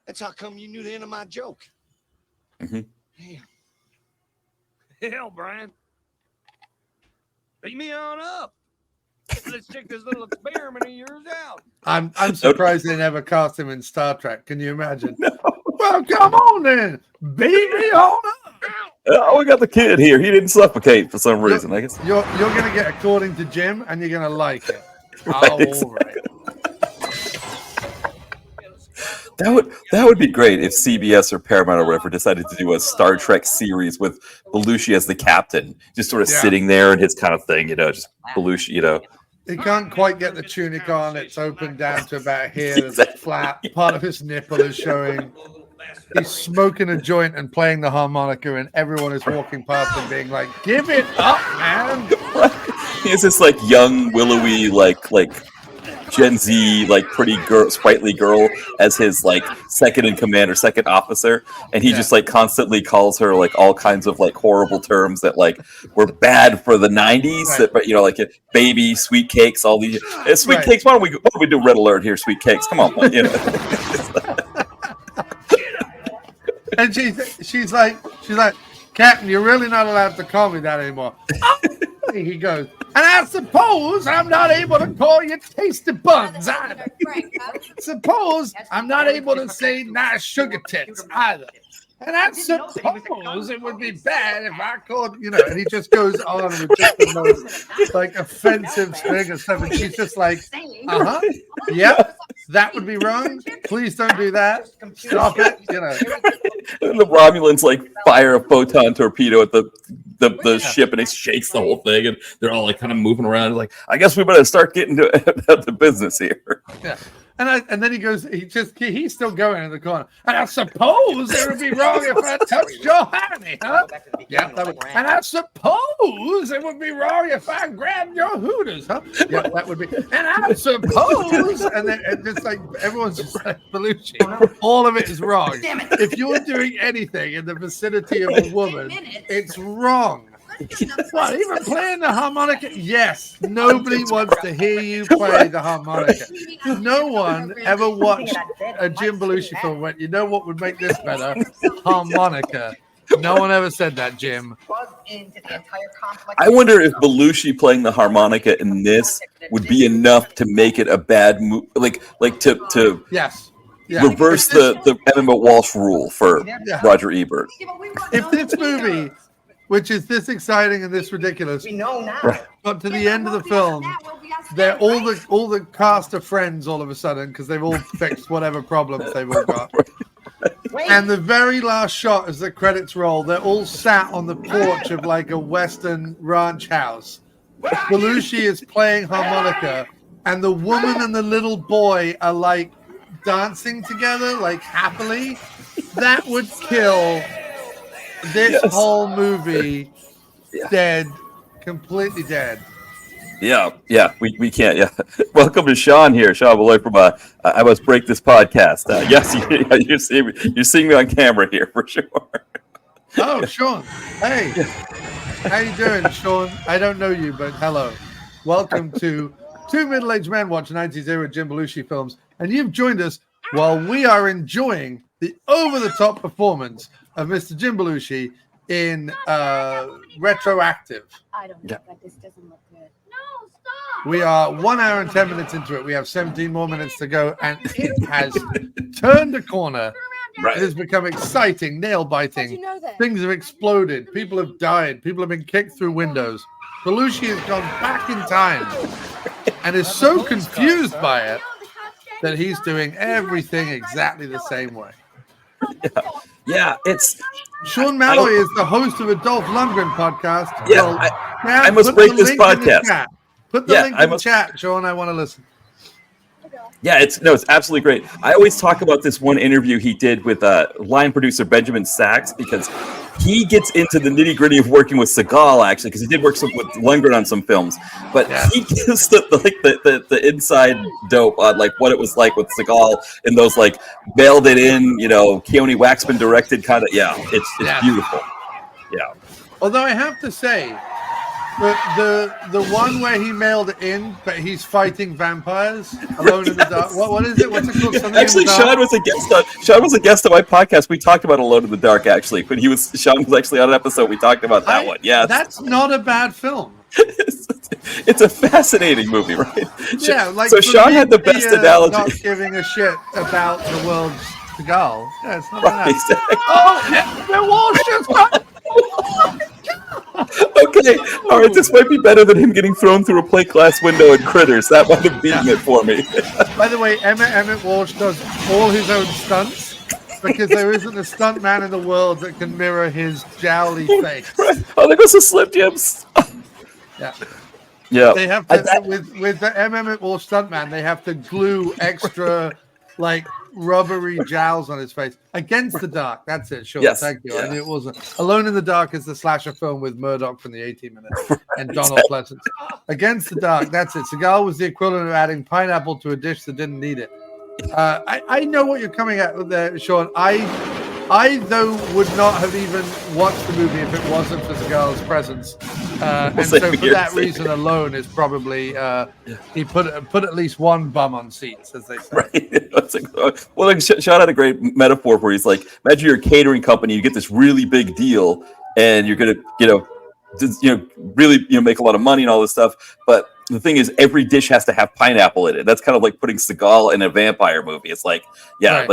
that's how come you knew the end of my joke. Mm-hmm. Hell, Brian. Beat me on up. Let's check this little experiment of yours out. I'm surprised they never cast him in Star Trek. Can you imagine? No. Well, come on then. Beat me on up. Oh, we got the kid here. He didn't suffocate for some reason, I guess. You're going to get According to Jim, and you're going to like it. All right. That would be great if CBS or Paramount or whatever decided to do a Star Trek series with Belushi as the captain, just sort of sitting there and his kind of thing, just Belushi, He can't quite get the tunic on. It's open down to about here. There's a flat. Part of his nipple is showing. He's smoking a joint and playing the harmonica, and everyone is walking past him being like, give it up, man. He's this like young, willowy, like Gen Z, like pretty girl, sprightly girl as his like second in command or second officer, and he just like constantly calls her like all kinds of like horrible terms that like were bad for the 90s. Right. That, like baby, sweet cakes, all these sweet cakes. Why don't we do Red Alert here? Sweet cakes, come on, And she's like, Captain, you're really not allowed to call me that anymore. He goes, and I suppose I'm not able to call you tasty buns either. Suppose I'm not able to say nice sugar tits either. And I suppose it would be bad if I called, and he just goes on with just the most like offensive string of stuff. And she's just like, yep, that would be wrong. Please don't do that. Stop it. And the Romulans like fire a photon torpedo at the ship, and it shakes the whole thing, and they're all like kind of moving around. Like, I guess we better start getting about the business here. Yeah. And then he goes, he's still going in the corner. And I suppose it would be wrong if I touched your honey, huh? Yeah, that would. And I suppose it would be wrong if I grabbed your hooters, huh? Yeah, that would be. And I suppose, and then it's like everyone's just like Belushi. All of it is wrong. If you're doing anything in the vicinity of a woman, it's wrong. What, even playing the harmonica? Yes, nobody wants to hear you play the harmonica. No one ever watched a Jim Belushi film and went, you know what would make this better? Harmonica. No one ever said that, Jim. I wonder if Belushi playing the harmonica in this would be enough to make it a bad movie, like to yes. reverse the Emmett Walsh rule for Roger Ebert. If this movie, which is this exciting and this ridiculous, but to the end of the film, they're all the cast of Friends all of a sudden because they've all fixed whatever problems they've all got. And the very last shot as the credits roll, they're all sat on the porch of like a Western ranch house. Belushi is playing harmonica, and the woman and the little boy are like dancing together, like happily. That would kill this whole movie dead, completely dead. Yeah, we can't. Yeah, welcome to Sean here, Sean Beloy from I Must Break This podcast. Yes, you're seeing me on camera here for sure. Oh, Sean, hey, how you doing, Sean? I don't know you, but hello, welcome to Two Middle-Aged Men Watch 90s Era Jim Belushi films, and you've joined us while we are enjoying the over-the-top performance of Mr. Jim Belushi in Retroactive. I don't know, but this doesn't look good. No, stop! We are 1 hour and 10 minutes into it. We have 17 more minutes to go, and it has turned a corner. It has become exciting, nail-biting. Things have exploded. People have died. People have been kicked through windows. Belushi has gone back in time and is so confused by it that he's doing everything exactly the same way. Yeah, it's Sean Malloy is the host of a Dolph Lundgren podcast. Yeah, well, I must break this podcast. Put the link in the chat, Sean. I want to listen. Yeah, it's absolutely great. I always talk about this one interview he did with line producer Benjamin Sachs because he gets into the nitty gritty of working with Seagal actually because he did work with Lundgren on some films, but he gives the inside dope on like what it was like with Seagal and those like mailed it in, Keone Waxman directed kind of it's beautiful. Yeah. Although I have to say, The one where he mailed it in, but he's fighting vampires alone in the dark. What is it? What's it called? Something Actually, in the dark? Sean was a guest on my podcast. We talked about Alone in the Dark. Actually, when Sean was actually on an episode, we talked about that one. Yeah, that's not a bad film. It's a fascinating movie, right? Yeah, like so Sean had the best analogy. Not giving a shit about the world's Seagal. Yeah, it's not bad. Exactly. Oh, the wall just Okay, all right. This might be better than him getting thrown through a plate glass window in Critters. That might have beaten it for me. By the way, Emmett Walsh does all his own stunts because there isn't a stunt man in the world that can mirror his jowly face. Right. Oh, there goes the Slim Jims. Yeah. Yeah. They have to with the Emmett Walsh stuntman. They have to glue extra like rubbery jowls on his face. Against the Dark. That's it. Sure. Yes. Thank you. Yeah. I knew it wasn't. Alone in the Dark is the slasher film with Murdoch from the 18 Minutes and Donald Pleasance. Against the Dark. That's it. Seagal was the equivalent of adding pineapple to a dish that didn't need it. I know what you're coming at with there, Sean. I though would not have even watched the movie if it wasn't for Seagal's presence, and so for that reason alone is probably he put at least one bum on seats, as they say. Right. Well, Sean had a great metaphor where he's like, imagine you're a catering company, you get this really big deal, and you're gonna really make a lot of money and all this stuff, but the thing is, every dish has to have pineapple in it. That's kind of like putting Seagal in a vampire movie. It's like, and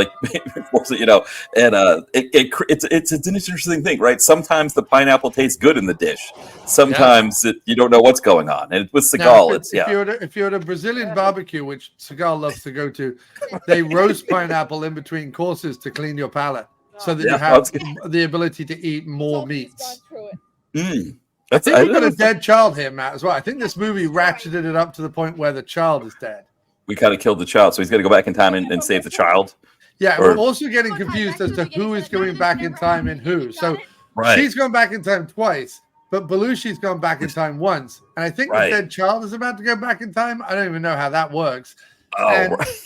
it's an interesting thing, right? Sometimes the pineapple tastes good in the dish. Sometimes you don't know what's going on. And with Seagal, If you're at a Brazilian barbecue, which Seagal loves to go to, they roast pineapple in between courses to clean your palate, so that you have the ability to eat more meats. I think we've got a dead child here, Matt, as well. I think this movie ratcheted it up to the point where the child is dead. We kind of killed the child, so he's got to go back in time and save the child. Yeah, we're also getting confused as to who is going back in time and who. So she's gone back in time twice, but Belushi's gone back in time once. And I think the dead child is about to go back in time. I don't even know how that works.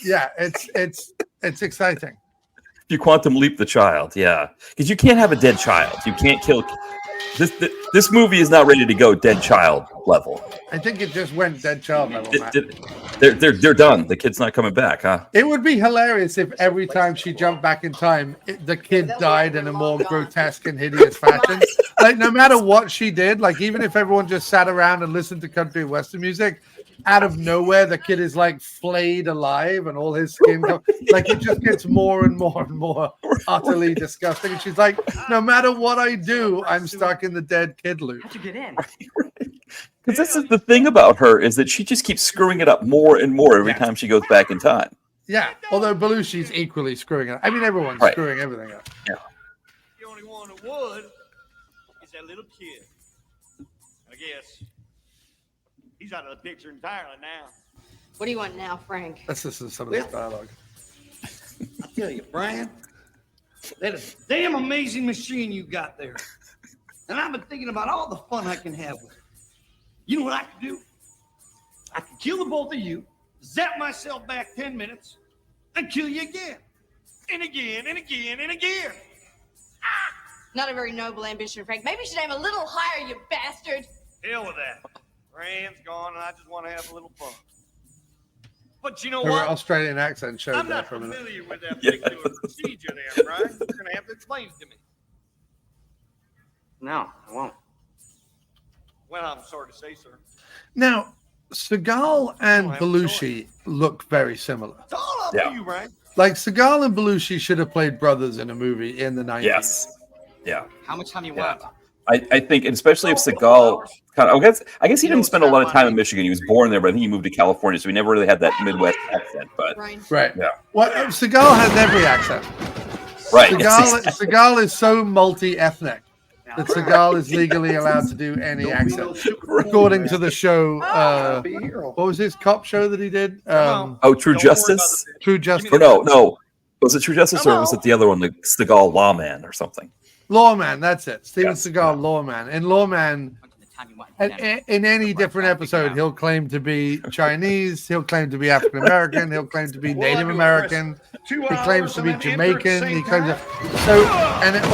Yeah, it's exciting. You quantum leap the child, because you can't have a dead child. You can't kill. This movie is not ready to go dead child level. I think it just went dead child level. They're done. The kid's not coming back, huh? It would be hilarious if every time she jumped back in time, the kid died in a more grotesque and hideous fashion. Like no matter what she did, like even if everyone just sat around and listened to country and western music, out of nowhere the kid is like flayed alive and all his skin like it just gets more and more and more utterly disgusting. And she's like, no matter what I do, I'm stuck in the dead kid loop. How'd you get in? Because this is the thing about her, is that she just keeps screwing it up more and more every time she goes back in time. Yeah, although Belushi's equally screwing it up. I mean, everyone's screwing everything up. Yeah. The only one who would is that little kid. I guess he's out of the picture entirely now. What do you want now, Frank? Let's listen to some of this dialogue. I tell you, Brian, that is a damn amazing machine you got there. And I've been thinking about all the fun I can have with it. You know what I could do? I could kill the both of you, zap myself back 10 minutes, and kill you again. And again, and again, and again. Not a very noble ambition, Frank. Maybe you should aim a little higher, you bastard. Hell with that. Rand's gone, and I just want to have a little fun. But you know Her what? Australian accent showed I'm there not for a minute. familiar with that particular procedure there, Brian. You're going to have to explain it to me. No, I won't. Well, I'm sorry to say, sir. Now, Seagal and Belushi look very similar. It's all up to you, Brian. Like Seagal and Belushi should have played brothers in a movie in the 90s. Yes. Yeah. How much time you want? I think, and especially if Seagal, I guess he didn't spend a lot of time in Michigan. He was born there, but I think he moved to California, so he never really had that Midwest accent. But right, yeah. Well, Seagal has every accent. Right. Seagal is so multi-ethnic that Seagal is legally allowed to do any accent, according to the show. What was his cop show that he did? True Justice. True Justice. Or no. Was it True Justice or was it the other one, the Seagal Lawman or something? Lawman, that's it. Steven Seagal, Lawman. And Lawman, in any different episode, he'll claim to be Chinese, he'll claim to be African American, he'll claim to be Native American, he claims to be Jamaican, he claims to,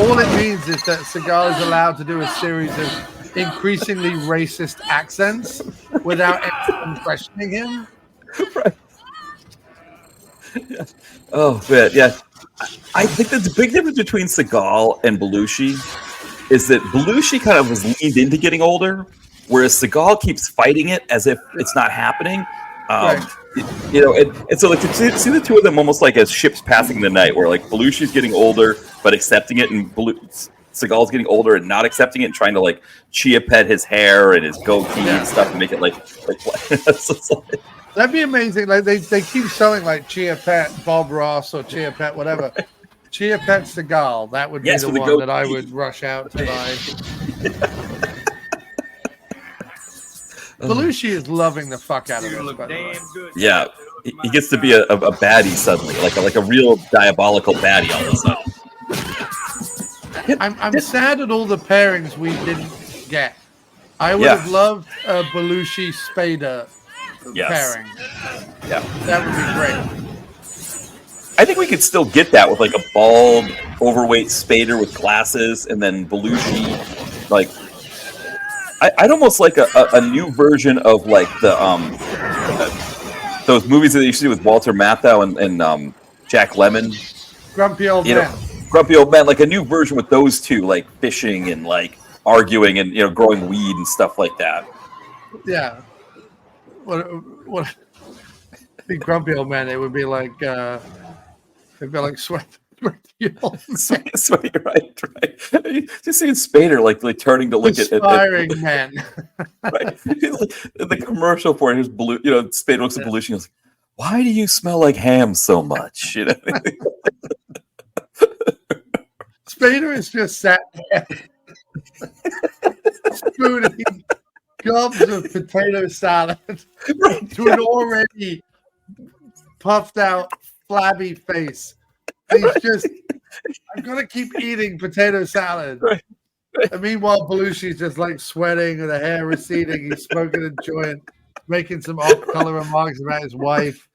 all it means is that Seagal is allowed to do a series of increasingly racist accents without anyone questioning him. Right. Yeah. Oh man, yeah. I think that the big difference between Seagal and Belushi is that Belushi kind of was leaned into getting older, whereas Seagal keeps fighting it as if it's not happening. Right. And so like to see the two of them almost like as ships passing the night, where like Belushi's getting older but accepting it, and Seagal's getting older and not accepting it, and trying to like chia pet his hair and his goatee and stuff and make it like that'd be amazing. Like they keep selling like Chia Pet Bob Ross or Chia Pet whatever. Chia Pet Seagal. That would be the one that I would rush out to buy. Belushi is loving the fuck out of this. By the way. Yeah, he gets to be a baddie suddenly, like a real diabolical baddie all of a sudden. I'm sad at all the pairings we didn't get. I would have loved a Belushi Spader pairing. Yeah, that would be great. I think we could still get that with like a bald, overweight Spader with glasses, and then Belushi. Like, I'd almost like a new version of like the those movies that they used to do with Walter Matthau and Jack Lemmon. Grumpy Old Man. Grumpy Old Man, like a new version with those two, like fishing and like arguing and growing weed and stuff like that. Yeah. What? The Grumpy Old Man. It would be like sweat. Sweaty, right. Just seeing Spader like turning to look aspiring men. Right. The commercial for it is blue. Spader looks at Belushi and goes, "Why do you smell like ham so much?" Spader is just sat there spooning gobs of potato salad to an already puffed out, flabby face. He's just, I'm gonna keep eating potato salad. And meanwhile, Belushi's just like sweating and the hair receding. He's smoking a joint, making some off-color remarks about his wife.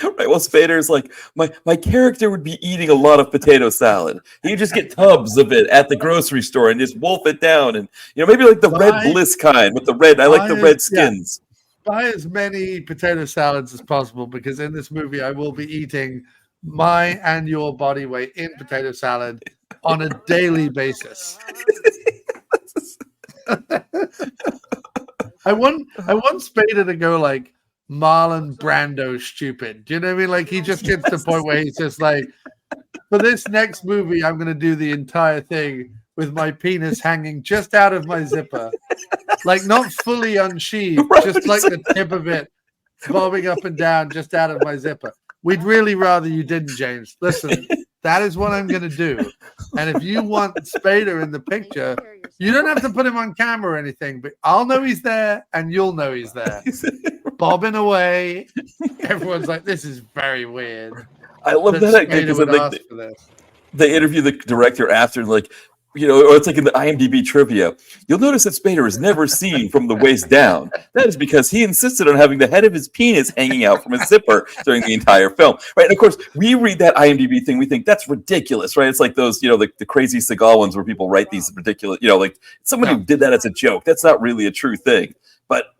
Right. Well, Spader's like, my character would be eating a lot of potato salad. He'd just get tubs of it at the grocery store and just wolf it down, and maybe like the red bliss kind with the red. I like the red skins. Yeah. Buy as many potato salads as possible, because in this movie I will be eating my and your body weight in potato salad on a daily basis. I want Spader to go like Marlon Brando stupid. Do you know what I mean? Like he just gets to the point where he's just like, for this next movie, I'm going to do the entire thing with my penis hanging just out of my zipper. Like not fully unsheathed, just like the tip of it bobbing up and down just out of my zipper. We'd really rather you didn't, James. Listen, that is what I'm going to do. And if you want Spader in the picture, you don't have to put him on camera or anything, but I'll know he's there and you'll know he's there. Bobbing away. Everyone's like, this is very weird. I love that because they interview the director after, and like, or it's like in the IMDb trivia, you'll notice that Spader is never seen from the waist down. That is because he insisted on having the head of his penis hanging out from his zipper during the entire film. Right. And of course, we read that IMDb thing, we think that's ridiculous, right? It's like those, the crazy Seagal ones where people write these ridiculous, like somebody who did that as a joke. That's not really a true thing. But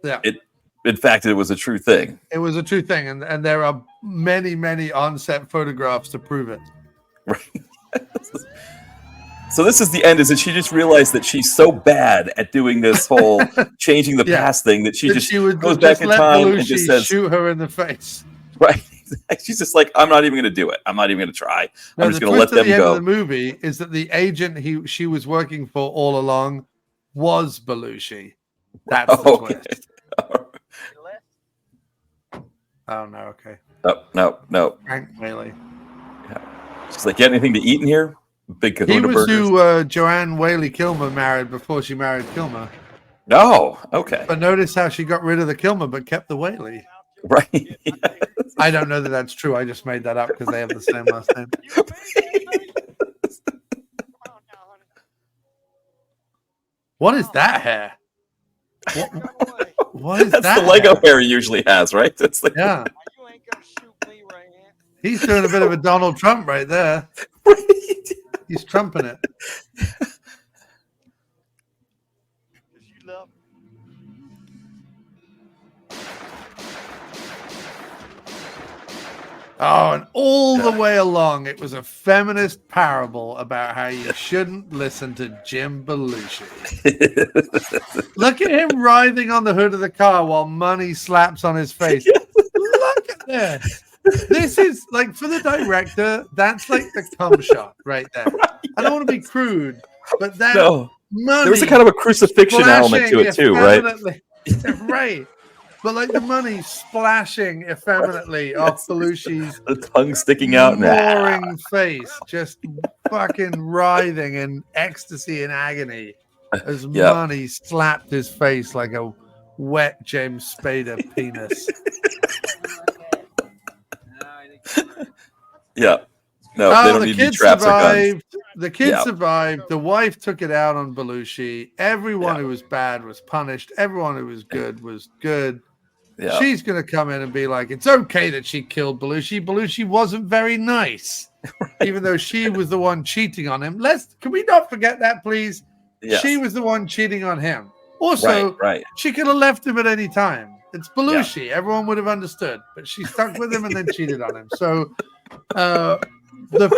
in fact, it was a true thing. It was a true thing. And there are many, many on-set photographs to prove it. Right. So this is the end, is that she just realized that she's so bad at doing this whole changing the past thing that she goes back in time and just says, shoot her in the face. Right. She's just like, I'm not even going to do it. I'm not even going to try. I'm just going to let them the go. End of the movie is that the agent she was working for all along was Belushi. That's the twist. Oh, no. Okay. No. Frank Whaley. Yeah. She's like, get anything to eat in here? Big Kahuna He was burgers. who Joanne Whaley Kilmer married before she married Kilmer. Oh, okay. But notice how she got rid of the Kilmer but kept the Whaley. Right. Yes. I don't know that that's true. I just made that up because they have the same last name. What is that hair? What is that's that? The Lego hair he usually has, right? That's like yeah. He's doing a bit of a Donald Trump right there. He's trumping it. love. Oh, and all the way along, it was a feminist parable about how you shouldn't listen to Jim Belushi. Look at him writhing on the hood of the car while money slaps on his face. Look at this. This is like, for the director, that's like the cum shot right there. I don't want to be crude, but that money. There was a kind of a crucifixion element to it too, right? Right. But like the money splashing effeminately off Belushi's the tongue sticking out, roaring face, just fucking writhing in ecstasy and agony as money slapped his face like a wet James Spader penis. Yeah. No, they don't need to be traps or guns. The kid survived. The wife took it out on Belushi. Everyone who was bad was punished. Everyone who was good was good. Yeah. She's going to come in and be like, it's okay that she killed Belushi. Belushi wasn't very nice, even though she was the one cheating on him. Can we not forget that, please? Yes. She was the one cheating on him. Also, she could have left him at any time. It's Belushi. Yeah. Everyone would have understood, but she stuck with him and then cheated on him. So the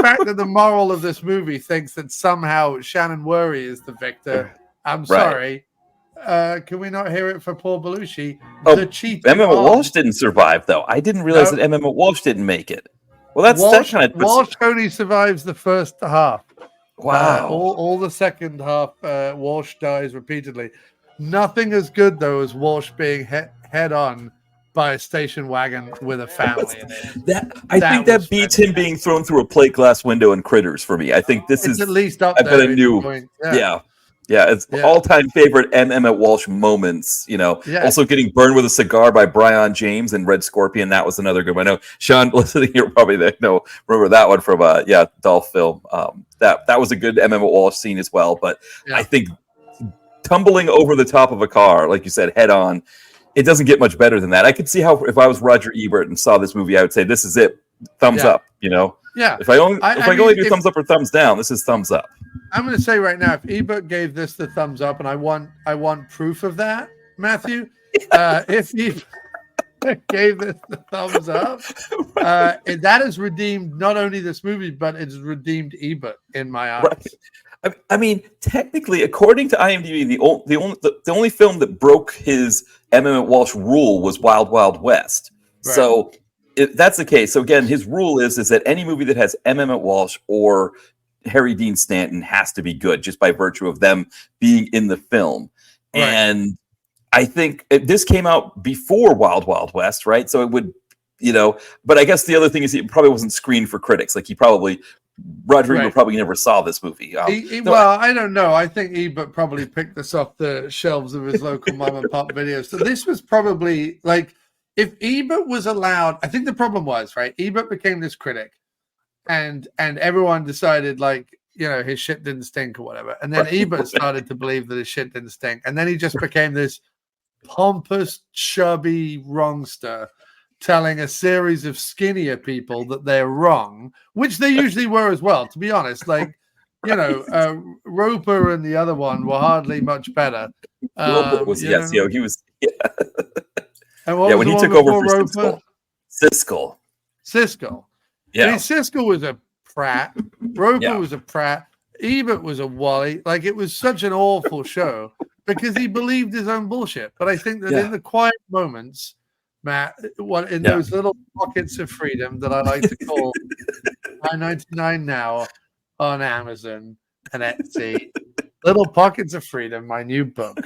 fact that the moral of this movie thinks that somehow Shannon Worry is the victor, I'm sorry. Can we not hear it for poor Belushi? The cheating. Emmett Walsh didn't survive, though. I didn't realize that Emmett Walsh didn't make it. Well, that kind of Walsh only survives the first half. Wow. All the second half, Walsh dies repeatedly. Nothing as good though as Walsh being head on by a station wagon with a family in it. I think that beats him being thrown through a plate glass window in Critters for me. I think this is at least up there. I knew. Yeah, it's all-time favorite Emmett Walsh moments, you know. Yeah. Also getting burned with a cigar by Brian James and Red Scorpion, that was another good one. I know, Sean, listening here, probably remember that one from Dolph film. That was a good Emmett Walsh scene as well. But I think tumbling over the top of a car, like you said, head on, it doesn't get much better than that. I could see how if I was Roger Ebert and saw this movie, I would say, this is it, thumbs up, you know. Yeah. If I only do thumbs up or thumbs down, this is thumbs up. I'm going to say right now, if Ebert gave this the thumbs up, and I want proof of that, Matthew. If he gave this the thumbs up, that has redeemed not only this movie, but it's redeemed Ebert in my eyes. Right. I mean, technically, according to IMDb, the only film that broke his Emmett Walsh rule was Wild Wild West. Right. So if that's the case, so again, his rule is that any movie that has Emmett Walsh or Harry Dean Stanton has to be good just by virtue of them being in the film. Right. And I think this came out before Wild Wild West, right? So it would, but I guess the other thing is it probably wasn't screened for critics. Like Roger Ebert probably never saw this movie. I don't know. I think Ebert probably picked this off the shelves of his local mom and pop videos. So this was probably like, if Ebert was allowed, I think the problem was, right? Ebert became this critic and everyone decided his shit didn't stink or whatever. And then Ebert started to believe that his shit didn't stink. And then he just became this pompous, chubby wrongster telling a series of skinnier people that they're wrong, which they usually were as well, to be honest. Roper and the other one were hardly much better. Roper was, he was, And what was when he took over for Siskel. Siskel. Yeah. I mean, Siskel was a prat. Roper was a prat. Ebert was a wally. It was such an awful show because he believed his own bullshit. But I think that in the quiet moments, Matt, those little pockets of freedom that I like to call $9.99 now on Amazon and Etsy, Little Pockets of Freedom, my new book.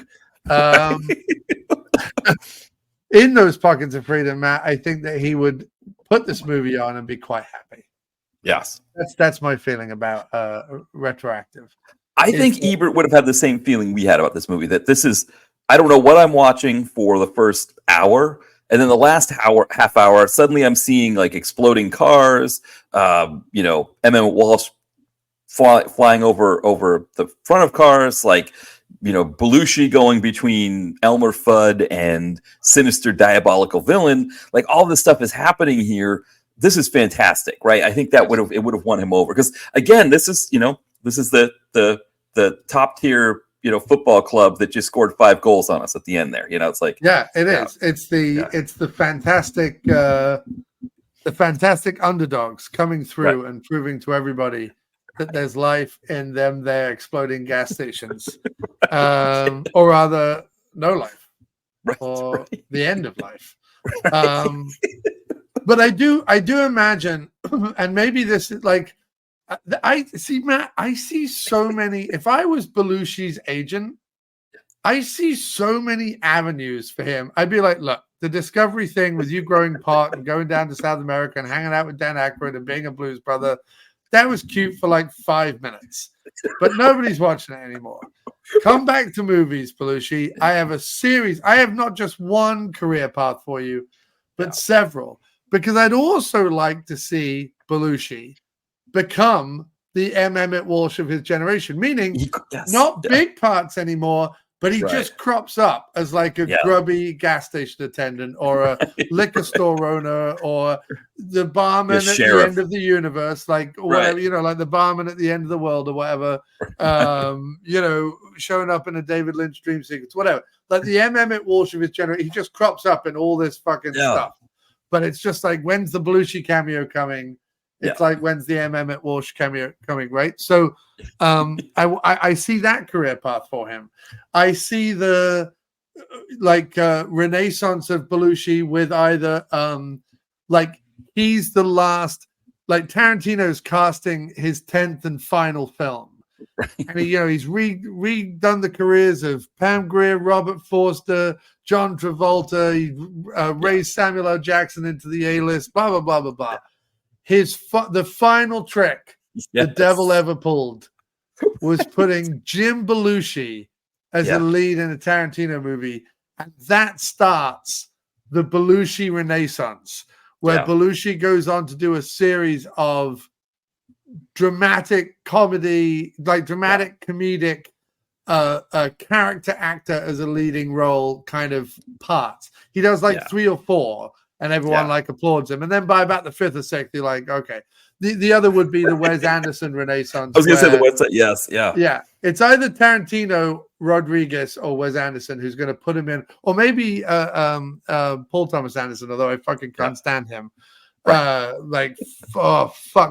In those pockets of freedom, Matt, I think that he would put this movie on and be quite happy. Yes. That's my feeling about Retroactive. I think Ebert would have had the same feeling we had about this movie, that this is, I don't know what I'm watching for the first hour, and then the last half hour, suddenly I'm seeing exploding cars, Emmett Walsh flying over the front of cars, Belushi going between Elmer Fudd and sinister diabolical villain. All this stuff is happening here. This is fantastic, right? I think it would have won him over because again, this is the top tier football club that just scored 5 goals on us at the end there. It's like, it is. It's the fantastic underdogs coming through and proving to everybody that there's life in them there exploding gas stations, or rather no life, or the end of life. But I do imagine, and maybe this is like, I see, Matt, I see so many, if I was Belushi's agent, I see so many avenues for him. I'd be like, look, the Discovery thing with you growing pot and going down to South America and hanging out with Dan Aykroyd and being a blues brother, that was cute for like 5 minutes. But nobody's watching it anymore. Come back to movies, Belushi. I have a series. I have not just one career path for you, but several. Because I'd also like to see Belushi become the M. Emmett Walsh of his generation, meaning not big parts anymore, but he just crops up as like a grubby gas station attendant or a liquor store owner or the barman at the end of the universe, like whatever, like the barman at the end of the world or whatever, showing up in a David Lynch dream sequence, whatever. Like the M. Emmett Walsh of his generation, he just crops up in all this fucking stuff. But it's just like, when's the Belushi cameo coming? It's like, when's the M. Emmett Walsh cameo coming, right? So I see that career path for him. I see the renaissance of Belushi with either he's the last, like Tarantino's casting his 10th and final film. And he's redone the careers of Pam Grier, Robert Forster, John Travolta. He raised Samuel L. Jackson into the A-list, blah, blah, blah, blah, blah. The final trick the devil ever pulled was putting Jim Belushi as a lead in a Tarantino movie. And that starts the Belushi Renaissance, where Belushi goes on to do a series of dramatic comedy, like dramatic comedic character actor as a leading role kind of parts. He does like 3 or 4. And everyone like applauds him. And then by about the 5th or 6th, you're like, okay. The other would be the Wes Anderson Renaissance. I was going to say the Wes, yes, yeah. Yeah. It's either Tarantino, Rodriguez, or Wes Anderson who's going to put him in. Or maybe Paul Thomas Anderson, although I fucking can't stand him. Fuck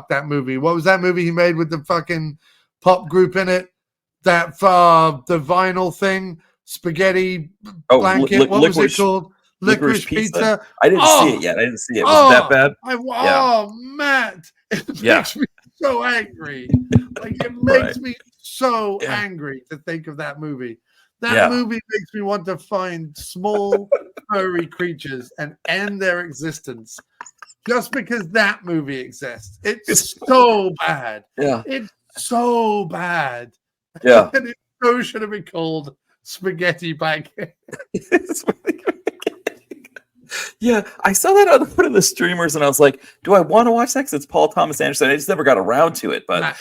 that movie. What was that movie he made with the fucking pop group in it? That the vinyl thing? Spaghetti blanket. What was it called? Licorice Pizza. I didn't see it yet. I didn't see it. Was it that bad? Matt, it makes me so angry. Like it makes me so angry to think of that movie. That movie makes me want to find small furry creatures and end their existence just because that movie exists. It's so bad. Yeah, it's so bad. Yeah, and it so should have been called Spaghetti Blanket. Yeah, I saw that on one of the streamers, and I was like, "Do I want to watch that?" Because it's Paul Thomas Anderson. I just never got around to it. But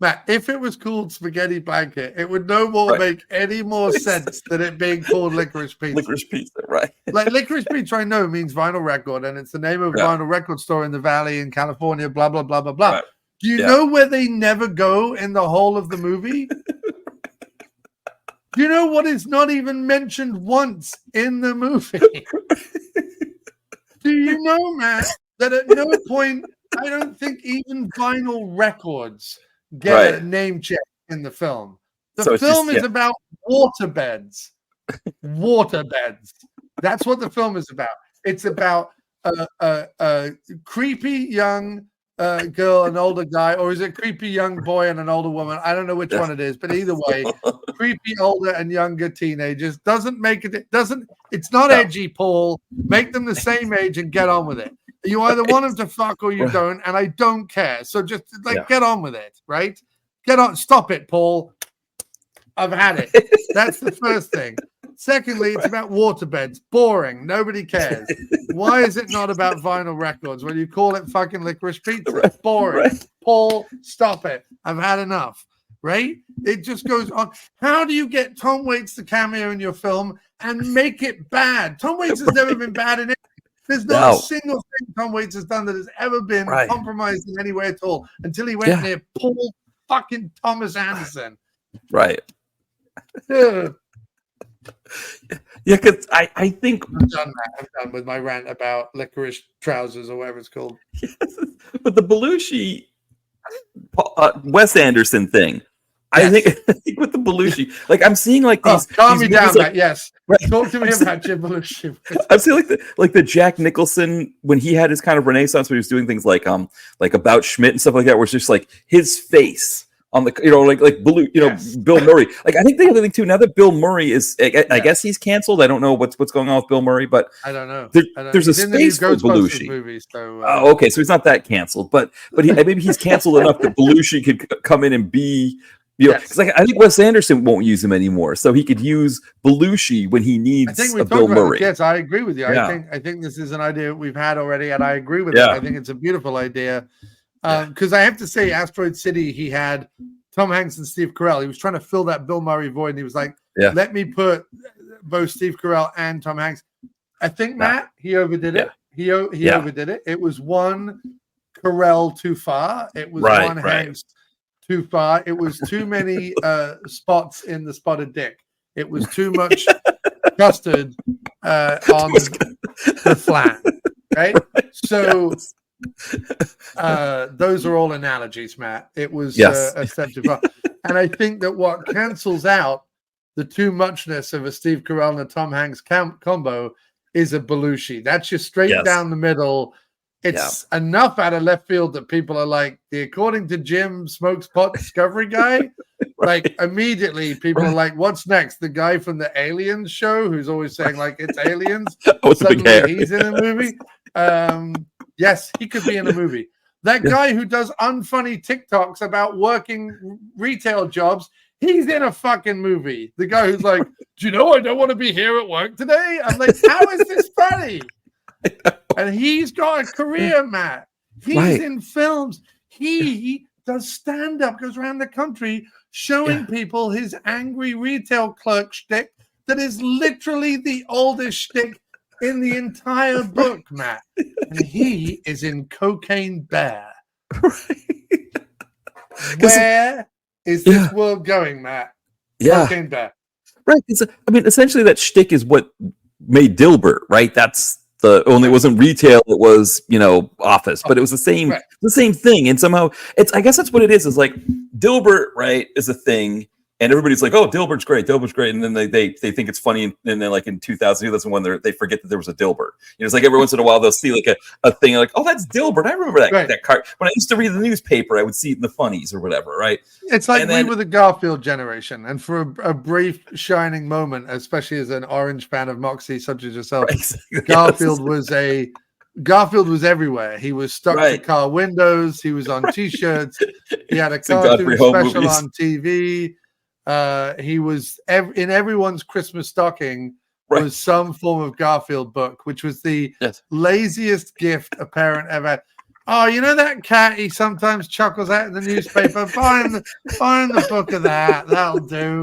Matt, if it was called Spaghetti Blanket, it would no more make any more sense than it being called Licorice Pizza. Licorice Pizza, right? Like Licorice Pizza, I know means vinyl record, and it's the name of a vinyl record store in the Valley in California. Blah blah blah blah blah. Right. Do you know where they never go in the whole of the movie? Do you know what is not even mentioned once in the movie? Do you know, Matt, that at no point, I don't think even vinyl records get a name check in the film. The film is about waterbeds. Waterbeds. That's what the film is about. It's about a creepy young girl, an older guy, or is it creepy young boy and an older woman? I don't know which one it is, but either way, creepy older and younger teenagers doesn't make it. It's not edgy, Paul. Make them the same age and get on with it. You either want them to fuck or you don't, and I don't care. So just get on with it, right? Get on. Stop it, Paul. I've had it. That's the first thing. Secondly, it's about waterbeds. Boring. Nobody cares. Why is it not about vinyl records when you call it fucking Licorice Pizza? Boring. Paul, stop it. I've had enough. Right? It just goes on. How do you get Tom Waits to cameo in your film and make it bad? Tom Waits has never been bad in anything. There's not a single thing Tom Waits has done that has ever been compromised in any way at all until he went near Paul fucking Thomas Anderson. Right. Yeah, because I think I'm done, Matt. I'm done with my rant about licorice trousers or whatever it's called. but the Belushi Wes Anderson thing. I think with the Belushi, like I'm seeing like these. Calm these me down, movies, like, Matt. Yes, right. Talk to me about Jim Belushi. I've seen like the Jack Nicholson when he had his kind of renaissance where he was doing things like About Schmidt and stuff like that, where it's just like his face on the like Blue, Bill Murray. Like I think the other thing too. Now that Bill Murray is, I guess he's canceled. I don't know what's going on with Bill Murray, but I don't know. There's a space for Belushi. Movie, so, okay, so he's not that canceled, but maybe he's canceled enough that Belushi could come in and be. Because I think Wes Anderson won't use him anymore, so he could use Belushi when he needs a Bill Murray. Yes, I agree with you. Yeah. I think this is an idea we've had already, and I agree with it. I think it's a beautiful idea. Because I have to say, Asteroid City, he had Tom Hanks and Steve Carell. He was trying to fill that Bill Murray void, and he was like, "Let me put both Steve Carell and Tom Hanks." I think Matt, he overdid it. He overdid it. It was one Carell too far. It was one Hanks too far. It was too many spots in the spotted dick. It was too much custard on the flan, right? So those are all analogies, Matt. It was a step too far. And I think that what cancels out the too muchness of a Steve Carell and a Tom Hanks combo is a Belushi. That's just straight down the middle. It's enough out of left field that people are like, according to Jim Smokes Pot Discovery guy, like immediately people are like, what's next? The guy from the Aliens show who's always saying like it's aliens. Suddenly he's in a movie. Yes, he could be in a movie. That guy who does unfunny TikToks about working retail jobs, he's in a fucking movie. The guy who's like, do you know I don't want to be here at work today? I'm like, how is this funny? And he's got a career, Matt. He's in films. He does stand-up, goes around the country showing people his angry retail clerk shtick that is literally the oldest shtick in the entire book, Matt. And he is in Cocaine Bear. Where is this world going, Matt? Cocaine Bear. Right. I mean, essentially that shtick is what made Dilbert, right? That's only it wasn't retail, it was office, but it was the same thing. And somehow I guess that's what it is like Dilbert, right, is a thing, and everybody's like, oh, Dilbert's great, and then they think it's funny, and then like in 2001 they forget that there was a Dilbert. It's like every once in a while they'll see like a thing like, oh, that's Dilbert. I remember that card when I used to read the newspaper. I would see it in the funnies or whatever, right? It's like we were the Garfield generation, and for a brief shining moment, especially as an orange fan of Moxie such as yourself, Garfield was everywhere. He was stuck to car windows. He was on T-shirts. He had a cartoon special on TV. He was in everyone's Christmas stocking was some form of Garfield book, which was the laziest gift a parent ever had. Oh, you know that cat he sometimes chuckles at in the newspaper? Find the book of that. That'll do.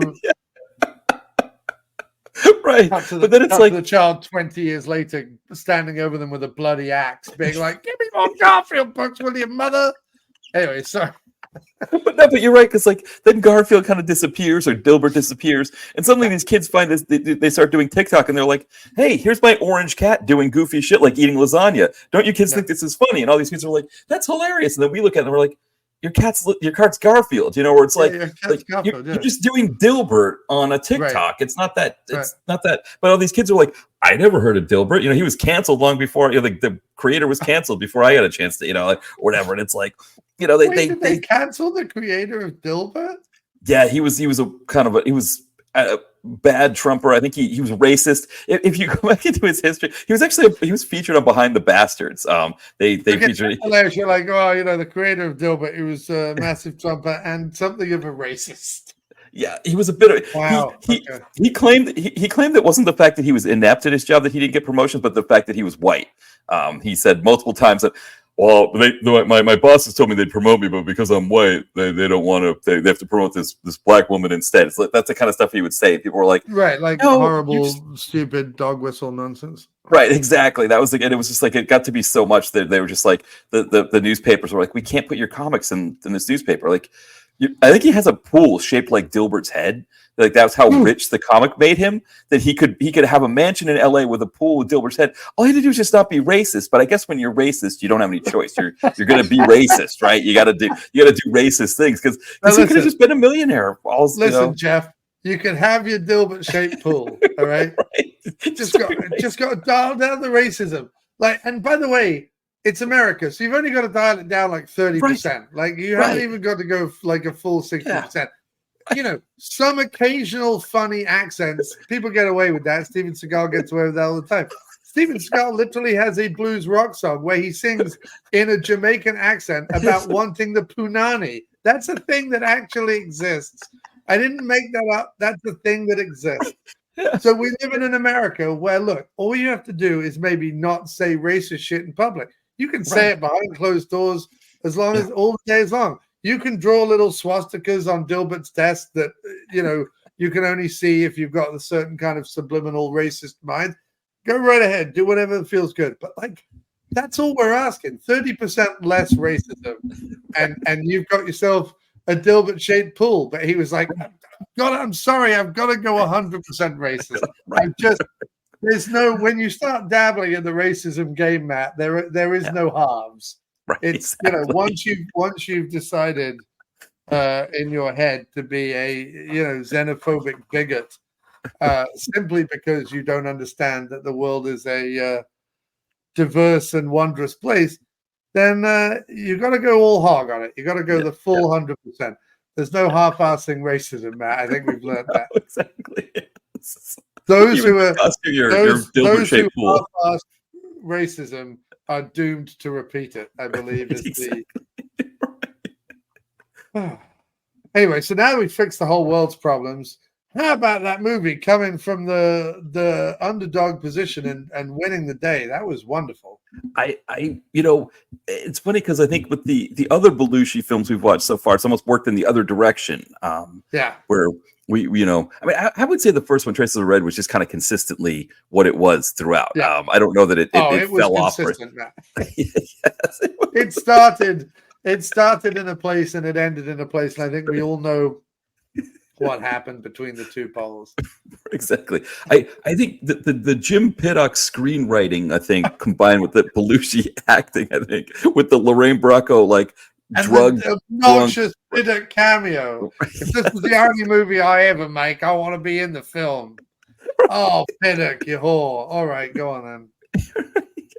Right. But then it's like the child 20 years later standing over them with a bloody axe, being like, give me more Garfield books, will you, mother? Anyway, sorry. But you're right, because like then Garfield kind of disappears or Dilbert disappears, and suddenly these kids find this. They start doing TikTok, and they're like, "Hey, here's my orange cat doing goofy shit like eating lasagna. Don't you kids think this is funny?" And all these kids are like, "That's hilarious." And then we look at them, we're like, "Your cart's Garfield," where it's like, you're just doing Dilbert on a TikTok. Right. It's not that. It's not that. But all these kids are like, "I never heard of Dilbert. He was canceled long before. the creator was canceled before I got a chance to, or whatever." And it's like. They cancel the creator of Dilbert? Yeah, he was a bad Trumper. I think he was racist. If you go back into his history, he was featured on Behind the Bastards. They featured. Hilarious. You're like, oh, the creator of Dilbert. He was a massive Trumper and something of a racist. Yeah, he was a bit of. Wow. He claimed it wasn't the fact that he was inept at his job that he didn't get promotions, but the fact that he was white. He said multiple times that. Well, my bosses told me they'd promote me, but because I'm white, they don't want to. They have to promote this black woman instead. It's like, that's the kind of stuff he would say. People were like, horrible, stupid dog whistle nonsense. Right, exactly. That was and it was just like it got to be so much that they were just like the newspapers were like, we can't put your comics in this newspaper. Like, I think he has a pool shaped like Dilbert's head. Like that's how rich the comic made him. That he could have a mansion in LA with a pool with Dilbert's head. All he had to do is just not be racist. But I guess when you're racist, you don't have any choice. You're going to be racist, right? You got to do racist things because he could have just been a millionaire. Listen, Jeff, you can have your Dilbert shaped pool. All right, right. Just got to dial down the racism. Like, and by the way, it's America, so you've only got to dial it down like 30%. Right. Like you haven't even got to go like a full 60%. Yeah. You know, some occasional funny accents, people get away with that. Steven Seagal gets away with that all the time. Steven Seagal literally has a blues rock song where he sings in a Jamaican accent about wanting the punani. That's a thing that actually exists. I didn't make that up. That's a thing that exists. So we live in an America where, look, all you have to do is maybe not say racist shit in public. You can say it behind closed doors as long as all the days long. You can draw little swastikas on Dilbert's desk that, you know, you can only see if you've got a certain kind of subliminal racist mind. Go right ahead. Do whatever feels good. But, like, that's all we're asking. 30% less racism. And you've got yourself a Dilbert-shaped pool. But he was like, I'm sorry. I've got to go 100% racist. There's no, when you start dabbling in the racism game, Matt, there is no halves. Right, it's exactly. Once you've decided in your head to be a xenophobic bigot simply because you don't understand that the world is a diverse and wondrous place, then you got to go all hog on it. You got to go the full 100%. There's no half-assing racism, Matt. I think we've learned that. Exactly. Those who half-ass racism are doomed to repeat it, I believe. Anyway, so now that we've fixed the whole world's problems, how about that movie coming from the underdog position and winning the day? That was wonderful. It's funny because I think with the other Belushi films we've watched so far, it's almost worked in the other direction. Where I would say the first one, Traces of Red, was just kind of consistently what it was throughout. Yeah. I don't know that it fell off. It started in a place and it ended in a place, and I think we all know what happened between the two poles. Exactly. I think the Jim Pittock screenwriting, I think, combined with the Belushi acting, I think, with the Lorraine Bracco and drug the obnoxious Pittock cameo. If this was the only movie I ever make, I want to be in the film. Oh, Pittock, you whore. All right, go on then.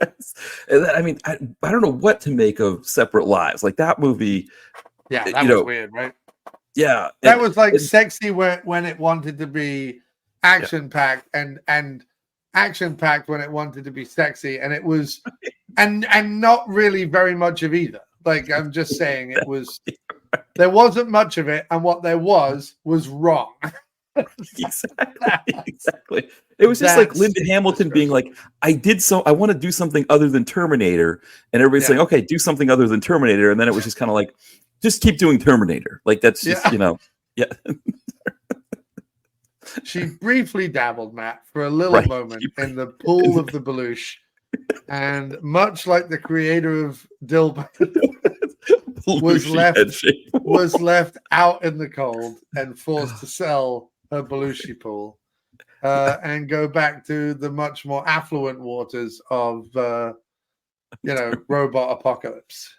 Yes. And I mean, I don't know what to make of Separate Lives. Like that movie. Yeah, that was weird, right? Yeah, that was like sexy when it wanted to be action packed, and action packed when it wanted to be sexy, and it was, and not really very much of either. Like I'm just saying, it was. There wasn't much of it, and what there was wrong. Exactly. It was just like Linda Hamilton being like, I want to do something other than Terminator, and everybody's saying, okay, do something other than Terminator, and then it was just kind of like, just keep doing Terminator. Like that's just, She briefly dabbled, Matt, for a little moment in the pool of the Belushi, and much like the creator of Dilbert was left out in the cold and forced to sell her Belushi pool and go back to the much more affluent waters of robot apocalypse.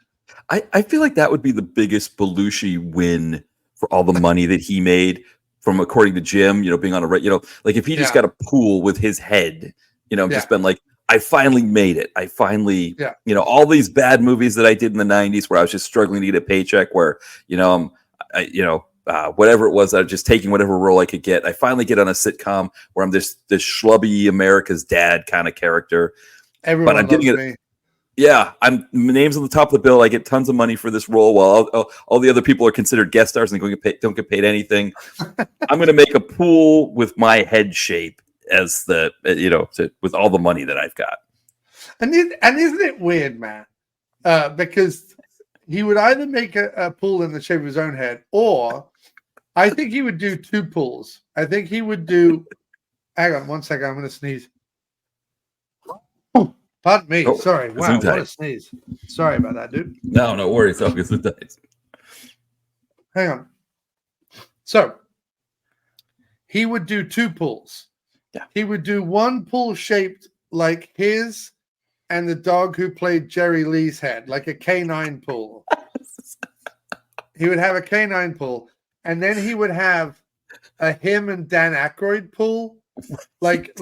I feel like that would be the biggest Belushi win for all the money that he made from, according to Jim, being on like if he just got a pool with his head, just been like, I finally made it. I finally, all these bad movies that I did in the 90s where I was just struggling to get a paycheck, where, whatever it was, I was just taking whatever role I could get. I finally get on a sitcom where I'm this schlubby America's dad kind of character. Everyone I'm getting me. Yeah, my name's on the top of the bill. I get tons of money for this role, while all the other people are considered guest stars and don't get paid anything. I'm going to make a pool with my head shape as with all the money that I've got. And isn't it weird, man? Because he would either make a pool in the shape of his own head, or I think he would do two pools. I think he would do. Hang on 1 second. I'm going to sneeze. Pardon me. Oh, sorry. Wow, what a sneeze. Sorry about that, dude. No worries. Hang on. So he would do 2 pools. Yeah. He would do one pool shaped like his and the dog who played Jerry Lee's head, like a canine pool. He would have a canine pool, and then he would have a him and Dan Aykroyd pool, like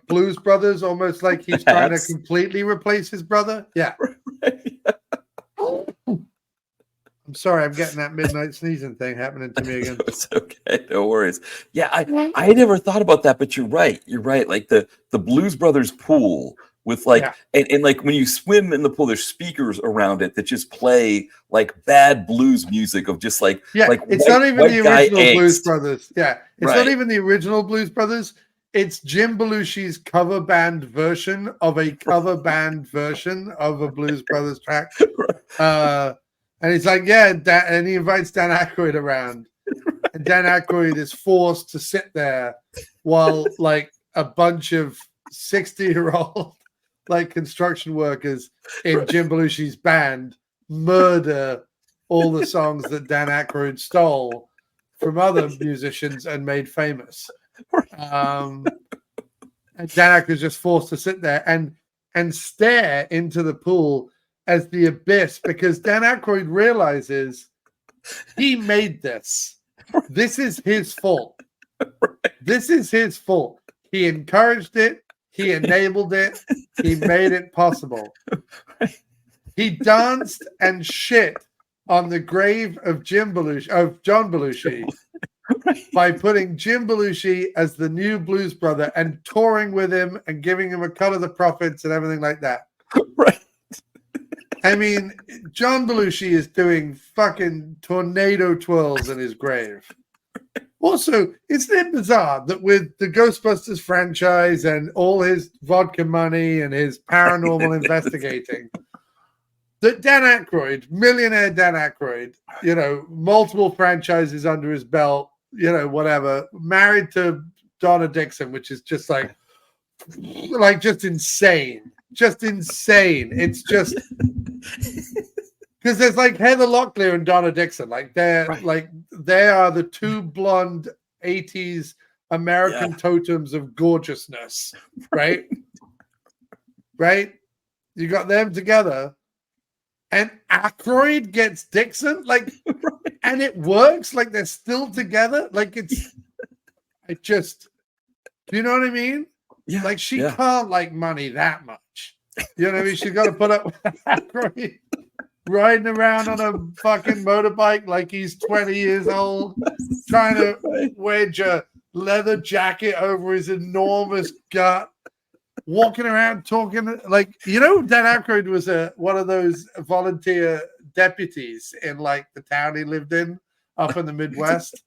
Blues Brothers, almost like he's trying to completely replace his brother. Yeah. I'm sorry, I'm getting that midnight sneezing thing happening to me again. It's okay, no worries. Yeah, I never thought about that, but you're right. You're right. Like the Blues Brothers pool with like and like when you swim in the pool, there's speakers around it that just play like bad blues music of just like like it's not even the original Blues Brothers. Yeah, it's not even the original Blues Brothers. It's Jim Belushi's cover band version of a cover band version of a Blues Brothers track. And he's like, and he invites Dan Aykroyd around. And Dan Aykroyd is forced to sit there while like a bunch of 60-year-old like construction workers in Jim Belushi's band murder all the songs that Dan Aykroyd stole from other musicians and made famous. And Dan Aykroyd's just forced to sit there and stare into the pool as the abyss, because Dan Aykroyd realizes he made this. This is his fault. This is his fault. He encouraged it. He enabled it. He made it possible. He danced and shit on the grave of John Belushi by putting Jim Belushi as the new Blues Brother and touring with him and giving him a cut of the profits and everything like that. Right. I mean, John Belushi is doing fucking tornado twirls in his grave. Also, isn't it bizarre that with the Ghostbusters franchise and all his vodka money and his paranormal investigating, that Dan Aykroyd, millionaire Dan Aykroyd, you know, multiple franchises under his belt, you know, whatever, married to Donna Dixon, which is just like just insane. Just insane. It's just because there's like Heather Locklear and Donna Dixon. Like they're they are the 2 blonde 80s American totems of gorgeousness, right? Right? You got them together, and Aykroyd gets Dixon, like, and it works. Like they're still together. Like do you know what I mean? Yeah. Like she can't like money that much. You know what I mean? She's got to put up with Aykroyd riding around on a fucking motorbike like he's 20 years old, trying to wedge a leather jacket over his enormous gut, walking around talking like, you know, Dan Aykroyd was one of those volunteer deputies in like the town he lived in up in the Midwest.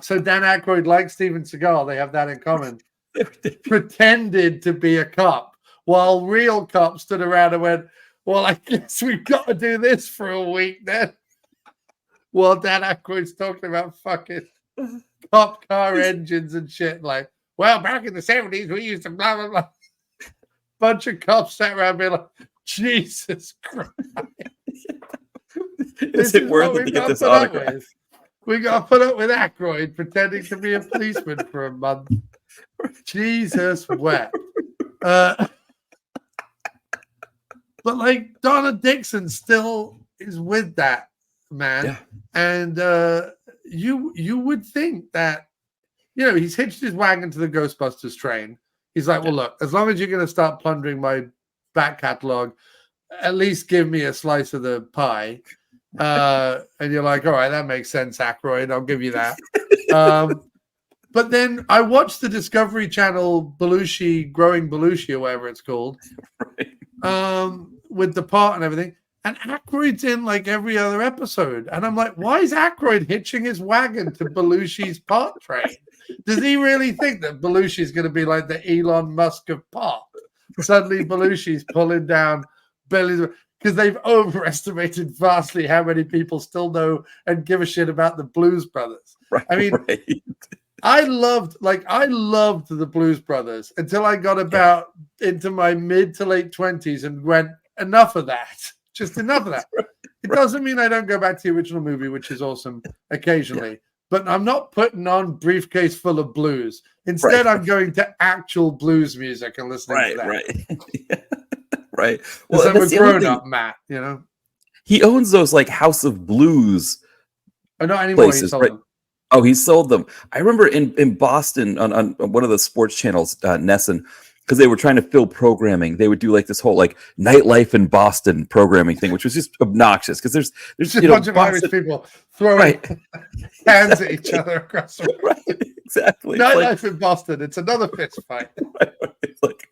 So Dan Aykroyd, like Steven Seagal, they have that in common, pretended to be a cop while real cops stood around and went, well, I guess we've got to do this for a week then. Well, Dan Aykroyd's talking about fucking cop car engines and shit. Like, well, back in the 70s, we used to blah, blah, blah. Bunch of cops sat around being like, Jesus Christ. Is it worth it to get this autograph? We got to put up with Aykroyd pretending to be a policeman for a month. Jesus wept. But like Donna Dixon still is with that man, and you would think that, you know, he's hitched his wagon to the Ghostbusters train. He's like, well, look, as long as you're going to start plundering my back catalog, at least give me a slice of the pie. And you're like, all right, that makes sense, Aykroyd. I'll give you that. But then I watched the Discovery Channel Belushi, Growing Belushi, or whatever it's called, with the part and everything. And Aykroyd's in like every other episode. And I'm like, why is Aykroyd hitching his wagon to Belushi's part train? Does he really think that Belushi's going to be like the Elon Musk of pop? Suddenly Belushi's pulling down Billy's, because they've overestimated vastly how many people still know and give a shit about the Blues Brothers. Right, I mean, I loved the Blues Brothers until I got about into my mid to late 20s and went, enough of that. Just enough of that. It doesn't mean I don't go back to the original movie, which is awesome occasionally. Yeah. But I'm not putting on Briefcase Full of Blues. Instead, I'm going to actual blues music and listening to that. Right. Well, I'm a grown-up, Matt, you know? He owns those, like, House of Blues not anymore. Places, he sold right? them. Oh, he sold them. I remember in Boston on one of the sports channels, Nesson, because they were trying to fill programming. They would do like this whole like nightlife in Boston programming thing, which was just obnoxious because there's just a bunch of Irish people throwing hands at each other across the road. Right, exactly. Nightlife in Boston. It's another fist fight. It's like,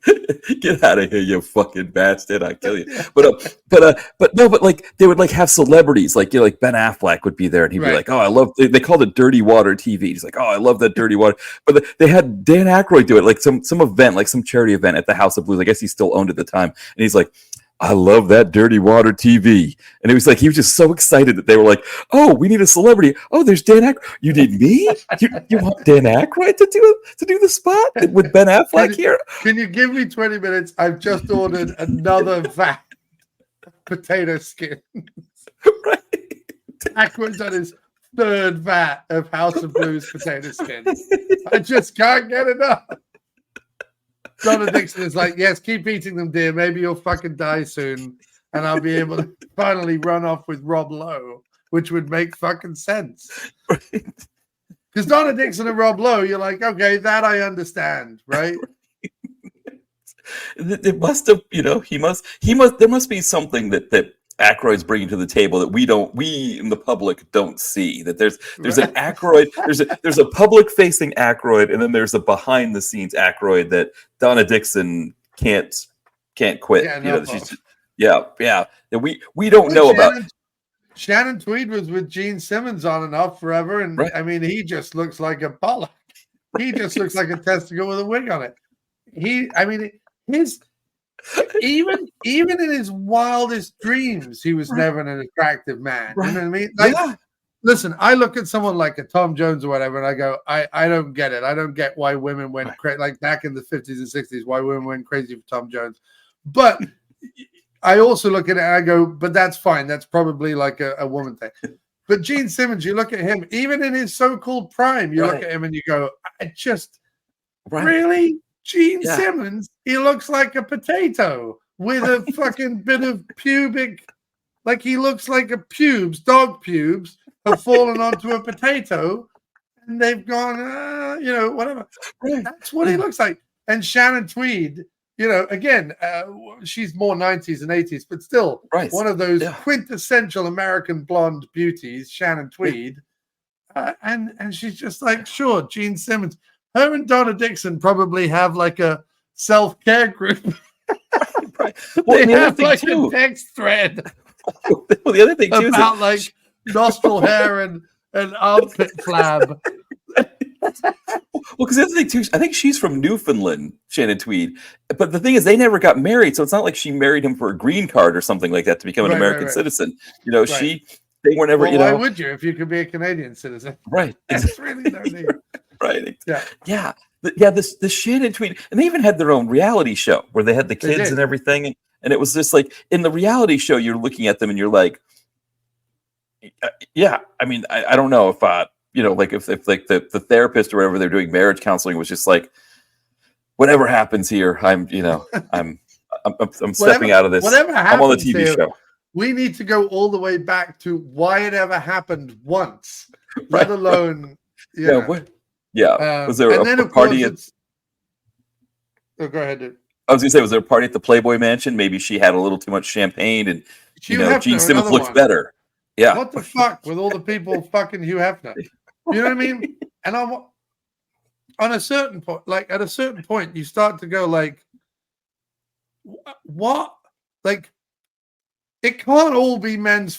get out of here, you fucking bastard! I kill you. But no, but like they would like have celebrities, like like Ben Affleck would be there, and he'd be like, "Oh, I love." They called it Dirty Water TV. He's like, "Oh, I love that Dirty Water." But they had Dan Aykroyd do it, like some event, like some charity event at the House of Blues. I guess he still owned at the time, and he's like, I love that Dirty Water TV. And it was like, he was just so excited that they were like, oh, we need a celebrity. Oh, there's Dan Aykroyd. You need me? You want Dan Aykroyd to do the spot with Ben Affleck here? Can you give me 20 minutes? I've just ordered another vat of potato skins. Right. Aykroyd's on his third vat of House of Blues potato skins. I just can't get enough. Donna Dixon is like, yes, keep eating them, dear. Maybe you'll fucking die soon, and I'll be able to finally run off with Rob Lowe, which would make fucking sense. Because Donna Dixon and Rob Lowe, you're like, okay, that I understand, right? It must have, there must be something that Aykroyd's bringing to the table that we in the public don't see. That there's an Aykroyd, there's a public facing Aykroyd, and then there's a behind the scenes Aykroyd that Donna Dixon can't quit. Yeah, we don't know about. Shannon Tweed was with Gene Simmons on and off forever, and I mean, he just looks like a bollock. He just looks like a testicle with a wig on it. Even in his wildest dreams, he was never an attractive man. You know what I mean? Like, listen, I look at someone like a Tom Jones or whatever, and I go, I don't get it. I don't get why women went crazy, like back in the 50s and 60s, why women went crazy for Tom Jones. But I also look at it and I go, but that's fine. That's probably like a woman thing. But Gene Simmons, you look at him, even in his so-called prime, you look at him and you go, I just really? Gene Simmons, he looks like a potato with a fucking bit of pubic, like he looks like dog pubes have fallen onto a potato and they've gone, whatever. That's what he looks like. And Shannon Tweed, again, she's more 90s and 80s, but still one of those quintessential American blonde beauties, Shannon Tweed. And she's just like, sure, Gene Simmons. Her and Donna Dixon probably have like a self-care group. Well, they have like a text thread. Well, the other thing too about like nostril hair and armpit flab. Well, because the other thing too, I think she's from Newfoundland, Shannon Tweed. But the thing is, they never got married, so it's not like she married him for a green card or something like that to become an American citizen. They were never. Well, why would you if you could be a Canadian citizen? Right. That's really no need. Right. Yeah. The Shannon Tweed, and they even had their own reality show where they had the kids and everything, and it was just like in the reality show, you're looking at them and you're like, yeah. I mean, I don't know if like if like the therapist or whatever they're doing marriage counseling was just like, whatever happens here, I'm stepping out of this. Whatever happens, I'm on the TV show. We need to go all the way back to why it ever happened once, let alone. Was there a party at? Go ahead, dude. I was gonna say, was there a party at the Playboy Mansion? Maybe she had a little too much champagne, and Gene Simmons looks better. Yeah. What the fuck with all the people fucking Hugh Hefner? You know what I mean? And on a certain point, like at a certain point, you start to go like, what? Like, it can't all be men's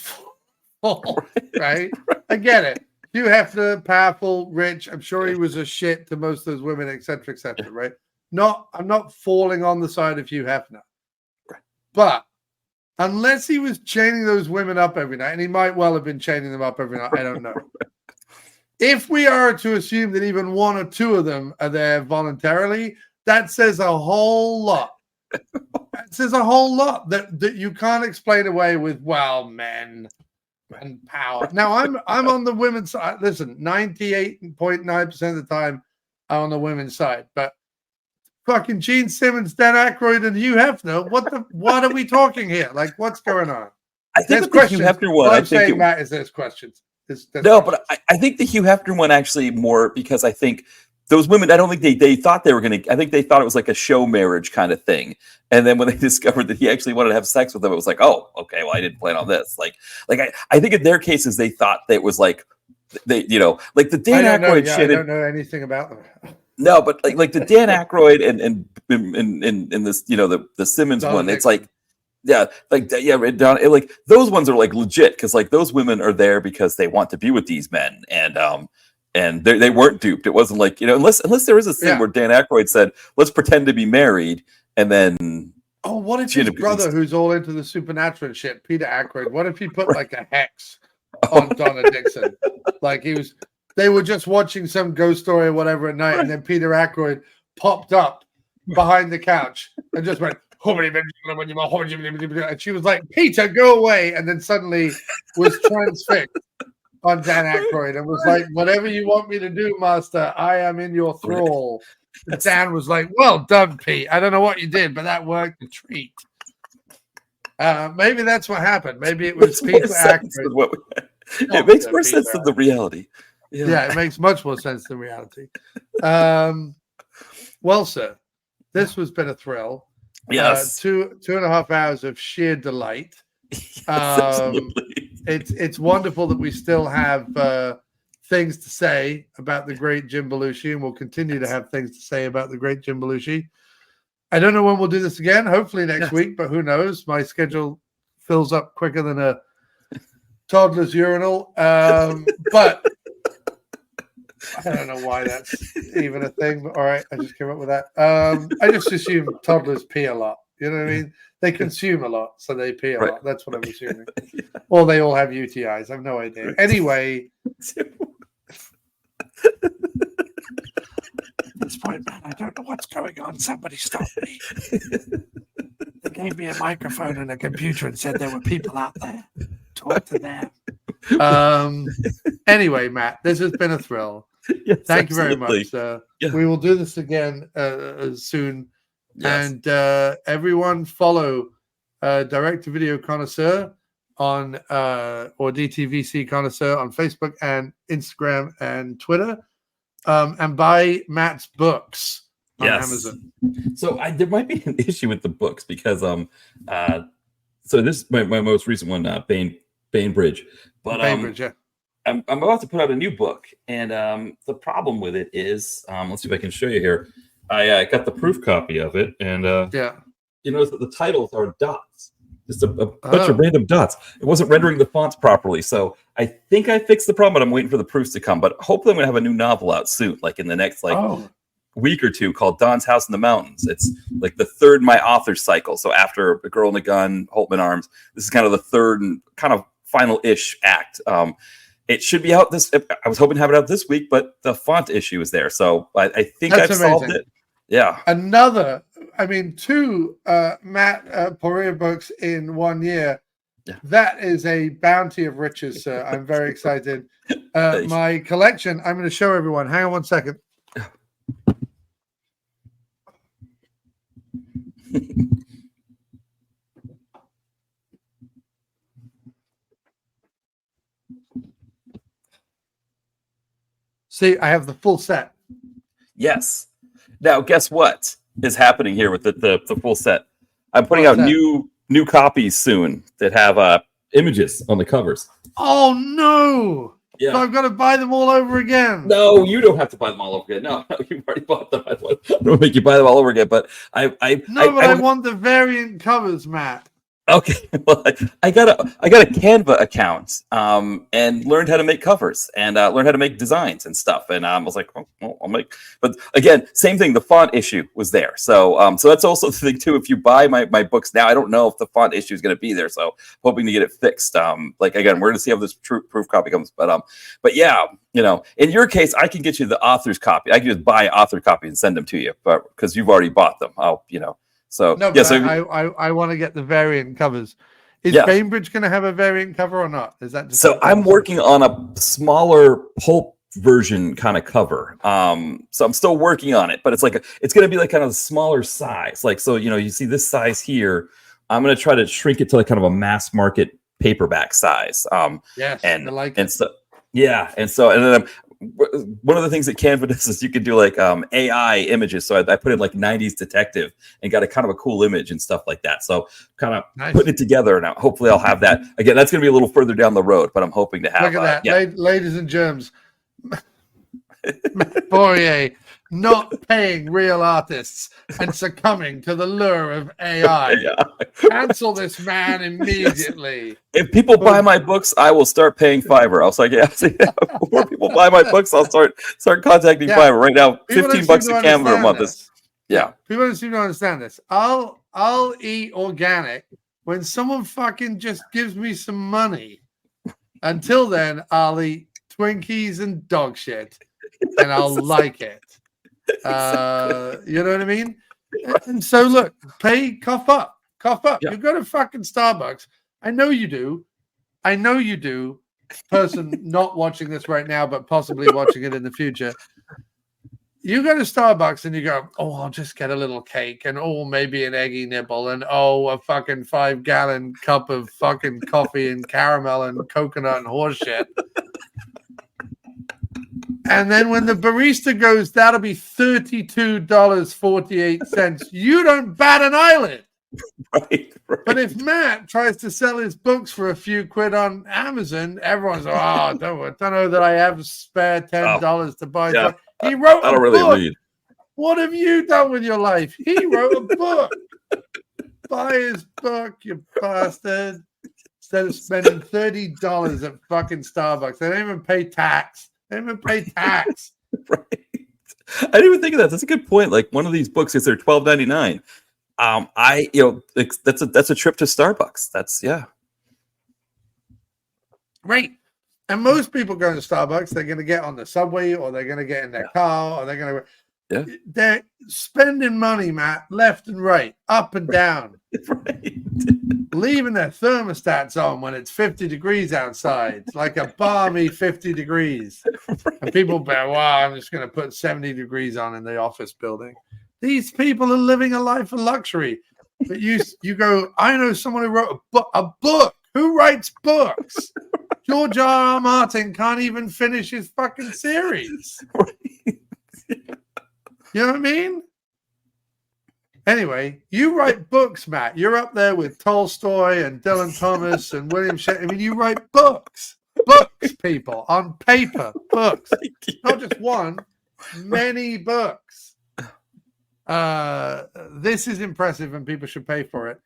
fault, right? I get it. Hugh Hefner, powerful, rich. I'm sure he was a shit to most of those women, etc., right? I'm not falling on the side of Hugh Hefner. But unless he was chaining those women up every night, and he might well have been chaining them up every night, I don't know. If we are to assume that even one or two of them are there voluntarily, that says a whole lot There's a whole lot that you can't explain away with, well, men and power. Now I'm on the women's side. Listen, 98.9% of the time I'm on the women's side, but fucking Gene Simmons, Dan Aykroyd, and Hugh Hefner. What are we talking here? Like, what's going on? I think with the Hugh Hefner one, I'm saying, Matt, is there's questions. No, but I think the Hugh Hefner one actually more because I think those women, I don't think they thought they were going to, I think they thought it was like a show marriage kind of thing. And then when they discovered that he actually wanted to have sex with them, it was like, oh, okay, well, I didn't plan on this. Like I think in their cases, they thought that it was like, they, like the Dan Aykroyd shit. I don't know anything about them. No, but like the Dan Aykroyd and this, the Simmons one, it's like, like those ones are like legit because like those women are there because they want to be with these men and they weren't duped. It wasn't like unless there is a scene where Dan Aykroyd said, "Let's pretend to be married," and then what if his brother, who's all into the supernatural and shit, Peter Aykroyd, what if he put like a hex on Donna Dixon? Like they were just watching some ghost story or whatever at night, and then Peter Aykroyd popped up behind the couch and just went. And she was like, Peter, go away. And then suddenly was transfixed on Dan Aykroyd and was like, whatever you want me to do, master, I am in your thrall. And Dan was like, well done, Pete. I don't know what you did, but that worked a treat. Maybe that's what happened. Maybe it was Peter Aykroyd. It makes more sense than the reality. Yeah, it makes much more sense than reality. Well, sir, this has been a thrill. Yes, 2.5 hours of sheer delight. Absolutely. It's wonderful that we still have things to say about the great Jim Belushi, and we'll continue to have things to say about the great Jim Belushi. I don't know when we'll do this again. Hopefully next week, but who knows? My schedule fills up quicker than a toddler's urinal. But I don't know why that's even a thing, but all right, I just came up with that. I just assume toddlers pee a lot. You know what I mean? They consume a lot, so they pee a lot. That's what I'm assuming. Or they all have UTIs. I have no idea. Anyway. At this point, man, I don't know what's going on. Somebody stop me. They gave me a microphone and a computer and said there were people out there. Talk to them. Anyway, Matt, this has been a thrill. Yes, Thank you very absolutely. much. We will do this again soon. Yes. And everyone follow Direct to Video Connoisseur on or DTVC Connoisseur on Facebook and Instagram and Twitter. And buy Matt's books on Amazon. So there might be an issue with the books because so this is my most recent one, Bainbridge. But Bainbridge, yeah. I'm about to put out a new book, and the problem with it is, let's see if I can show you here. I got the proof copy of it, and you notice that the titles are dots, just a bunch of random dots. It wasn't rendering the fonts properly, so I think I fixed the problem, but I'm waiting for the proofs to come. But hopefully, I'm gonna have a new novel out soon, like in the next week or two, called Don's House in the Mountains. It's like the third my author cycle. So after A Girl and a Gun, Holtman Arms, this is kind of the third and kind of final-ish act. It should be out this. I was hoping to have it out this week, but the font issue is there. So I think I've solved it. Yeah. Two Matt Poirier books in 1 year. Yeah. That is a bounty of riches, sir. I'm very excited. My collection, I'm going to show everyone. Hang on 1 second. See, I have the full set. Yes. Now, guess what is happening here with the full set? I'm putting out new copies soon that have images on the covers. Oh no! Yeah. So I've got to buy them all over again. No, you don't have to buy them all over again. No, you've already bought them. I don't make you buy them all over again. But I want the variant covers, Matt. Okay, well, I got a Canva account and learned how to make covers and learned how to make designs and stuff. And I was like, well, I'll make. But again, same thing. The font issue was there, so that's also the thing too. If you buy my books now, I don't know if the font issue is going to be there. So hoping to get it fixed. Like again, we're going to see how this proof copy comes. But yeah, in your case, I can get you the author's copy. I can just buy author copies and send them to you, but because you've already bought them, I'll So No, yeah, but so I want to get the variant covers. Is yeah. Bainbridge going to have a variant cover or not? Is that just So I'm working on a smaller pulp version kind of cover. So I'm still working on it, but it's like it's going to be like kind of a smaller size. Like, so you see this size here. I'm going to try to shrink it to like kind of a mass market paperback size. Yes, and I like and it. so yeah, and then one of the things that Canva does is you can do like AI images. So I put in like 90s detective and got a kind of a cool image and stuff like that. So kind of putting it together, and hopefully I'll have that again. That's going to be a little further down the road, but I'm hoping to have. Look at that, ladies and germs. Poirier not paying real artists and succumbing to the lure of AI. Cancel this man immediately. If people buy my books, I will start paying Fiverr. I was like, before people buy my books, I'll start contacting Fiverr right now. $15 a Canva a month is People don't seem to understand this. I'll eat organic when someone fucking just gives me some money. Until then, I'll eat Twinkies and dog shit, and I'll like it. You know what I mean? And so look, cough up. You go to fucking Starbucks. I know you do. Person not watching this right now, but possibly watching it in the future. You go to Starbucks and you go, oh, I'll just get a little cake, and oh, maybe an eggy nibble, and oh, a fucking 5-gallon cup of fucking coffee and caramel and coconut and horse shit. And then when the barista goes, that'll be $32.48. You don't bat an eyelid. Right. But if Matt tries to sell his books for a few quid on Amazon, everyone's don't know that I have spare $10 to buy. Yeah. He wrote I don't a really book. read. What have you done with your life? He wrote a book. Buy his book, you bastard. Instead of spending $30 at fucking Starbucks. They don't even pay tax. Right. I didn't even think of that. That's a good point. Like one of these books is they're $12.99. That's a trip to Starbucks. That's right. And most people going to Starbucks, they're going to get on the subway, or they're going to get in their car, or they're going to. They're spending money, Matt, left and right, up and down, leaving their thermostats on when it's 50 degrees outside. It's like a balmy 50 degrees. And people go, wow, I'm just going to put 70 degrees on in the office building. These people are living a life of luxury. But you go, I know someone who wrote a book. Who writes books? George R.R. Martin can't even finish his fucking series. You know what I mean? Anyway, you write books, Matt. You're up there with Tolstoy and Dylan Thomas and William Shakespeare. I mean, you write books. Books, people, on paper. Books. Not just one, many books. This is impressive, and people should pay for it.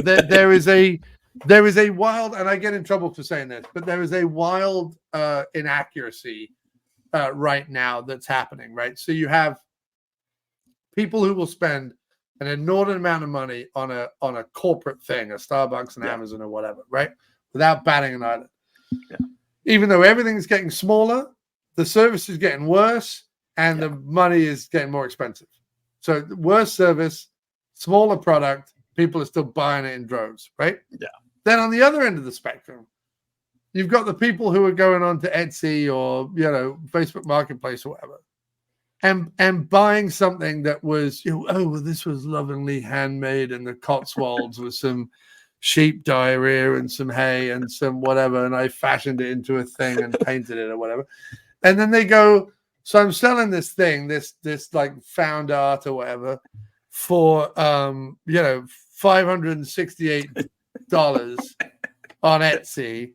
There is a wild, and I get in trouble for saying this, but there is a wild inaccuracy right now that's happening, right? So you have people who will spend an inordinate amount of money on a corporate thing, a Starbucks and Amazon or whatever, right? Without batting an eyelid. Yeah. Even though everything's getting smaller, the service is getting worse, and the money is getting more expensive. So worse service, smaller product, people are still buying it in droves, right? Yeah. Then on the other end of the spectrum, you've got the people who are going on to Etsy or Facebook Marketplace or whatever, and buying something that was this was lovingly handmade in the Cotswolds with some sheep diarrhea and some hay and some whatever, and I fashioned it into a thing and painted it or whatever, and then they go, so I'm selling this thing, this like found art or whatever, for $568 on Etsy.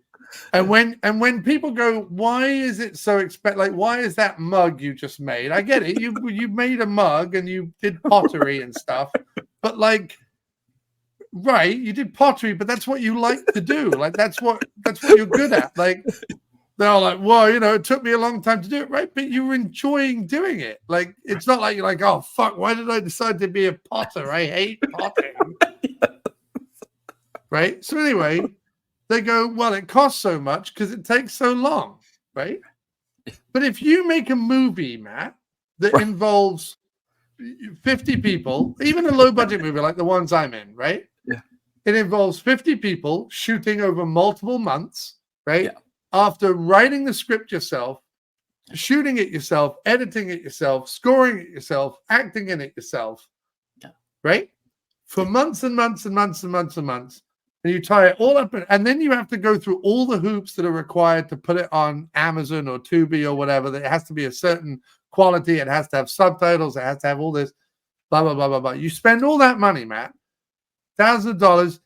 And when people go, why is it so expensive? Like, why is that mug you just made? I get it. You made a mug and you did pottery and stuff, but like, right, you did pottery, but that's what you like to do. Like, that's what you're good at. Like, they're all like, well, it took me a long time to do it, right? But you were enjoying doing it. Like, it's not like you're like, oh fuck, why did I decide to be a potter? I hate potting. Right? So anyway, they go, well, it costs so much because it takes so long, right? But if you make a movie, Matt, that involves 50 people, even a low budget movie like the ones I'm in, right? Yeah. It involves 50 people shooting over multiple months, right? Yeah. After writing the script yourself, shooting it yourself, editing it yourself, scoring it yourself, acting in it yourself, right? For months and months and months and months and months. And you tie it all up, and then you have to go through all the hoops that are required to put it on Amazon or Tubi or whatever. That it has to be a certain quality. It has to have subtitles. It has to have all this, blah, blah, blah, blah, blah. You spend all that money, Matt, thousands of dollars,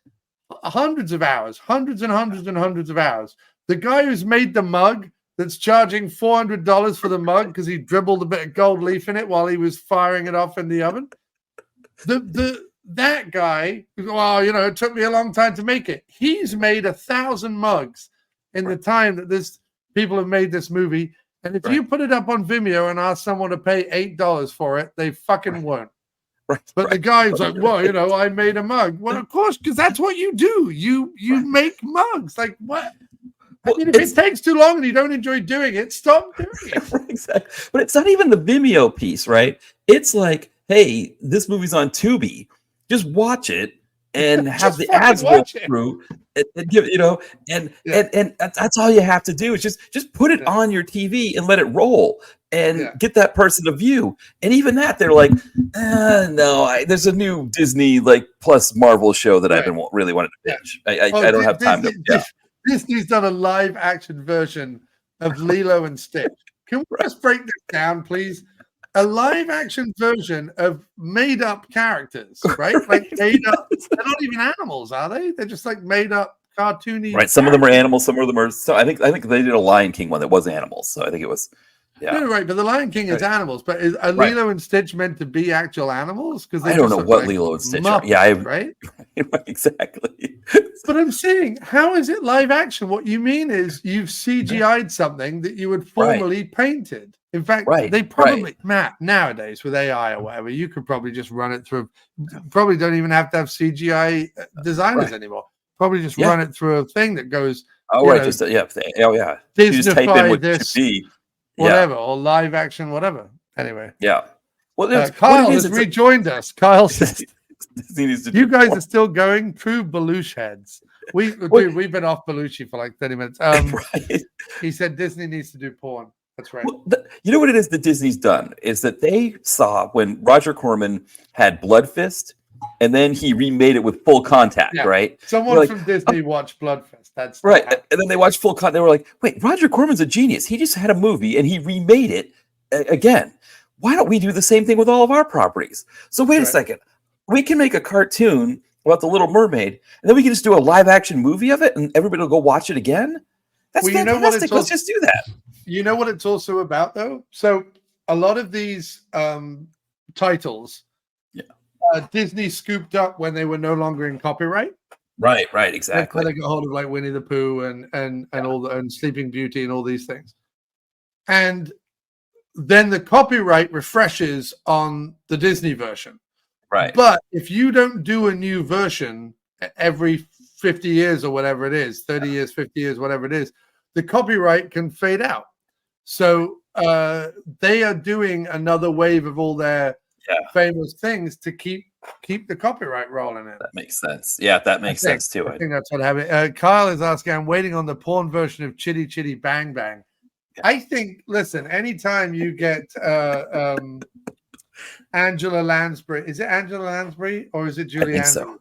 hundreds of hours, hundreds and hundreds and hundreds of hours. The guy who's made the mug that's charging $400 for the mug because he dribbled a bit of gold leaf in it while he was firing it off in the oven. That guy, well, it took me a long time to make it. He's made 1,000 mugs in the time that people have made this movie. And if you put it up on Vimeo and ask someone to pay $8 for it, they fucking won't. But the guy's like, well, I made a mug. Well, of course, because that's what you do. You make mugs. Like, what? I mean, if it takes too long and you don't enjoy doing it, stop doing it. Exactly. But it's not even the Vimeo piece, right? It's like, hey, this movie's on Tubi. Just watch it and have the ads roll through and give and that's all you have to do is just put it on your TV and let it roll and get that person a view. And even that, they're like, no, there's a new Disney plus Marvel show that I've been really wanting to binge. I don't have time to. Disney's done a live action version of Lilo and Stitch. Can we just break this down, please? A live action version of made up characters, right? Like made up. They're not even animals, are they? They're just like made up cartoony. Right. Some of them are animals. Some of them are. So I think they did a Lion King one that was animals. So I think it was. Yeah. No, right. But the Lion King is animals. But are Lilo and Stitch meant to be actual animals? Because I don't know what Lilo and Stitch are. Yeah, right. Exactly. But I'm saying, how is it live action? What you mean is you've CGI'd something that you would formerly painted. In fact, they probably, Matt, nowadays with AI or whatever, you could probably just run it through. Probably don't even have to have CGI designers anymore. Probably just run it through a thing that goes. Oh, right. Just yeah. Disney this, whatever, or live action, whatever. Anyway. Yeah. Well, Kyle has rejoined us. Kyle says, you guys are still going. True Belushi heads. We've been off Belushi for like 30 minutes. He said Disney needs to do porn. That's right. Well, you know what it is that Disney's done is that they saw when Roger Corman had Blood Fist, and then he remade it with Full Contact, right? Someone from Disney watched Blood Fist. That's right. And then they watched Full Contact. They were like, "Wait, Roger Corman's a genius. He just had a movie and he remade it again. Why don't we do the same thing with all of our properties?" So wait a second. We can make a cartoon about the Little Mermaid, and then we can just do a live action movie of it, and everybody will go watch it again. That's fantastic. Let's just do that. You know what it's also about, though? So a lot of these titles, Disney scooped up when they were no longer in copyright. Right, exactly. They got hold of like Winnie the Pooh and all and Sleeping Beauty and all these things. And then the copyright refreshes on the Disney version. Right. But if you don't do a new version every 50 years or whatever it is, 30 years, 50 years, whatever it is, the copyright can fade out. So they are doing another wave of all their famous things to keep the copyright rolling in. That makes sense. Yeah, that makes sense too. I think that's what happened. Kyle is asking, I'm waiting on the porn version of Chitty Chitty Bang Bang. Yeah. I think, listen, anytime you get Angela Lansbury, is it Angela Lansbury or is it Julie Andrews? So.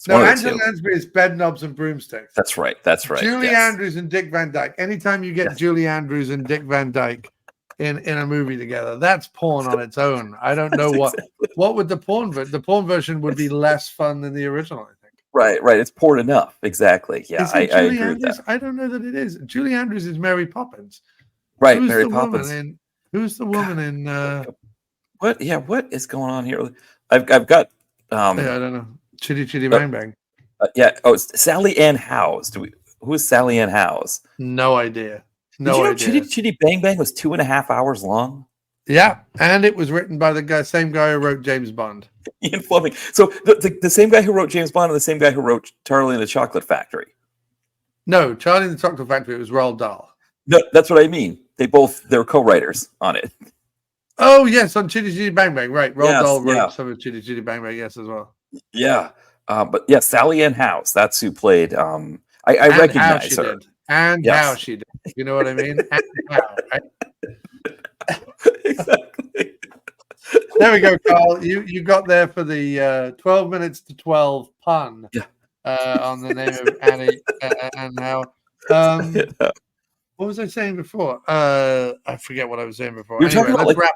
No, Angela Lansbury is Bed Knobs and Broomsticks. That's right. Julie Andrews and Dick Van Dyke. Anytime you get Julie Andrews and Dick Van Dyke in a movie together, that's porn on its own. I don't know what would the porn version would be less fun than the original, I think. Right. It's porn enough. Exactly. Yeah, I agree with that. I don't know that it is. Julie Andrews is Mary Poppins. Right, Mary Poppins. Who's the woman in what? Yeah, what is going on here? I've got I don't know. Chitty Chitty Bang Bang. It's Sally Ann Howes. Who is Sally Ann Howes? No idea. Did you know Chitty Chitty Bang Bang was 2.5 hours long? Yeah, and it was written by the same guy who wrote James Bond. Ian Fleming. So the same guy who wrote James Bond and the same guy who wrote Charlie and the Chocolate Factory. No, Charlie and the Chocolate Factory was Roald Dahl. No, that's what I mean. They're co-writers on it. Oh yes, on Chitty Chitty Bang Bang, right? Roald Yes, Dahl wrote yeah. some of Chitty Chitty Bang Bang, yes, as well. Yeah. But yeah, Sally Ann House. That's who played. I And how recognize she her. did. And Yes. how she did. You know what I mean? And how, right? Exactly. There we go, Carl. You got there for the 12 minutes to 12 pun on the name of Annie and how. What was I saying before? I forget what I was saying before. We were Anyway, talking about, let's like, wrap.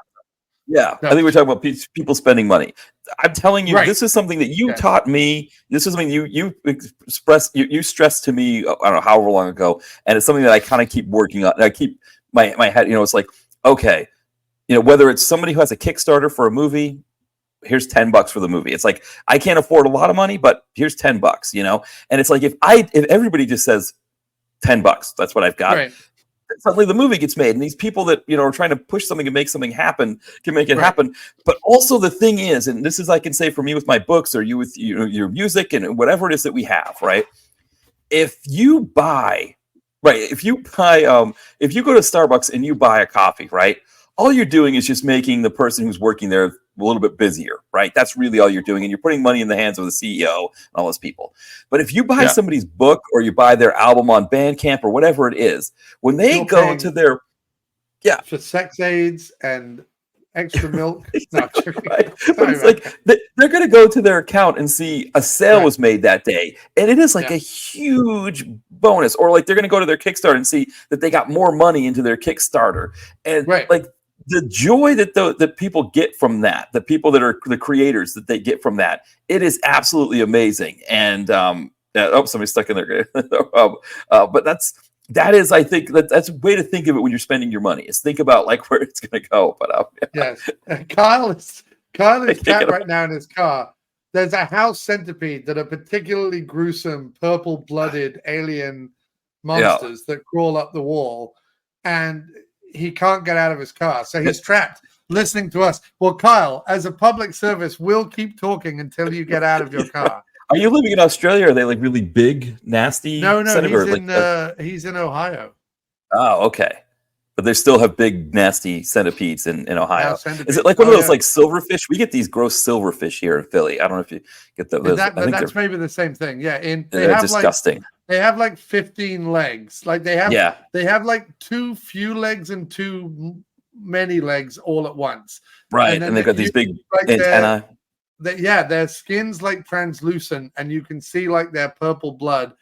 Yeah, No. I think we're talking about people spending money. I'm telling you, Right. this is something that you Yes. taught me. This is something you expressed, you stressed to me. I don't know however long ago, and it's something that I kind of keep working on. I keep my head. It's like, okay, whether it's somebody who has a Kickstarter for a movie, here's $10 for the movie. It's like, I can't afford a lot of money, but here's $10. And it's like, if everybody just says $10, that's what I've got. Right. Suddenly the movie gets made, and these people that are trying to push something and make something happen can make it Right. happen. But also the thing is, and this is, I can say for me with my books, or you with your music and whatever it is that we have, right? If you buy, if you go to Starbucks and you buy a coffee, right? All you're doing is just making the person who's working there a little bit busier, right? That's really all you're doing. And you're putting money in the hands of the CEO and all those people. But if you buy somebody's book, or you buy their album on Bandcamp or whatever it is, when they You're go paying to their, for sex aids and extra milk. No, right. But it's like, they're going to go to their account and see a sale was made that day. And it is like a huge bonus. Or like, they're going to go to their Kickstarter and see that they got more money into their Kickstarter. And like, the joy that people get from that, the people that are the creators that they get from that, it is absolutely amazing. And somebody's stuck in there. But that is, I think that's a way to think of it when you're spending your money. Is think about like where it's going to go. But yes, Kyle is trapped right now in his car. There's a house centipede that are particularly gruesome, purple-blooded alien monsters that crawl up the wall, and he can't get out of his car, so he's trapped listening to us. Well, Kyle, as a public service, we'll keep talking until you get out of your car. Are you living in Australia? Are they like really big, nasty? No, centipedes? He's in Ohio. Oh, okay. But they still have big, nasty centipedes in Ohio. Centipedes. Is it like one of those like silverfish? We get these gross silverfish here in Philly. I don't know if you get those. That's maybe the same thing. Yeah, they're disgusting. They have like 15 legs. Like they have like too few legs and too many legs all at once. Right, and they've got these big antennae. Their skin's like translucent, and you can see like their purple blood.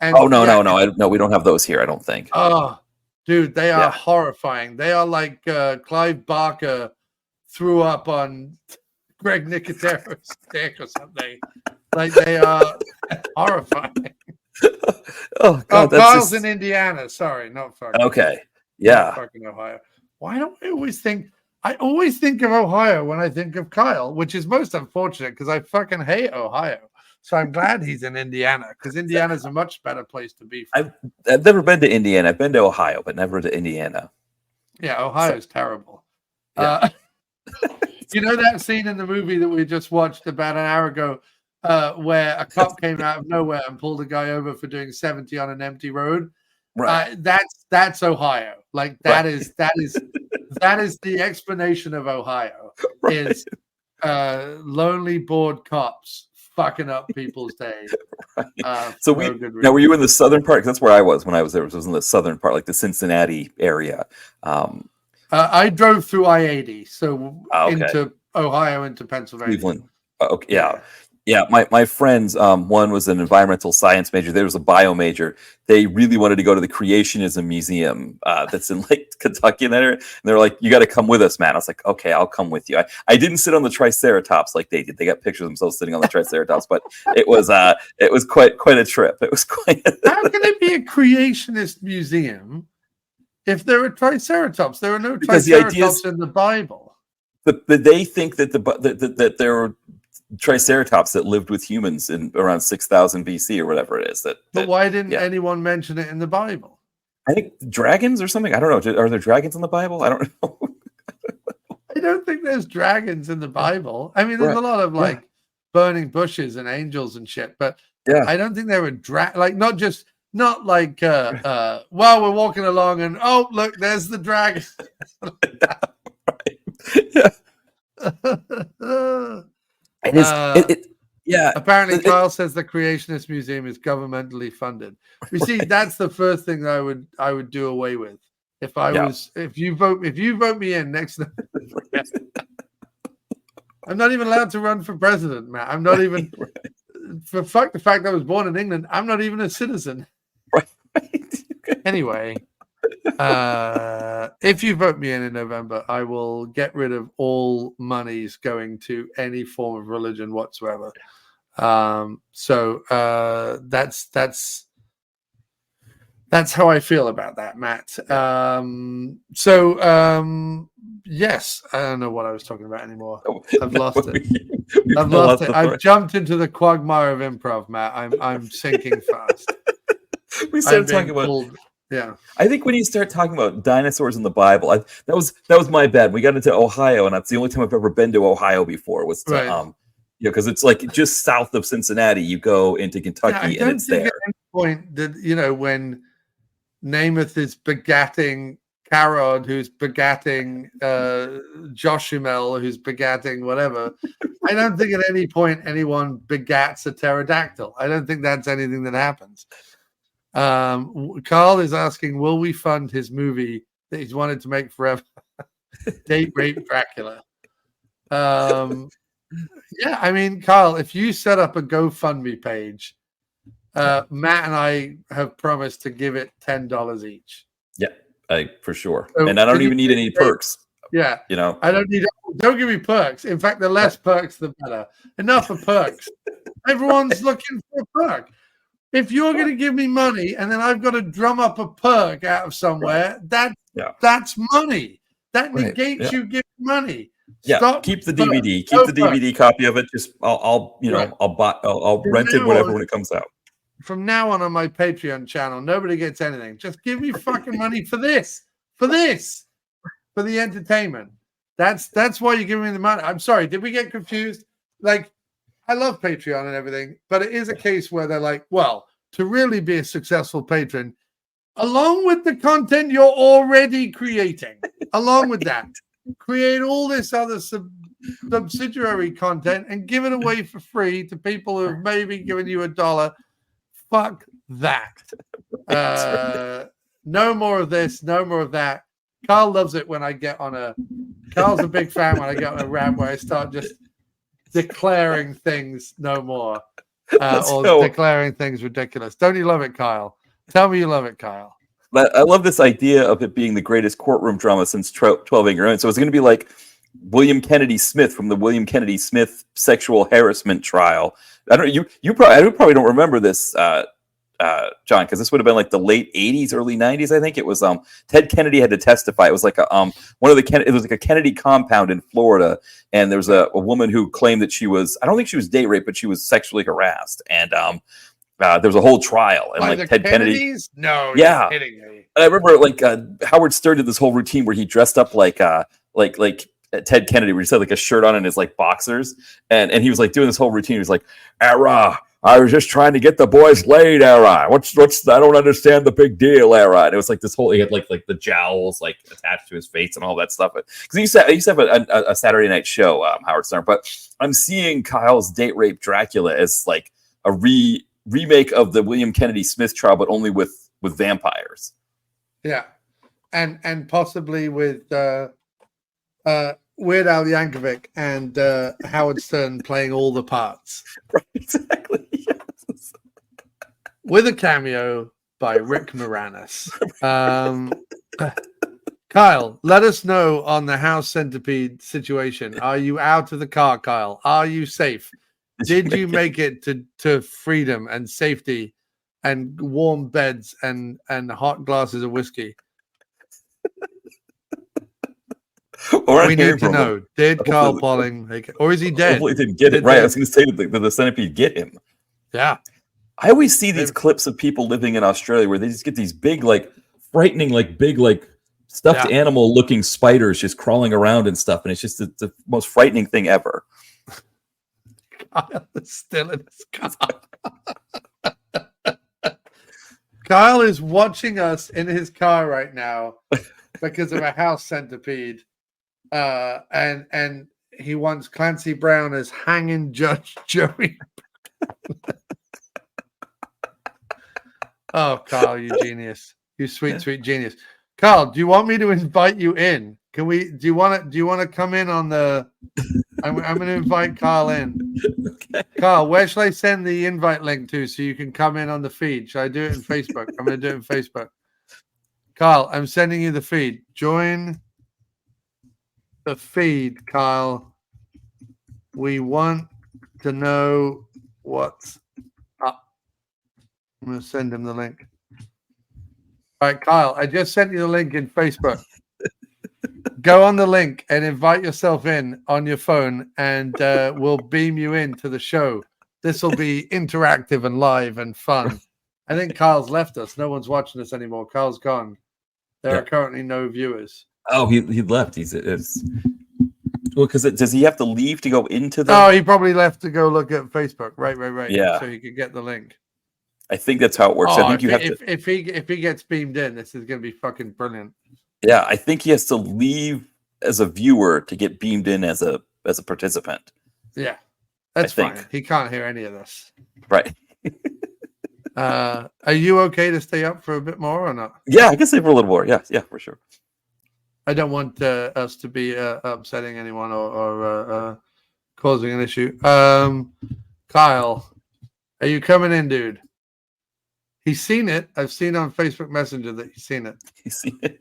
And no, we don't have those here. I don't think. Oh, dude, they are horrifying. They are like Clive Barker threw up on Greg Nicodero's dick or something. Like they are horrifying. Oh God, Kyle's in Indiana. Sorry, not fucking. Okay, yeah, not fucking Ohio. Why don't I always think? I always think of Ohio when I think of Kyle, which is most unfortunate because I fucking hate Ohio. So I'm glad he's in Indiana because Indiana's a much better place to be. I've never been to Indiana. I've been to Ohio, but never to Indiana. Yeah, Ohio's terrible. Yeah. You know that scene in the movie that we just watched about an hour ago, where a cop came out of nowhere and pulled a guy over for doing 70 on an empty road? Right. That's Ohio. Like that is the explanation of Ohio is lonely, bored cops fucking up people's days. So were you in the southern part? 'Cause that's where I was when I was there. It was in the southern part, like the Cincinnati area. I drove through I-80, so into Ohio, into Pennsylvania. Cleveland. Okay, yeah. Yeah, my friends, one was an environmental science major. There was a bio major. They really wanted to go to the Creationism Museum that's in like Kentucky and that area. And they're like, "You got to come with us, man." I was like, "Okay, I'll come with you." I didn't sit on the Triceratops like they did. They got pictures of themselves sitting on the Triceratops, but it was quite a trip. It was quite. How can it be a creationist museum if there are Triceratops? There are no Triceratops in the Bible. But they think that there are Triceratops that lived with humans in around 6,000 BC or whatever it is. But why didn't anyone mention it in the Bible? I think dragons or something. I don't know. Are there dragons in the Bible? I don't know. I don't think there's dragons in the Bible. I mean, there's a lot of like burning bushes and angels and shit, but I don't think they were not like while we're walking along and oh look, there's the dragon. It is. Yeah. Apparently, Kyle says the Creationist Museum is governmentally funded. You see, that's the first thing I would do away with if I was. If you vote me in next. I'm not even allowed to run for president, Matt. I'm not even. For fuck the fact I was born in England, I'm not even a citizen. Right. Anyway, if you vote me in November, I will get rid of all monies going to any form of religion whatsoever. So that's how I feel about that, Matt. Yes, I don't know what I was talking about anymore. I've lost it. I've lost it. I've jumped into the quagmire of improv, Matt. I'm sinking fast. We started talking about yeah. I think when you start talking about dinosaurs in the Bible, that was my bad. We got into Ohio, and that's the only time I've ever been to Ohio before. Was to, because it's like just south of Cincinnati. You go into Kentucky, and it's there. At any point that when Namath is begatting Karod, who's begatting Joshimel, who's begatting whatever. I don't think at any point anyone begats a pterodactyl. I don't think that's anything that happens. Carl is asking, will we fund his movie that he's wanted to make forever? Date Rape Dracula. Yeah, I mean, Carl, if you set up a GoFundMe page, Matt and I have promised to give it $10 each. Yeah, for sure. So and I don't even need any perks. Yeah. I don't give me perks. In fact, the less perks, the better. Enough of perks. Everyone's looking for a perk. If you're going to give me money and then I've got to drum up a perk out of somewhere, that's money. That negates you giving money. Yeah, Stop keep the DVD. Keep the DVD copy of it. Just I'll rent it whatever when it comes out. From now on my Patreon channel, nobody gets anything. Just give me fucking money for this, for the entertainment. That's why you're giving me the money. I'm sorry. Did we get confused? Like, I love Patreon and everything, but it is a case where they're like, well, to really be a successful patron, along with the content you're already creating, along with that, create all this other subsidiary content and give it away for free to people who have maybe given you $1. Fuck that. No more of this, no more of that. Carl loves it when I get on Carl's a big fan when I get on a rant where I start just declaring things no more declaring things ridiculous. Don't you love it, Kyle? Tell me you love it, Kyle. I love this idea of it being the greatest courtroom drama since 12 Angry Men. So it's going to be like William Kennedy Smith from the William Kennedy Smith sexual harassment trial. I probably don't remember this, John, because this would have been like the late 80s, early 90s. I think it was Ted Kennedy had to testify. It was like it was like a Kennedy compound in Florida, and there was a woman who claimed that she was, I don't think she was date raped, but she was sexually harassed, and there was a whole trial, and by like Ted Kennedys? Kennedy. No, yeah, you're kidding me. And I remember like Howard Stern did this whole routine where he dressed up like Ted Kennedy, where he had like a shirt on and his like boxers, and he was like doing this whole routine. He was like, "Era, I was just trying to get the boys laid, era. What's I don't understand the big deal, era." And it was like this whole, he had like the jowls like attached to his face and all that stuff. Because he used to have a Saturday night show, Howard Stern. But I'm seeing Kyle's Date Rape Dracula as like a remake of the William Kennedy Smith trial, but only with vampires. Yeah, and possibly with Weird Al Yankovic and Howard Stern playing all the parts. Right, exactly. Yes. With a cameo by Rick Moranis. Kyle, let us know on the house centipede situation. Are you out of the car, Kyle? Are you safe? Did you make it to freedom and safety and warm beds and hot glasses of whiskey? We need to know. Did Carl Pauling make it? Or is he dead? Hopefully he didn't get it. Right. I was going to say, did the centipede get him? Yeah. I always see these clips of people living in Australia where they just get these big, like, frightening, like, big, like, stuffed animal-looking spiders just crawling around and stuff. And it's just the most frightening thing ever. Kyle is still in his car. Kyle is watching us in his car right now because of a house centipede. And he wants Clancy Brown as hanging Judge Joey. Oh, Carl, you genius! You sweet genius. Carl, do you want me to invite you in? Can we? Do you want to come in on the? I'm going to invite Carl in. Okay. Carl, where shall I send the invite link to so you can come in on the feed? Shall I do it in Facebook? I'm going to do it in Facebook. Carl, I'm sending you the feed. Join the feed, Kyle. We want to know what's up. I'm going to send him the link. All right, Kyle, I just sent you the link in Facebook. Go on the link and invite yourself in on your phone, and we'll beam you into the show. This will be interactive and live and fun. I think Kyle's left us. No one's watching us anymore. Kyle's gone. There are currently no viewers. Oh, he left. Well, because does he have to leave to go into the? Oh, he probably left to go look at Facebook. Right. Yeah. So he could get the link. I think that's how it works. I think you have to. If he gets beamed in, this is going to be fucking brilliant. Yeah, I think he has to leave as a viewer to get beamed in as a participant. Yeah, that's fine. He can't hear any of this. Right. Are you okay to stay up for a bit more or not? Yeah, I can stay for a little more. Yeah, for sure. I don't want us to be upsetting anyone or causing an issue. Kyle, are you coming in, dude? He's seen it. I've seen on Facebook Messenger that he's seen it. He's seen it.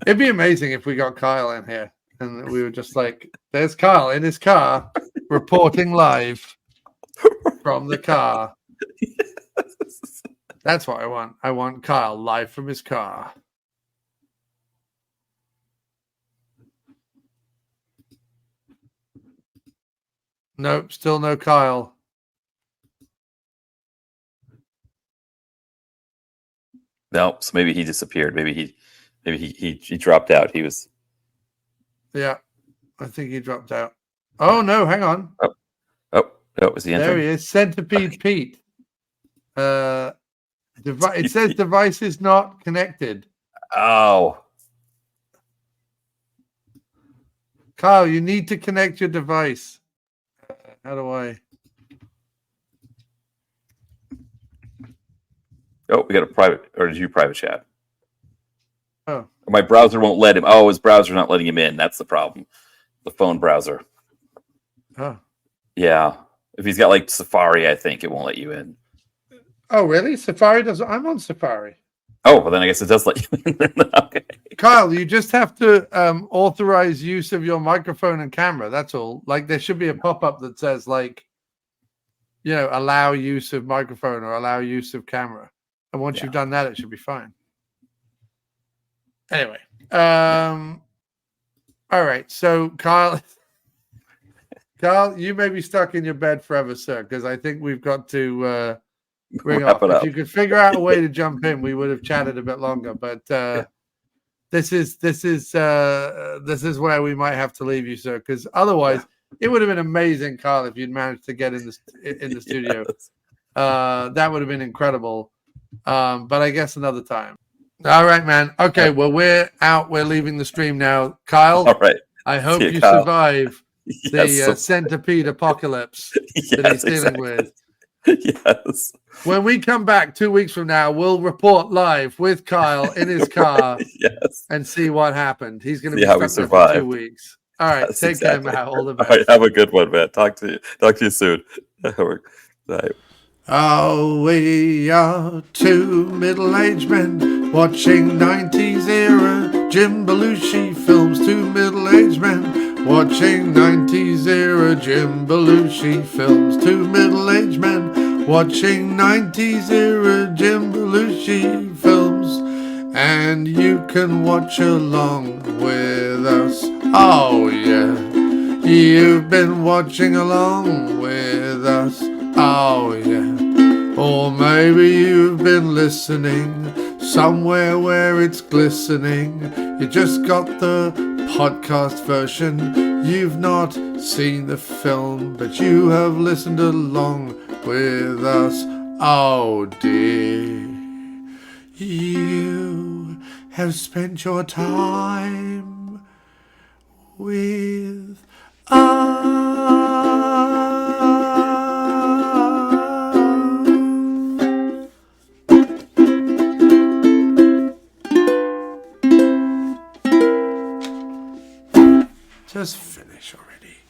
It'd be amazing if we got Kyle in here and we were just like, there's Kyle in his car reporting live from the car. That's what I want. I want Kyle live from his car. Nope, still no Kyle. No, so maybe he disappeared. Maybe he dropped out. He was. Yeah, I think he dropped out. Oh no, hang on. Oh, was he entering? There he is. Centipede Pete. It says device is not connected. Oh. Kyle, you need to connect your device. How do I? Oh, we got a private, or did you private chat? Oh. My browser won't let him. Oh, his browser's not letting him in. That's the problem. The phone browser. Oh. Yeah. If he's got like Safari, I think it won't let you in. Oh, really? Safari doesn't. I'm on Safari. Oh, well, then I guess it does let you in. Okay. Kyle, you just have to authorize use of your microphone and camera. That's all. Like, there should be a pop-up that says, like, allow use of microphone or allow use of camera. And once you've done that, it should be fine. Anyway. All right. So, Kyle, you may be stuck in your bed forever, sir, because I think we've got to ring off. If you could figure out a way to jump in, we would have chatted a bit longer. But this is where we might have to leave you, sir, because otherwise it would have been amazing, Kyle, if you'd managed to get in the studio. Yes. That would have been incredible. But I guess another time. All right, man. Okay, well, we're out. We're leaving the stream now. Kyle, all right. I hope you Kyle. survive the centipede apocalypse that he's dealing with. Yes. When we come back 2 weeks from now, we'll report live with Kyle in his car and see what happened. He's going to be how we stuck there for survived. 2 weeks. All right. Yes, take exactly. care, Matt. All the All best. right, have a good one, man. Talk to you soon. Bye. Oh, we are two middle-aged men watching 90s era Jim Belushi films. Two middle-aged men watching 90s era Jim Belushi films. Two middle-aged men watching 90s era Jim Belushi films. And you can watch along with us. Oh, yeah. You've been watching along with us. Oh, yeah. Or maybe you've been listening somewhere where it's glistening. You just got the podcast version. You've not seen the film, but you have listened along with us. Oh, dear. You have spent your time with Just finish already.